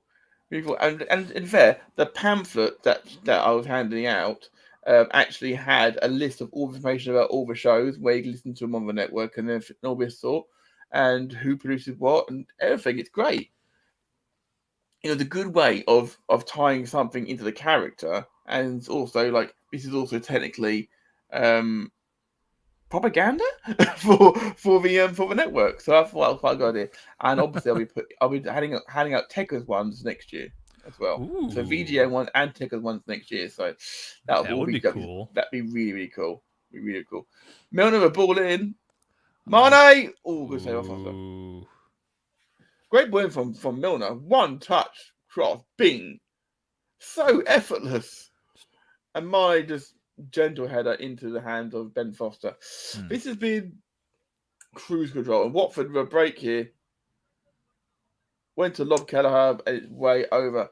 Really cool. And in fair, the pamphlet that I was handing out actually had a list of all the information about all the shows, where you can listen to them on the network, and then all this sort, and who produces what, and everything. It's great. The good way of tying something into the character, and also this is also technically propaganda for the network. So I thought that was quite a good idea. And obviously I'll be handing out Tekkers ones next year as well. Ooh. So VGA ones and Tekkers ones next year. So that would be cool. That'd be really, really cool. Really cool. Milner the ball in. Mane! Oh, good save off. Great win from Milner. One touch, cross, bing. So effortless. And my just gentle header into the hands of Ben Foster. This has been cruise control. And Watford with a break here. Went to Lob Kelleher and it's way over.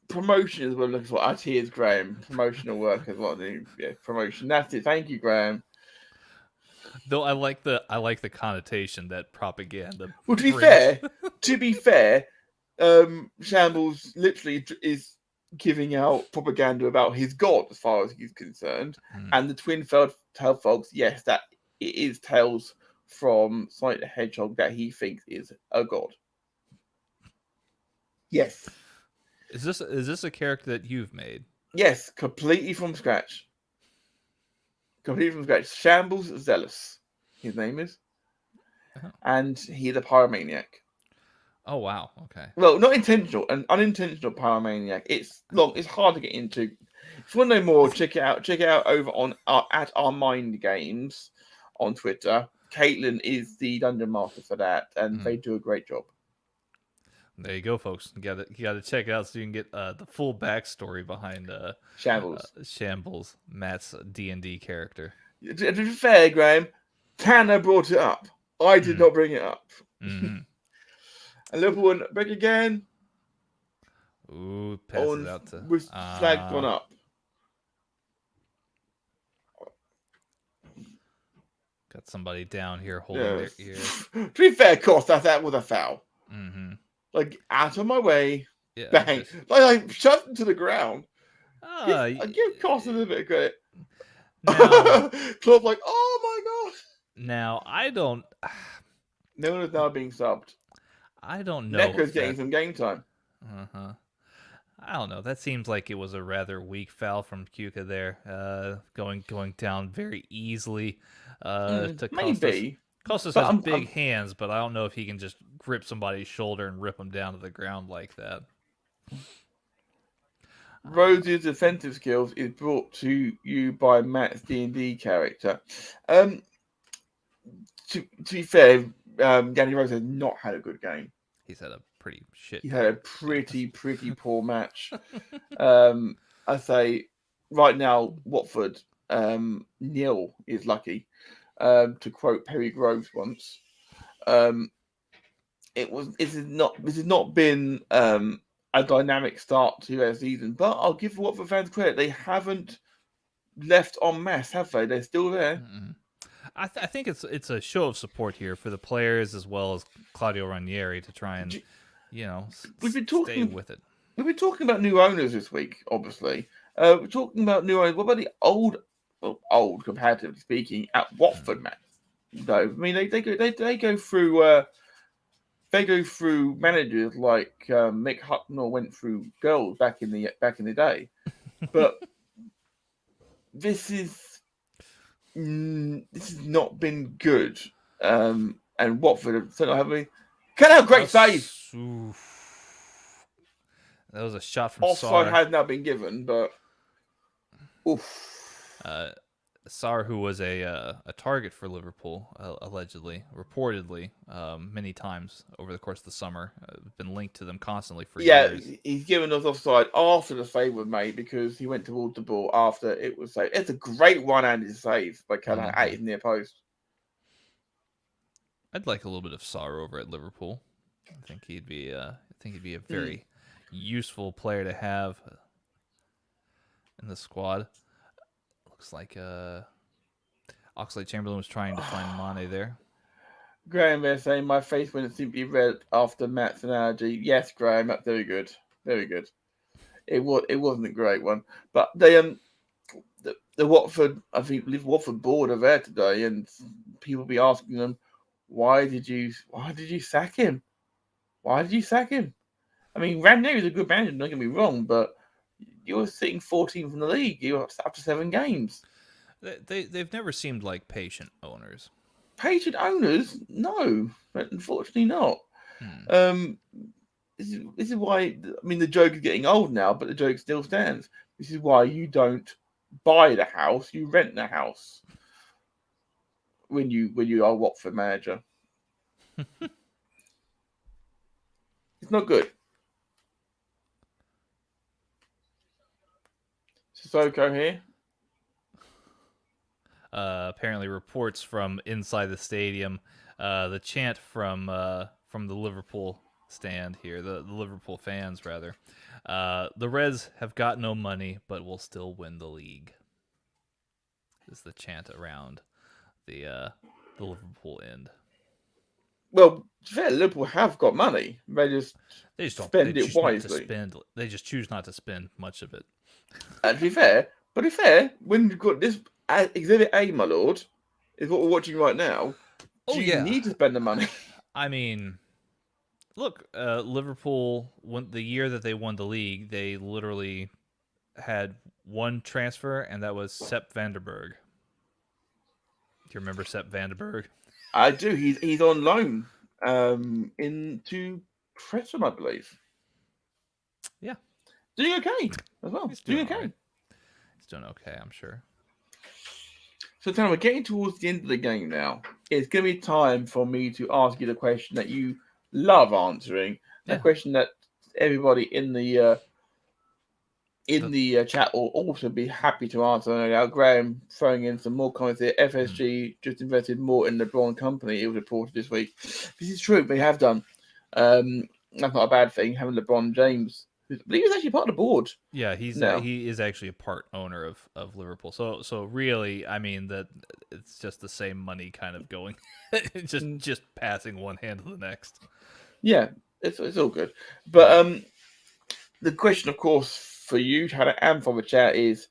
Promotion is what we're looking for. Here's Graham. Promotional work is what I do. Yeah, promotion. That's it. Thank you, Graham. Though I like the connotation that propaganda. Well, to be fair, Shambles literally is giving out propaganda about his god as far as he's concerned, and the twin-tailed fox. Yes, that it is Tails from Sonic the Hedgehog that he thinks is a god. Yes. Is this a character that you've made? Yes, completely from scratch. Completely from scratch. Shambles Zealous, his name is. And he's a pyromaniac. Oh, wow. Okay. Well, not intentional, an unintentional pyromaniac. It's hard to get into. If you want to know more, check it out. Check it out over on at our Mind Games on Twitter. Caitlin is the dungeon master for that, and they do a great job. There you go, folks. You gotta check it out so you can get the full backstory behind Shambles. Shambles, Matt's D&D character. To be fair, Graham, Tanner brought it up. I did not bring it up. Mm-hmm. And Liverpool went back again. Ooh, passes out to with flag gone up. Got somebody down here holding their ear. To be fair, of course, that was a foul. Mm-hmm. Like, out of my way. Yeah, Bang. Like shoved him to the ground. I give Costa a little bit of credit. Now, Klopp like, oh my god. Now, I don't... No one is now being subbed. I don't know. Necker's getting some game time. Uh-huh. I don't know. That seems like it was a rather weak foul from Kuka there. Going down very easily to Costas. Maybe. Costas has big hands, but I don't know if he can just grip somebody's shoulder and rip them down to the ground like that. Rose's defensive skills is brought to you by Matt's D&D character. To be fair, Danny Rose has not had a good game. He's had a pretty shit. He had a pretty poor match. I say right now, Watford nil is lucky. To quote Perry Groves once, this has not been a dynamic start to their season, but I'll give Watford fans credit. They haven't left en masse, have they? They're still there. Mm-hmm. I think it's a show of support here for the players as well as Claudio Ranieri to try and stay with it. We've been talking about new owners this week, obviously. We're talking about new owners. What about the old comparatively speaking, at Watford, man? Though I mean, they go through managers like Mick Hucknall went through girls back in the day, but this has not been good. And Watford have certainly haven't. Can have a great save. That was a shot from Offside Sarr. has now been given, but Sarr, who was a target for Liverpool, allegedly, reportedly, many times over the course of the summer, been linked to them constantly for years. Yeah, he's given us offside after the save was made because he went towards the ball after it was saved. It's a great one-handed save by Callahan at his near post. I'd like a little bit of Sarr over at Liverpool. I think he'd be a very useful player to have in the squad. Looks like Oxlade-Chamberlain was trying to find Mane there. Graham there saying my face went simply red after Matt's analogy. Yes, Graham, that's very good. Very good. It wasn't a great one. But they the Watford, I think Watford board are there today and people be asking them, why did you sack him? Why did you sack him? I mean, Ranieri is a good manager, don't get me wrong, but you were sitting 14th in the league. You were up to 7 games. They've never seemed like patient owners. Patient owners? No, unfortunately not. This is why, I mean, the joke is getting old now, but the joke still stands. This is why you don't buy the house, you rent the house when you are a Watford manager. It's not good. Sissoko here. Apparently, reports from inside the stadium, the chant from the Liverpool stand here, the Liverpool fans rather. The Reds have got no money, but will still win the league. This is the chant around the Liverpool end. Well, fair, Liverpool have got money. They just don't spend it wisely. They just choose not to spend much of it. To be fair, when you've got this Exhibit A, my lord, is what we're watching right now. You need to spend the money. I mean, look, Liverpool, the year that they won the league, they literally had one transfer, and that was Sepp Vanderberg. Do you remember Sepp Vanderberg? I do. He's on loan into Preston, I believe. Yeah. Doing okay as well. He's doing doing okay. doing okay, I'm sure. So, Tanner, we're getting towards the end of the game now. It's going to be time for me to ask you the question that you love answering. The Yeah. question that everybody in the chat will also be happy to answer. Now, Graham throwing in some more comments here. FSG just invested more in LeBron Company. It was reported this week. This is true. They have done. That's not a bad thing. Having LeBron James, who I believe is actually part of the board. Yeah, No. he is actually a part owner of Liverpool. So really, I mean that it's just the same money kind of going, just passing one hand to the next. Yeah, it's all good. But the question, of course, for you, Tanner, and for the chat is,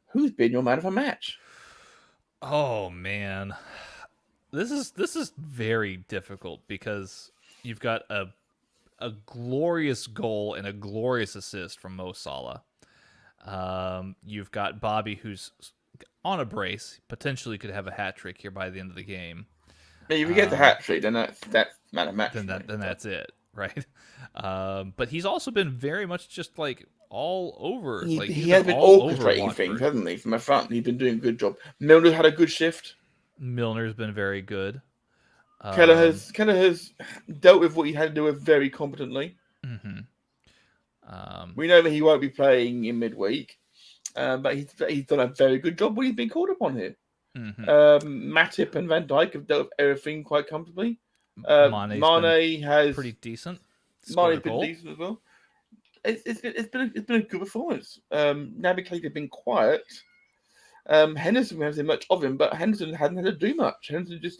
who's been your man of the match? Oh man, this is very difficult because you've got a glorious goal and a glorious assist from Mo Salah. You've got Bobby, who's on a brace, potentially could have a hat trick here by the end of the game. If you get the hat trick, then that's man of match. Then that's it, right? But he's also been very much just like all over. He has been orchestrating things, hasn't he? From the front, he's been doing a good job. Milner's had a good shift. Milner's been very good. Keller has dealt with what he had to do with very competently. We know that he won't be playing in midweek, but he's done a very good job when he's been called upon here. Matip and Van Dijk have dealt with everything quite comfortably. Mane has pretty decent. Mane's been decent as well. It's been a good performance. Naby Keita have been quiet. Henderson, we haven't seen much of him, but Henderson hadn't had to do much. Henderson just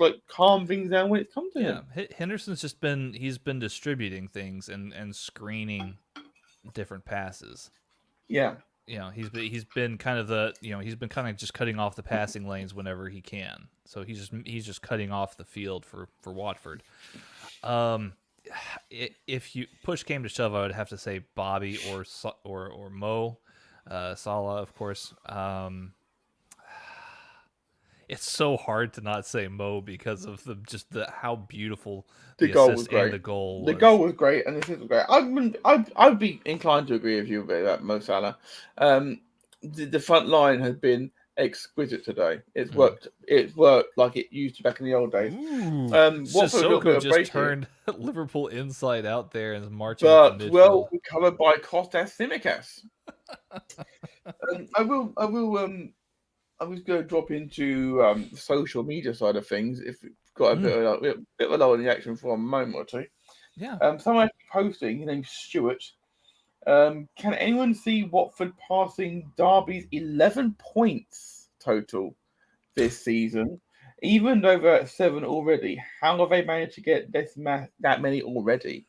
like calm things down when it comes to him. Henderson's he's been distributing things and screening different passes. Yeah. He's been kind of just cutting off the passing lanes whenever he can. So he's just cutting off the field for Watford. If you push came to shove, I would have to say Bobby or Mo. Salah, of course. It's so hard to not say Mo because of how beautiful the goal assist was great. and the goal was. The goal was great and the assist was great. I'd be inclined to agree with you about Mo Salah. The front line has been exquisite today. It's worked. It's worked like it used to back in the old days. Sissoko just turned Liverpool inside out there and is marching. But well recovered by Kostas Tsimikas. I was going to drop into the social media side of things if we've got a bit of a lower reaction for a moment or two. Yeah. Someone posting, his name's Stuart. Can anyone see Watford passing Derby's 11 points total this season? Even though they're at 7 already, how have they managed to get that many already?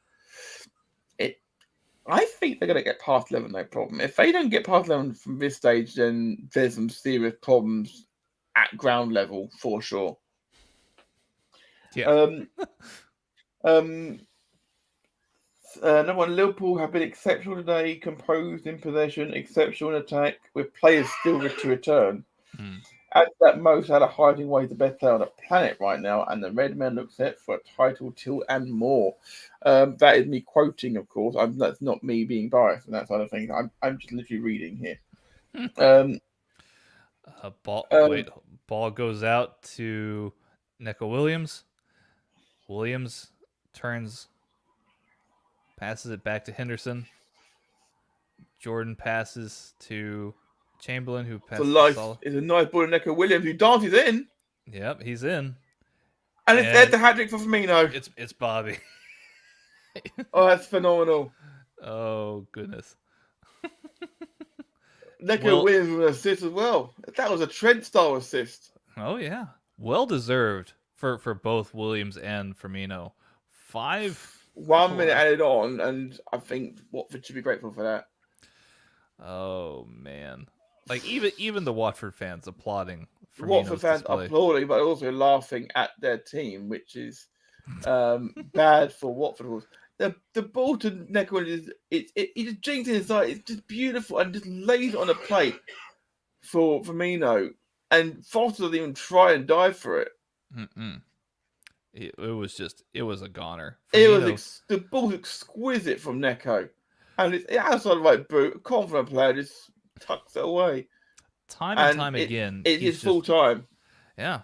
I think they're going to get past 11, no problem. If they don't get past 11 from this stage, then there's some serious problems at ground level for sure. Yeah. Number one, Liverpool have been exceptional today, composed in possession, exceptional in attack, with players still to return. Add that Mo Salah hiding away the best player on the planet right now, and the Red Men look set for a title till and more. That is me quoting, of course. That's not me being biased and that sort of thing. I'm just literally reading here. Ball goes out to Neco Williams. Williams turns, passes it back to Henderson. Jordan passes to Chamberlain, who passes it's a nice ball to Neco Williams, who dances in. Yep, he's in. And it's the hat trick for Firmino. It's Bobby. Oh, that's phenomenal. Oh, goodness. Neco Williams with an assist as well. That was a Trent-style assist. Oh, yeah. Well deserved for both Williams and Firmino. 1 minute added on, and I think Watford should be grateful for that. Oh, man. Like, even the Watford fans applauding Firmino's Watford fans display. applauding, but also laughing at their team, which is bad for Watford. The ball to Neco is it just jinks inside. It's just beautiful and just lays it on a plate for Firmino, and Foster doesn't even try and dive for it. It was a goner. The ball's exquisite from Neco, and it's outside the right boot. Confident player, just tucks it away. Time and And time again, it he's is full just time. yeah.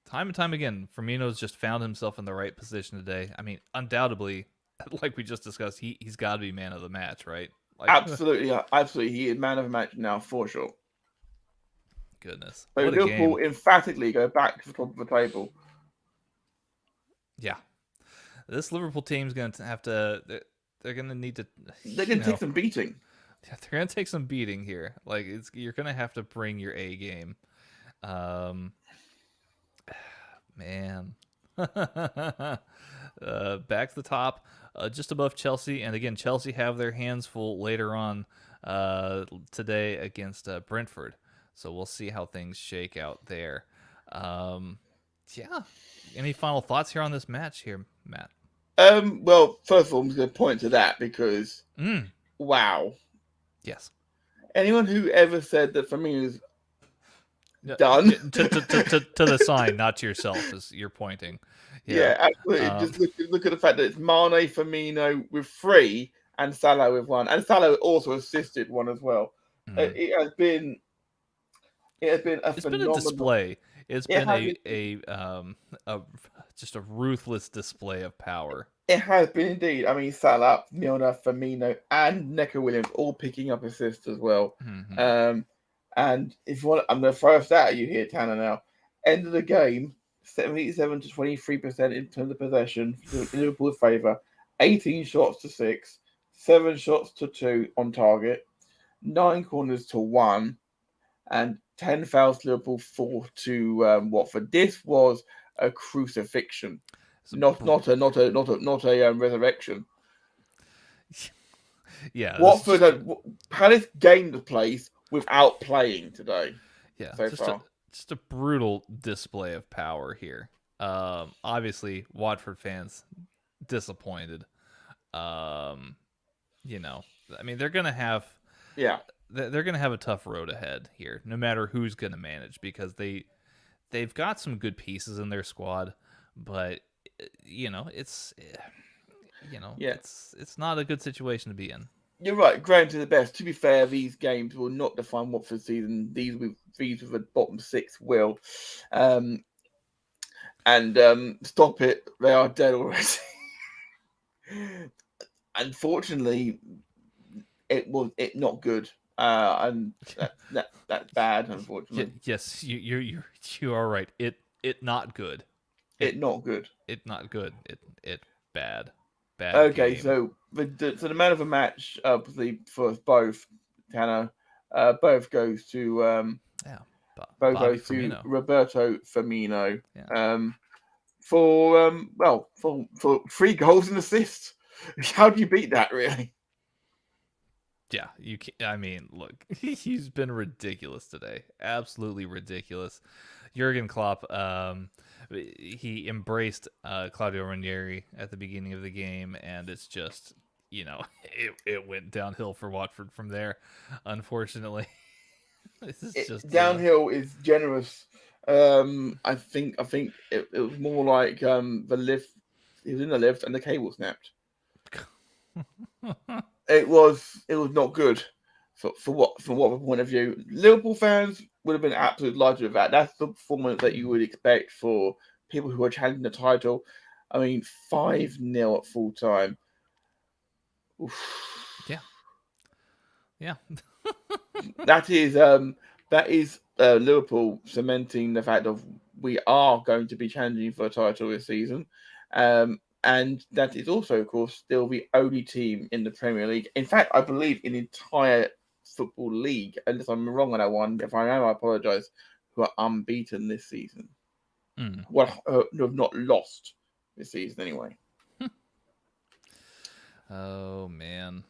Time and time again, Firmino's just found himself in the right position today. I mean, undoubtedly, like we just discussed, he's got to be man of the match, right? Like, Absolutely, absolutely. He is man of the match now for sure. goodness, So what a Liverpool game! emphatically go back to the top of the table. Yeah, this Liverpool team's going to have to. They're going to need to. They're going to take some beating. Yeah, they're going to take some beating here. Like you're going to have to bring your A game. Man. Back to the top, just above Chelsea. And again, Chelsea have their hands full later on today against Brentford. So we'll see how things shake out there. Yeah. Any final thoughts here on this match here, Matt? Well, first of all, I'm just going to point to that because, wow. Yes. Anyone who ever said that Firmino's Yeah, done to the sign, not to yourself, as you're pointing. Yeah, absolutely. Just look at the fact that it's Mane, Firmino with 3 and Salah with 1, and Salah also assisted 1 as well. It has been a It's been a display. It's been a just a ruthless display of power. It has been indeed. I mean, Salah, Milner, Firmino, and Neco Williams all picking up assists as well. And if you want, I'm going to throw a stat at you here, Tanner. Now, end of the game, 77 to 23% in terms of possession in Liverpool's favour. 18 shots to 6, 7 shots to 2 on target, 9 corners to 1, and 10 fouls to Liverpool, 4 to Watford. This was a crucifixion, not a resurrection. Yeah, Watford Palace gained the place without playing today. Yeah, so far. Just a brutal display of power here. Obviously, Watford fans disappointed. You know, I mean, they're gonna have they're gonna have a tough road ahead here, no matter who's gonna manage, because they've got some good pieces in their squad, but it's not a good situation to be in. You're right. Granted, the best. To be fair, these games will not define Watford's season. These with the bottom 6 will. Stop it. They are dead already. Unfortunately, it not good. And that's bad. Unfortunately, yes, you are right. It not good. It not good. It not good. It bad. Okay, game. so the man of the match, for us both, Tanner, both goes to goes to Roberto Firmino. Yeah. For 3 goals and assists. How do you beat that, really? Yeah, you can. I mean, look, he's been ridiculous today. Absolutely ridiculous. Jurgen Klopp, he embraced Claudio Ranieri at the beginning of the game, and it's just, it went downhill for Watford from there, unfortunately. This is just downhill is generous. I think it was more like the lift. He was in the lift and the cable snapped. It was not good from what point of view. Liverpool fans would have been absolutely delighted with that. That's the performance that you would expect for people who are challenging the title. I mean, 5-0 at full time. Yeah. That is Liverpool cementing the fact of we are going to be challenging for a title this season. And that is also, of course, still the only team in the Premier League. In fact, I believe in the entire football league, unless I'm wrong on that one. If I am, I apologise, who are unbeaten this season. Well, who have not lost this season anyway. Oh, man.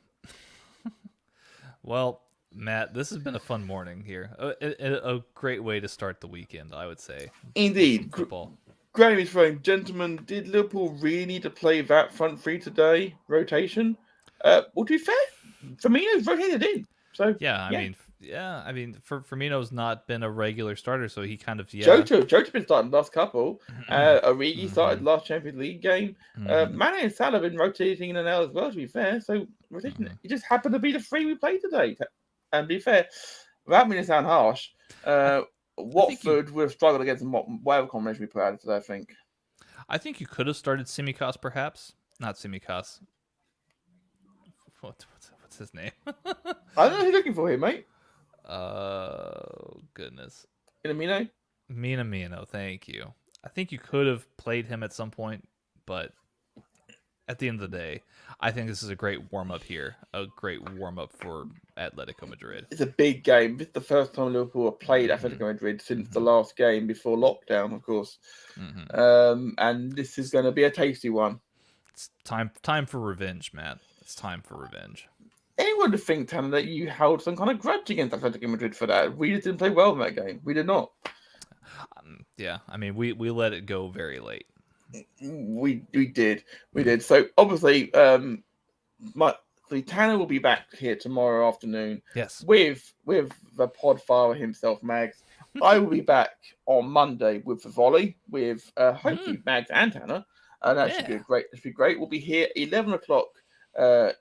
Well, Matt, this has been a fun morning here. A great way to start the weekend, I would say. Indeed. Football. Granny's throwing, gentlemen, did Liverpool really need to play that front 3 today? Rotation? Well, to be fair, Firmino's rotated in. So I mean, Firmino's not been a regular starter, so he kind of Jota's been starting the last couple. Origi started last Champions League game. Mane and Salah have been rotating in and out as well. To be fair, so rotation it just happened to be the 3 we played today. And to be fair, without meaning to sound harsh, think Watford would have struggled against whatever combination we put out today, I think. I think you could have started Simicas, perhaps. Not Simicas. What's his name? I don't know who you're looking for here, mate. Goodness. Inamino? Minamino, thank you. I think you could have played him at some point, but at the end of the day, I think this is a great warm-up here. A great warm-up for Atletico Madrid. It's a big game. This is the first time Liverpool have played Atletico Madrid since the last game before lockdown, of course. And this is going to be a tasty one. It's time for revenge, Matt. It's time for revenge. Anyone would think, Tanner, that you held some kind of grudge against Atletico Madrid for that? We just didn't play well in that game. We did not. Yeah, I mean, we let it go very late. We did. So obviously, Tanner will be back here tomorrow afternoon. Yes. With the pod father himself, Mags. I will be back on Monday with the volley with hopefully Mags and Tanner, and that should be great. That should be great. We'll be here 11 o'clock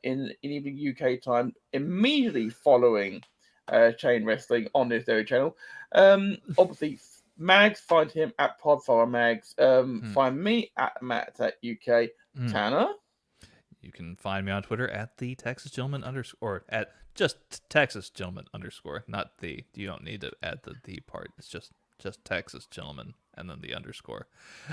in evening UK time, immediately following Chain Wrestling on this very channel. Obviously. Mags, find him at Podfather Mags. Find me at Matt at UK. Tanner? You can find me on Twitter at the Texas Gentleman _ or at just Texas Gentleman _ not the. You don't need to add the part. It's just Texas Gentleman and then the _.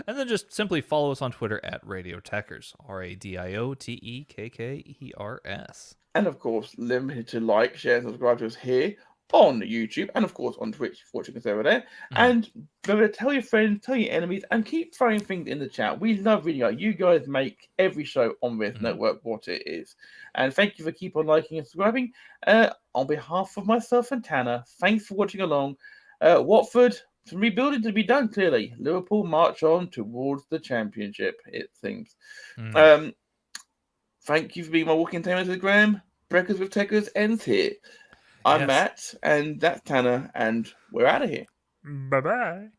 And then just simply follow us on Twitter at Radio Tekkers. RADIOTEKKERS. And of course, limited to like, share, and subscribe to us here on YouTube, and of course on Twitch, watching us over there. And remember to tell your friends, tell your enemies, and keep throwing things in the chat. We love reading out. You guys make every show on this network what it is. And thank you for keep on liking and subscribing. On behalf of myself and Tanner, thanks for watching along. Watford, some rebuilding to be done, clearly. Liverpool march on towards the championship, it seems. Thank you for being my walking entertainment to the gram. Breakfast with Tekkers ends here. I'm Matt, and that's Tanner, and we're out of here. Bye-bye.